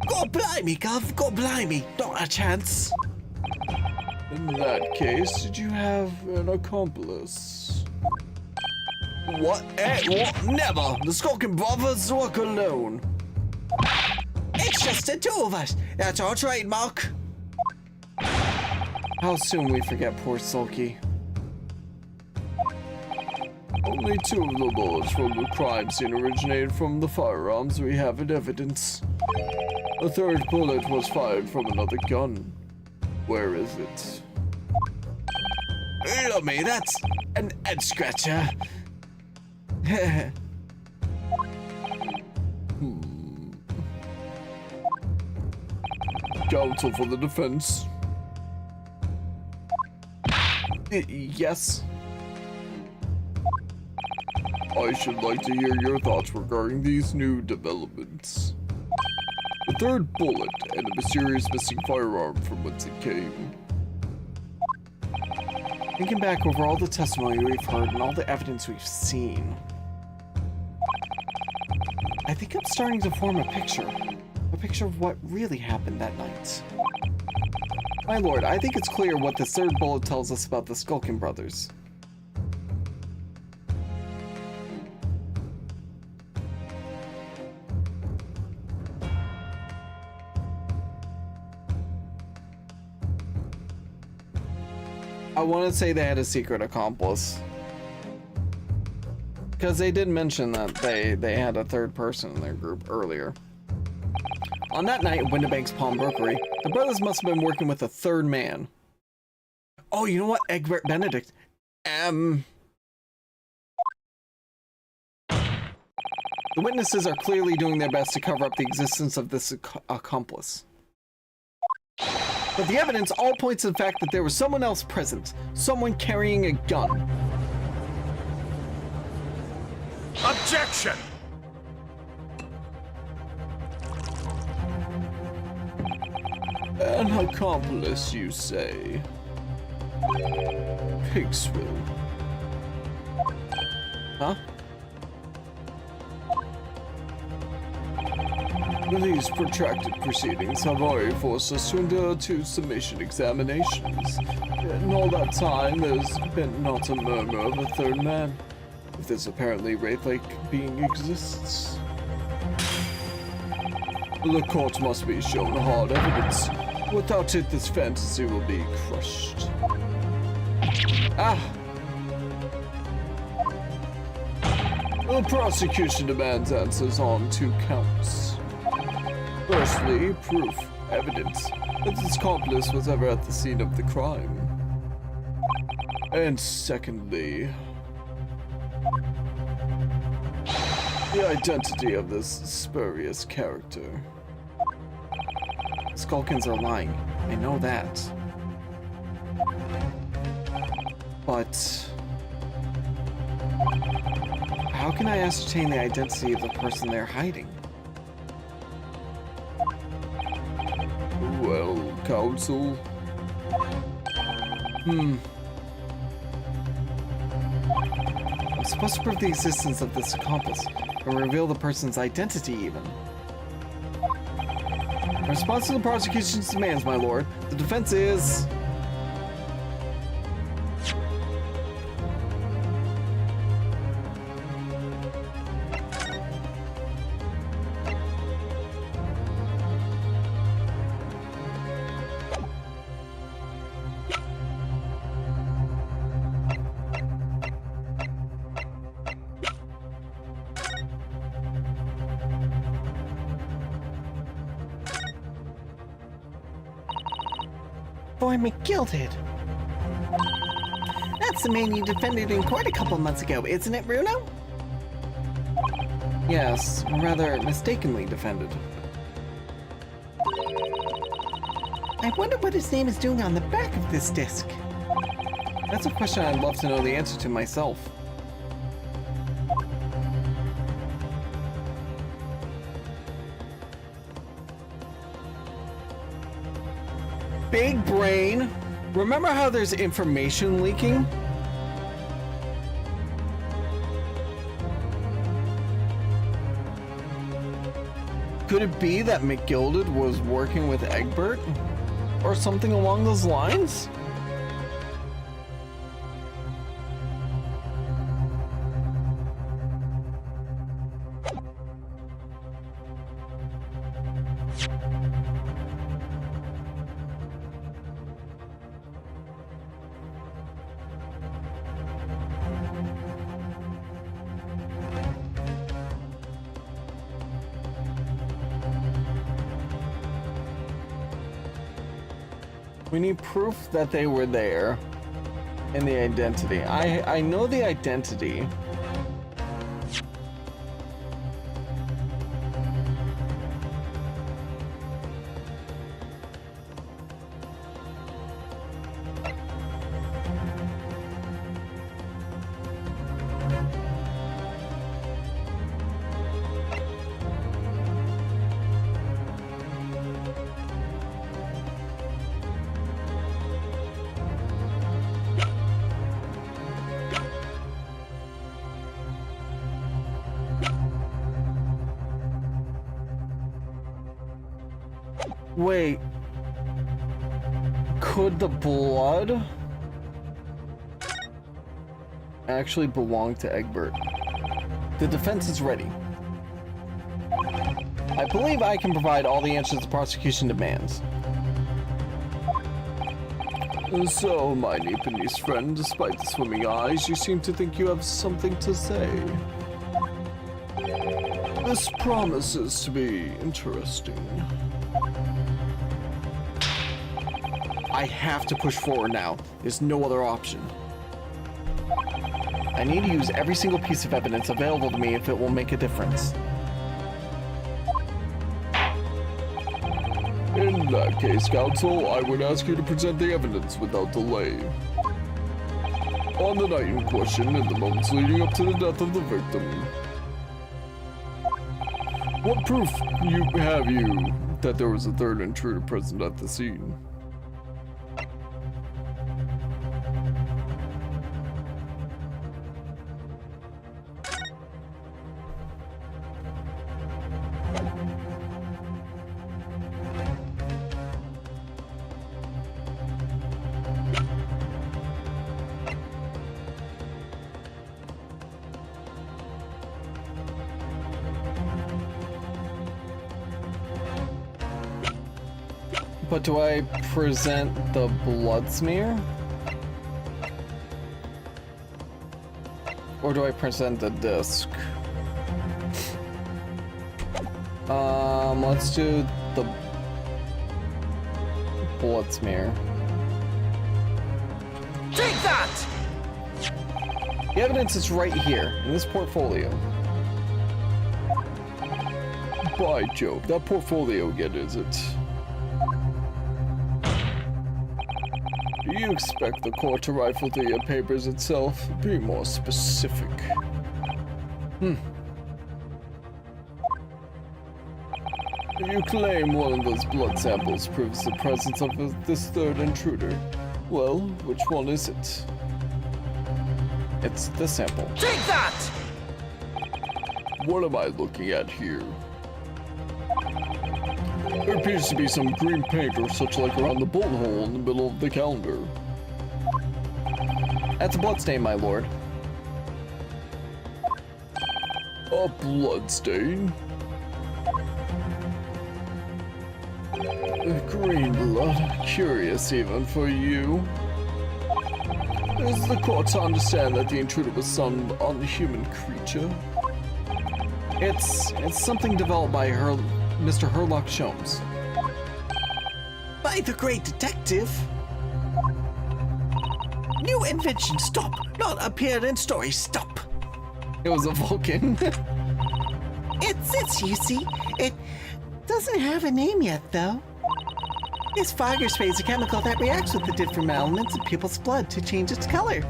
God blimey, Gov. God blimey. Not a chance. In that case, did you have an accomplice? What? What? Never. The Skulking Brothers work alone. It's just the two of us. That's our trademark. How soon we forget poor Sulky. Only 2 of the bullets from the crime scene originated from the firearms we have in evidence. A 3rd bullet was fired from another gun. Where is it? Look me, that's an head scratcher. Counsel for the defense. Yes. I should like to hear your thoughts regarding these new developments. The 3rd bullet and a mysterious missing firearm from whence it came. Thinking back over all the testimony we've heard and all the evidence we've seen, I think I'm starting to form a picture of what really happened that night. My lord, I think it's clear what the 3rd bullet tells us about the Skulkin brothers. I want to say they had a secret accomplice. Because they did mention that they had a 3rd person in their group earlier. On that night at Windibank's Pawnbrokery, the brothers must have been working with a 3rd man. Oh, you know what? Egbert Benedict. The witnesses are clearly doing their best to cover up the existence of this accomplice. But the evidence all points to the fact that there was someone else present, someone carrying a gun. Objection! An accomplice, you say? Pigswill. Huh? These protracted proceedings have already forced us to endure 2 summation examinations. In all that time, there's been not a murmur of a 3rd man. If this apparently wraith-like being exists. The court must be shown hard evidence. Without it, this fantasy will be crushed. The prosecution demands answers on 2 counts. Firstly, proof, evidence, that this accomplice was ever at the scene of the crime. And secondly, the identity of this spurious character. Skulkins are lying. I know that. But how can I ascertain the identity of the person they're hiding? Well, counsel. I'm supposed to prove the existence of this accomplice, or reveal the person's identity even. In response to the prosecution's demands, my lord, the defense is... Boy McGilded. That's the man you defended in court a couple months ago, isn't it, Bruno? Yes, rather mistakenly defended. I wonder what his name is doing on the back of this disc. That's a question I'd love to know the answer to myself. Big brain! Remember how there's information leaking? Could it be that McGilded was working with Egbert? Or something along those lines? We need proof that they were there and the identity. I know the identity. Wait. Could the blood actually belong to Egbert? The defense is ready. I believe I can provide all the answers the prosecution demands. So, my Japanese friend, despite the swimming eyes, you seem to think you have something to say. This promises to be interesting. I have to push forward now. There's no other option. I need to use every single piece of evidence available to me if it will make a difference. In that case, counsel, I would ask you to present the evidence without delay. On the night in question and the moments leading up to the death of the victim, what proof have you that there was a third intruder present at the scene? But do I present the blood smear? Or do I present the disc? Let's do the blood smear. Take that! The evidence is right here, in this portfolio. By Jove, that portfolio again, is it? Do you expect the court to rifle through your papers itself? Be more specific. You claim one of those blood samples proves the presence of this third intruder. Well, which one is it? It's this sample. Take that! What am I looking at here? There appears to be some green paint or such like around the bullet hole in the middle of the calendar. That's a bloodstain, my lord. A bloodstain? Green blood? Curious even for you. Is the court to understand that the intruder was some unhuman creature? It's something developed by Mr. Herlock Sholmes. By the great detective. New invention, stop. Not appearance story, stop. It was a Vulcan. It's you see. It doesn't have a name yet, though. This fogger spray is a chemical that reacts with the different elements in people's blood to change its color.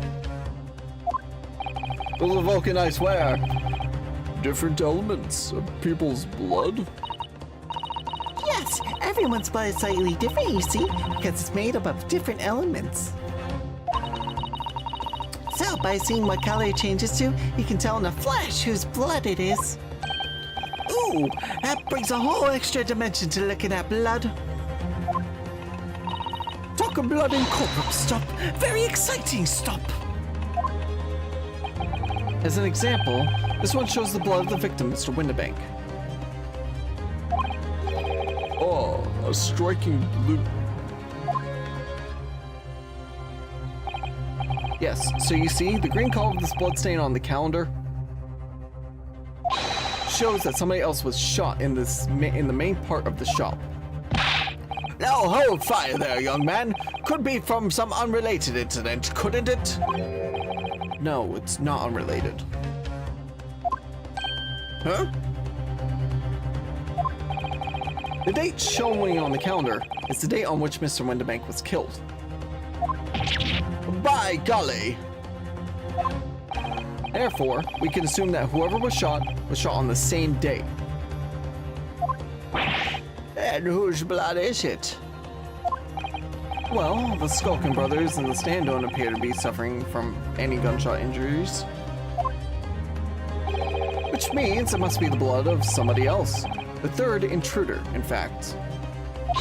It was a Vulcan, I swear. Different elements of people's blood? Yes, everyone's blood is slightly different, you see, because it's made up of different elements. So, by seeing what color it changes to, you can tell in a flash whose blood it is. Ooh, Ooh, that brings a whole extra dimension to looking at blood. Talking blood and corpse, stop. Very exciting, stop. As an example, this one shows the blood of the victim, Mr. Windibank. Oh, a striking blue. Yes, so you see, the green color of this blood stain on the calendar shows that somebody else was shot in the main part of the shop. Now hold fire there, young man. Could be from some unrelated incident, couldn't it? No, it's not unrelated. Huh? The date showing on the calendar is the date on which Mr. Windibank was killed. By golly. Therefore, we can assume that whoever was shot on the same day. And whose blood is it? Well, the Skulkin brothers in the stand don't appear to be suffering from any gunshot injuries. Which means it must be the blood of somebody else. The third intruder, in fact.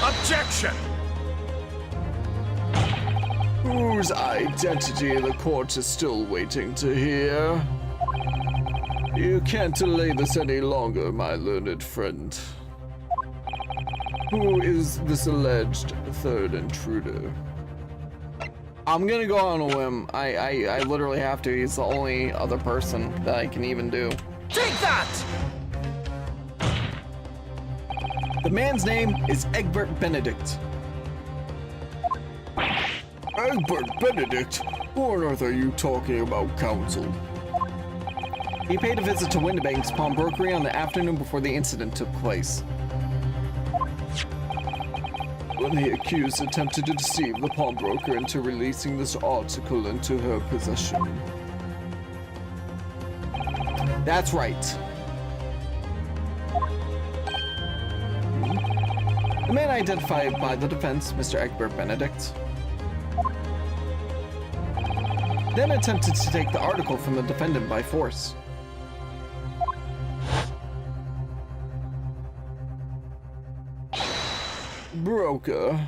Objection! Whose identity the court is still waiting to hear. You can't delay this any longer, my learned friend. Who is this alleged third intruder? I'm gonna go on a whim. I literally have to. He's the only other person that I can even do. Take that! The man's name is Egbert Benedict. Egbert Benedict? What on earth are you talking about, counsel? He paid a visit to Windibank's pawnbrokery on the afternoon before the incident took place. When the accused attempted to deceive the pawnbroker into releasing this article into her possession. That's right. The man identified by the defense, Mr. Egbert Benedict, then attempted to take the article from the defendant by force. Broker.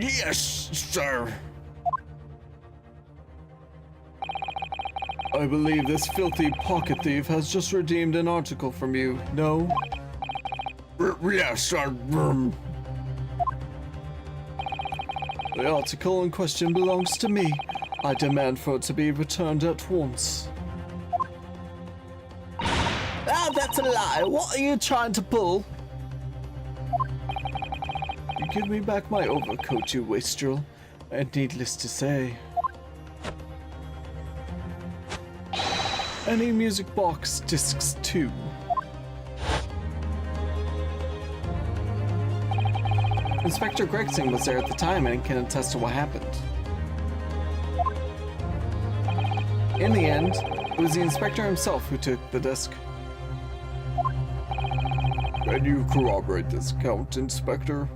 Yes, sir. I believe this filthy pocket thief has just redeemed an article from you, no? Yes, sir. The article in question belongs to me. I demand for it to be returned at once. Ah, that's a lie. What are you trying to pull? You give me back my overcoat, you wastrel, and needless to say, any music box discs too. Inspector Gregson was there at the time and can attest to what happened. In the end, it was the inspector himself who took the disc. Can you corroborate this count, Inspector?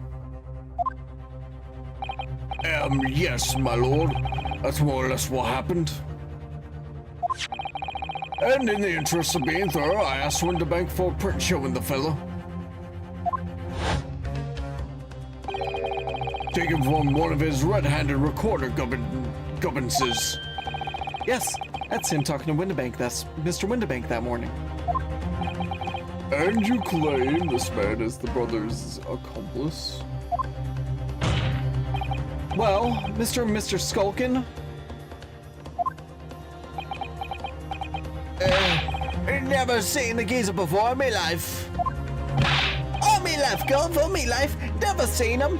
Yes, my lord. That's more or less what happened. And in the interest of being thorough, I asked Windibank for a print showing the fella. Taken from one of his red-handed recorder gubbanses. Yes, that's him talking to Windibank. That's Mr. Windibank that morning. And you claim this man is the brother's accomplice? Well, Mr. and Mr. Skulkin, Never seen the geezer before in me life. All me life, girl, for me life. Never seen him.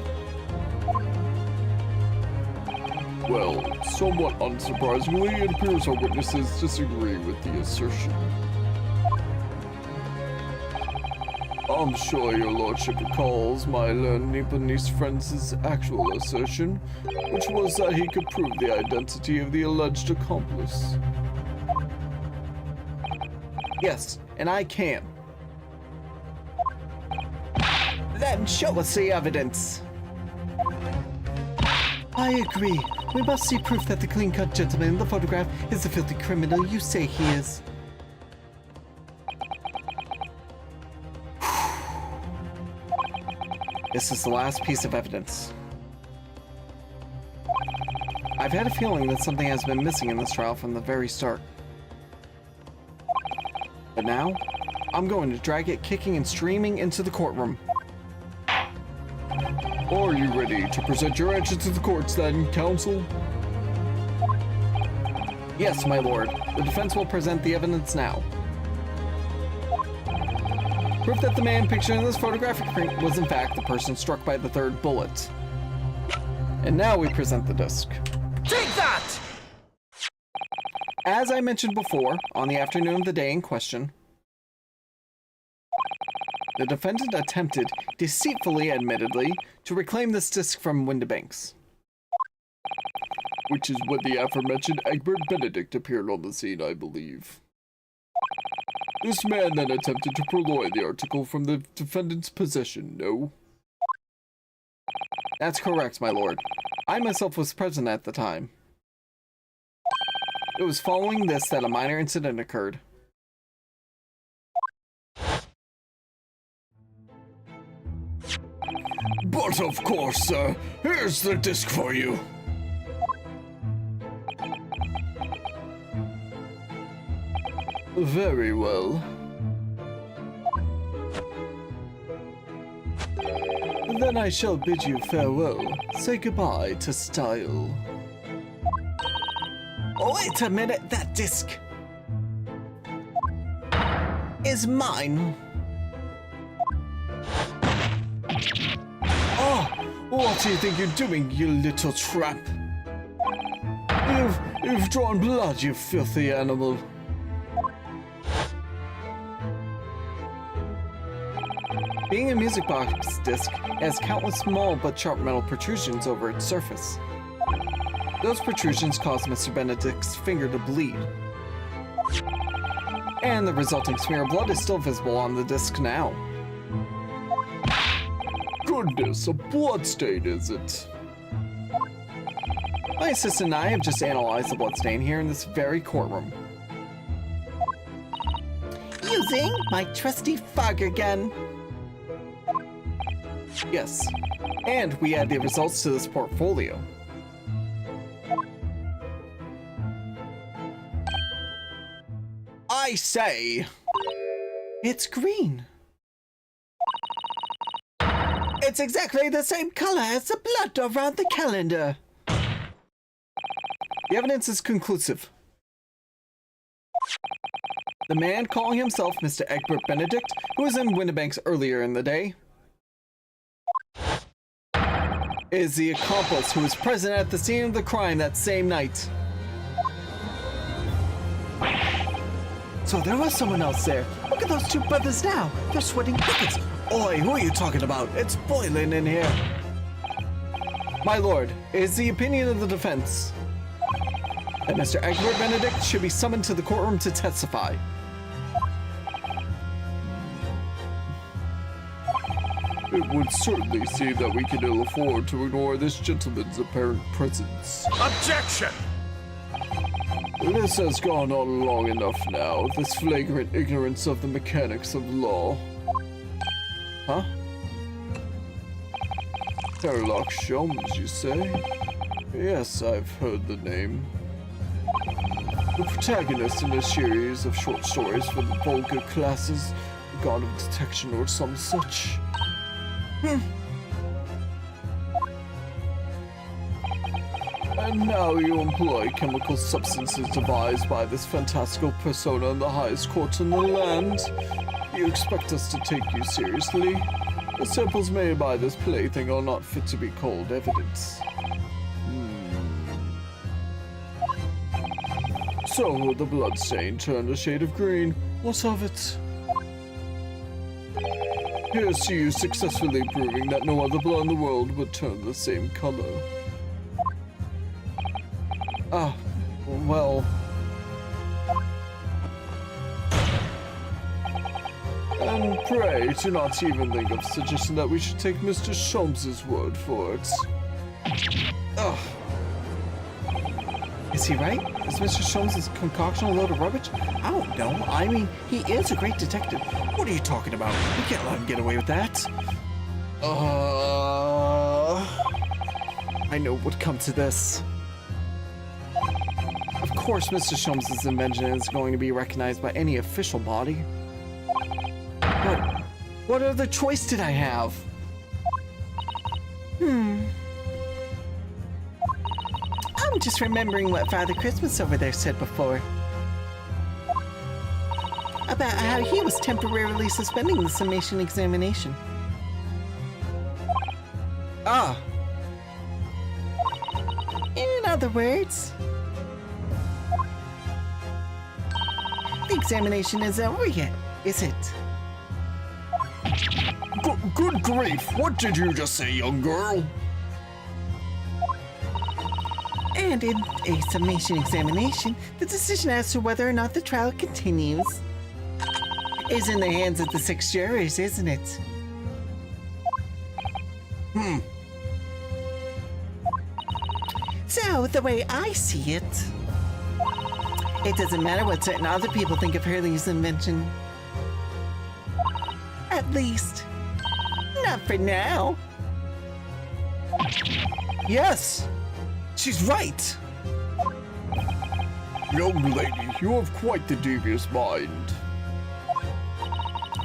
Well, somewhat unsurprisingly, it appears our witnesses disagree with the assertion. I'm sure your lordship recalls my learned Nipponese friend's actual assertion, which was that he could prove the identity of the alleged accomplice. yes, and I can. Then show us the evidence. I agree. We must see proof that the clean-cut gentleman in the photograph is the filthy criminal you say he is. This is the last piece of evidence. I've had a feeling that something has been missing in this trial from the very start. But now, I'm going to drag it kicking and streaming into the courtroom. Are you ready to present your answer to the courts then, counsel? Yes, my lord. The defense will present the evidence now. Proof that the man pictured in this photographic print was in fact the person struck by the third bullet. And now we present the disc. Take that! As I mentioned before, on the afternoon of the day in question, the defendant attempted, deceitfully admittedly, to reclaim this disc from Windibanks. Which is when the aforementioned Egbert Benedict appeared on the scene, I believe. This man then attempted to purloin the article from the defendant's possession, no? That's correct, my lord. I myself was present at the time. It was following this that a minor incident occurred. But of course, sir. Here's the disc for you. Very well. Then I shall bid you farewell. Say goodbye to style. Oh, wait a minute, that disc is mine. Oh, what do you think you're doing, you little tramp? You've drawn blood, you filthy animal. Being a music box disc, it has countless small but sharp metal protrusions over its surface. Those protrusions cause Mr. Benedict's finger to bleed. And the resulting smear of blood is still visible on the disc now. Goodness, a bloodstain, is it? My assistant and I have just analyzed the bloodstain here in this very courtroom. Using my trusty fog gun. Yes, and we add the results to this portfolio. I say, It's green. It's exactly the same color as the blood around the calendar. the evidence is conclusive. The man calling himself Mr. Egbert Benedict, who was in Windibanks earlier in the day, is the accomplice who was present at the scene of the crime that same night. So there was someone else there. Look at those two brothers now. They're sweating buckets. Oi, who are you talking about? It's boiling in here. My lord, it is the opinion of the defense that Mr. Egbert Benedict should be summoned to the courtroom to testify. It would certainly seem that we can ill afford to ignore this gentleman's apparent presence. Objection! This has gone on long enough now, this flagrant ignorance of the mechanics of law. Huh? Sherlock Sholmes, you say? Yes, I've heard the name. The protagonist in a series of short stories for the vulgar classes, the god of detection or some such. And now you employ chemical substances devised by this fantastical persona in the highest court in the land. You expect us to take you seriously? The samples made by this plaything are not fit to be called evidence. So, the bloodstain turned a shade of green. What of it? Here's to you successfully proving that no other blood in the world would turn the same color. Ah, well... And pray, do not even think of suggesting that we should take Mr. Sholmes' word for it. Ugh. Is he right? Is Mr. Sholmes' concoction a load of rubbish? I don't know. I mean, he is a great detective. What are you talking about? We can't let him get away with that. I know what would come to this. Of course, Mr. Sholmes' invention is going to be recognized by any official body. But what other choice did I have? I'm just remembering what Father Christmas over there said before. About how he was temporarily suspending the summation examination. Ah, In other words, the examination isn't over yet, is it? Good grief, what did you just say, young girl? And in a summation examination, the decision as to whether or not the trial continues is in the hands of the 6 jurors, isn't it? So, the way I see it, it doesn't matter what certain other people think of Hurley's invention. At least, not for now. yes! She's right! Young lady, you have quite the devious mind.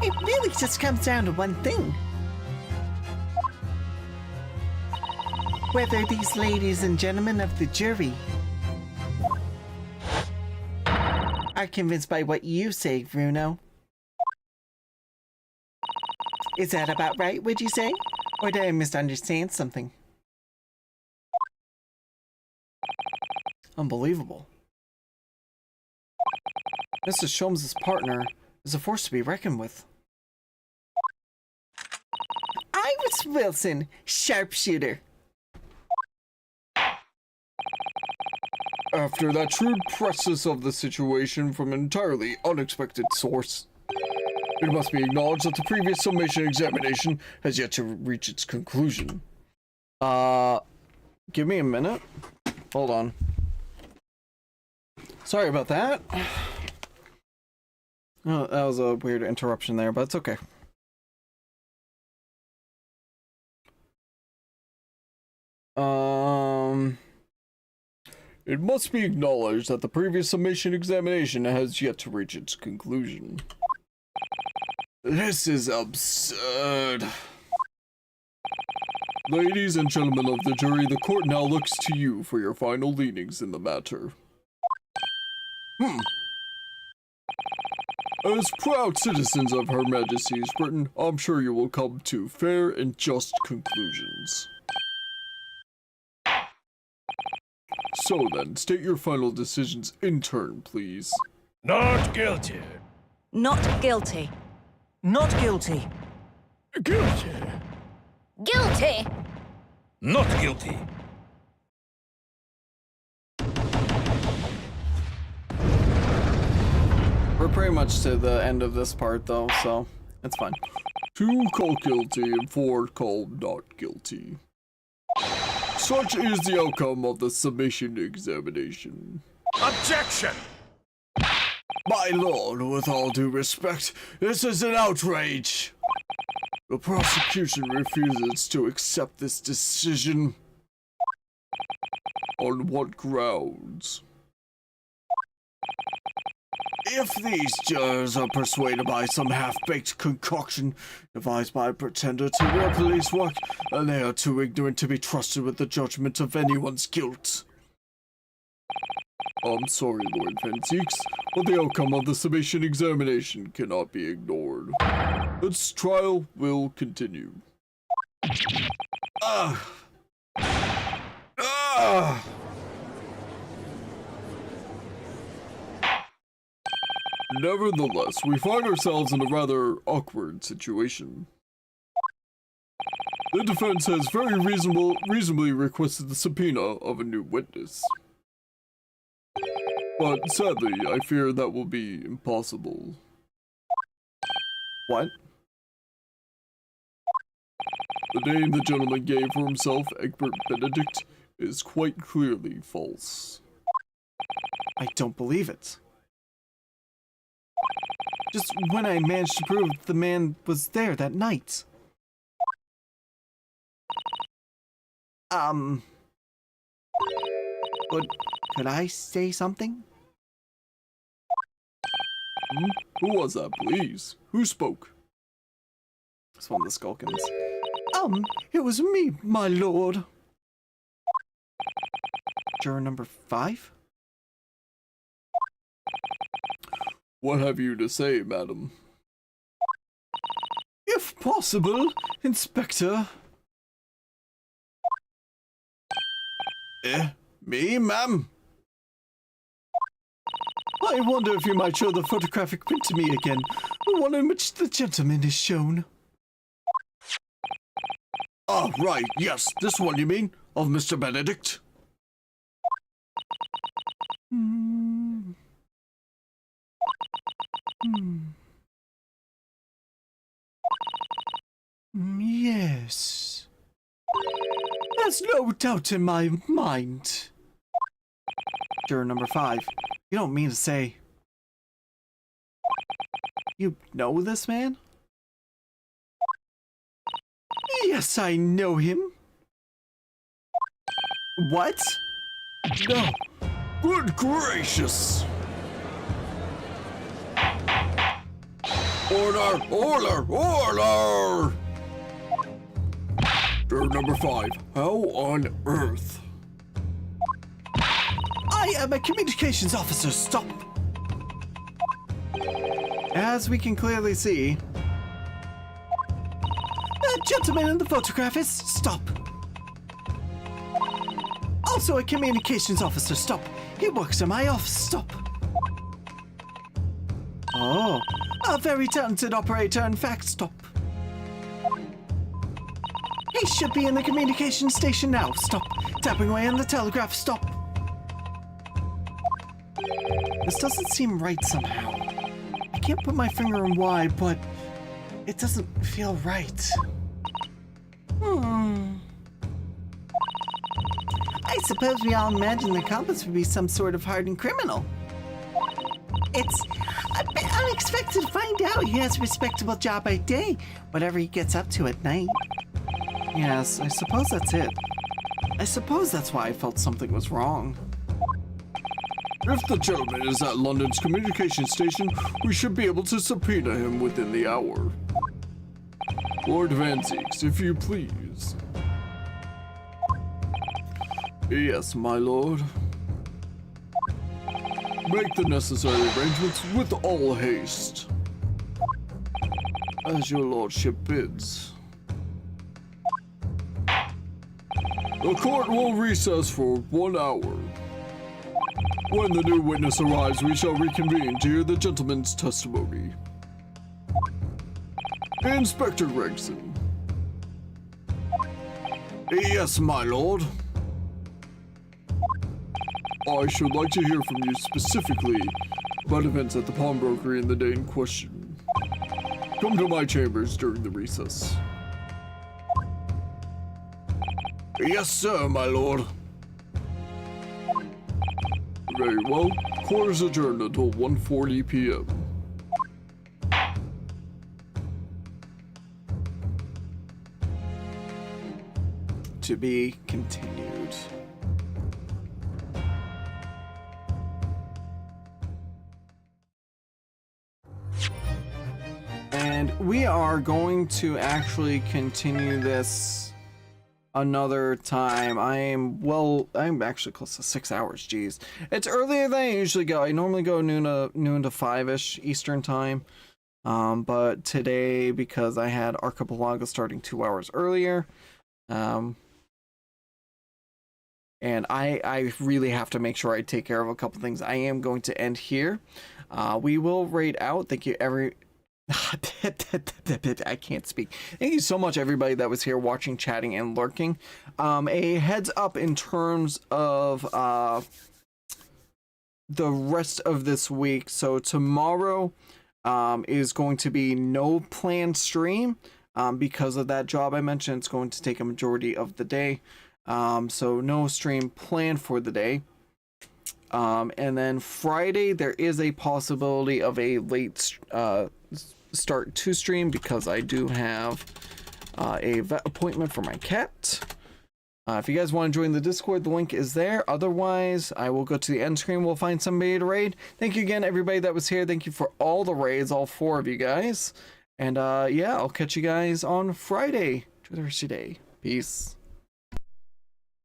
It really just comes down to one thing. Whether these ladies and gentlemen of the jury are convinced by what you say, Bruno. Is that about right, would you say? Or did I misunderstand something? Unbelievable. Mr. Sholmes' partner is a force to be reckoned with. Iris Wilson, sharpshooter. After that shrewd presses of the situation from an entirely unexpected source, it must be acknowledged that the previous summation examination has yet to reach its conclusion. Give me a minute. Hold on. Sorry about that. Oh, that was a weird interruption there, but it's okay. It must be acknowledged that the previous summation examination has yet to reach its conclusion. This is absurd. Ladies and gentlemen of the jury, the court now looks to you for your final leanings in the matter. As proud citizens of Her Majesty's Britain, I'm sure you will come to fair and just conclusions. So then, state your final decisions in turn, please. Not guilty. Not guilty. Not guilty. Guilty. Guilty! Not guilty. We're pretty much to the end of this part, though, so it's fine. 2 call guilty and 4 call not guilty. Such is the outcome of the summation examination. Objection! My lord, with all due respect, this is an outrage. The prosecution refuses to accept this decision. On what grounds? If these jurors are persuaded by some half-baked concoction devised by a pretender to wear police work, then they are too ignorant to be trusted with the judgment of anyone's guilt. I'm sorry, Lord Fantiques, but the outcome of the summation examination cannot be ignored. This trial will continue. Nevertheless, we find ourselves in a rather awkward situation. The defense has very reasonably requested the subpoena of a new witness. But sadly, I fear that will be impossible. What? The name the gentleman gave for himself, Egbert Benedict, is quite clearly false. I don't believe it. Just when I managed to prove the man was there that night. Could I say something? Who was that, please? Who spoke? It's one of the Skulkins. It was me, my lord. Juror number 5? What have you to say, madam? If possible, Inspector. Me, ma'am? I wonder if you might show the photographic print to me again, the one in which the gentleman is shown. Oh, right, yes, this one you mean? Of Mr. Benedict? Yes. There's no doubt in my mind. Juror number 5. You don't mean to say... You know this man? Yes, I know him. What? No! Good gracious! Order! Order! Order! Juror number 5. How on earth? I am a communications officer. Stop. As we can clearly see... The gentleman in the photograph is... Stop. Also a communications officer. Stop. He works in my office. Stop. Oh. A very talented operator, in fact. Stop. He should be in the communication station now. Stop. Tapping away on the telegraph. Stop. This doesn't seem right somehow. I can't put my finger on why, but it doesn't feel right. I suppose we all imagine the compass would be some sort of hardened criminal. It's a bit unexpected to find out he has a respectable job by day, whatever he gets up to at night. Yes, I suppose that's it. I suppose that's why I felt something was wrong. If the gentleman is at London's communication station, we should be able to subpoena him within the hour. Lord Van Zeeks, if you please. Yes, my lord. Make the necessary arrangements with all haste. As your lordship bids. The court will recess for 1 hour. When the new witness arrives, we shall reconvene to hear the gentleman's testimony. Inspector Gregson. Yes, my lord. I should like to hear from you specifically about events at the pawnbroker in the day in question. Come to my chambers during the recess. Yes, sir, my lord. Very well. Court is adjourned until 1:40 p.m. To be continued. And we are going to actually continue this another time. I'm actually close to 6 hours, geez. It's earlier than I usually go. I normally go noon to 5-ish Eastern time. But today, because I had Archipelago starting 2 hours earlier, and I really have to make sure I take care of a couple things. I am going to end here. We will raid out. Thank you I can't speak. Thank you so much, everybody that was here watching, chatting, and lurking. A heads up in terms of the rest of this week. So tomorrow is going to be no planned stream because of that job I mentioned. It's going to take a majority of the day. So no stream planned for the day. And then Friday, there is a possibility of a late start to stream because I do have a vet appointment for my cat. If you guys want to join the Discord, the link is there. Otherwise, I will go to the end screen. We'll find somebody to raid. Thank you again, everybody that was here. Thank you for all the raids, all 4 of you guys. And yeah, I'll catch you guys on Friday. Enjoy the rest of your day. Peace.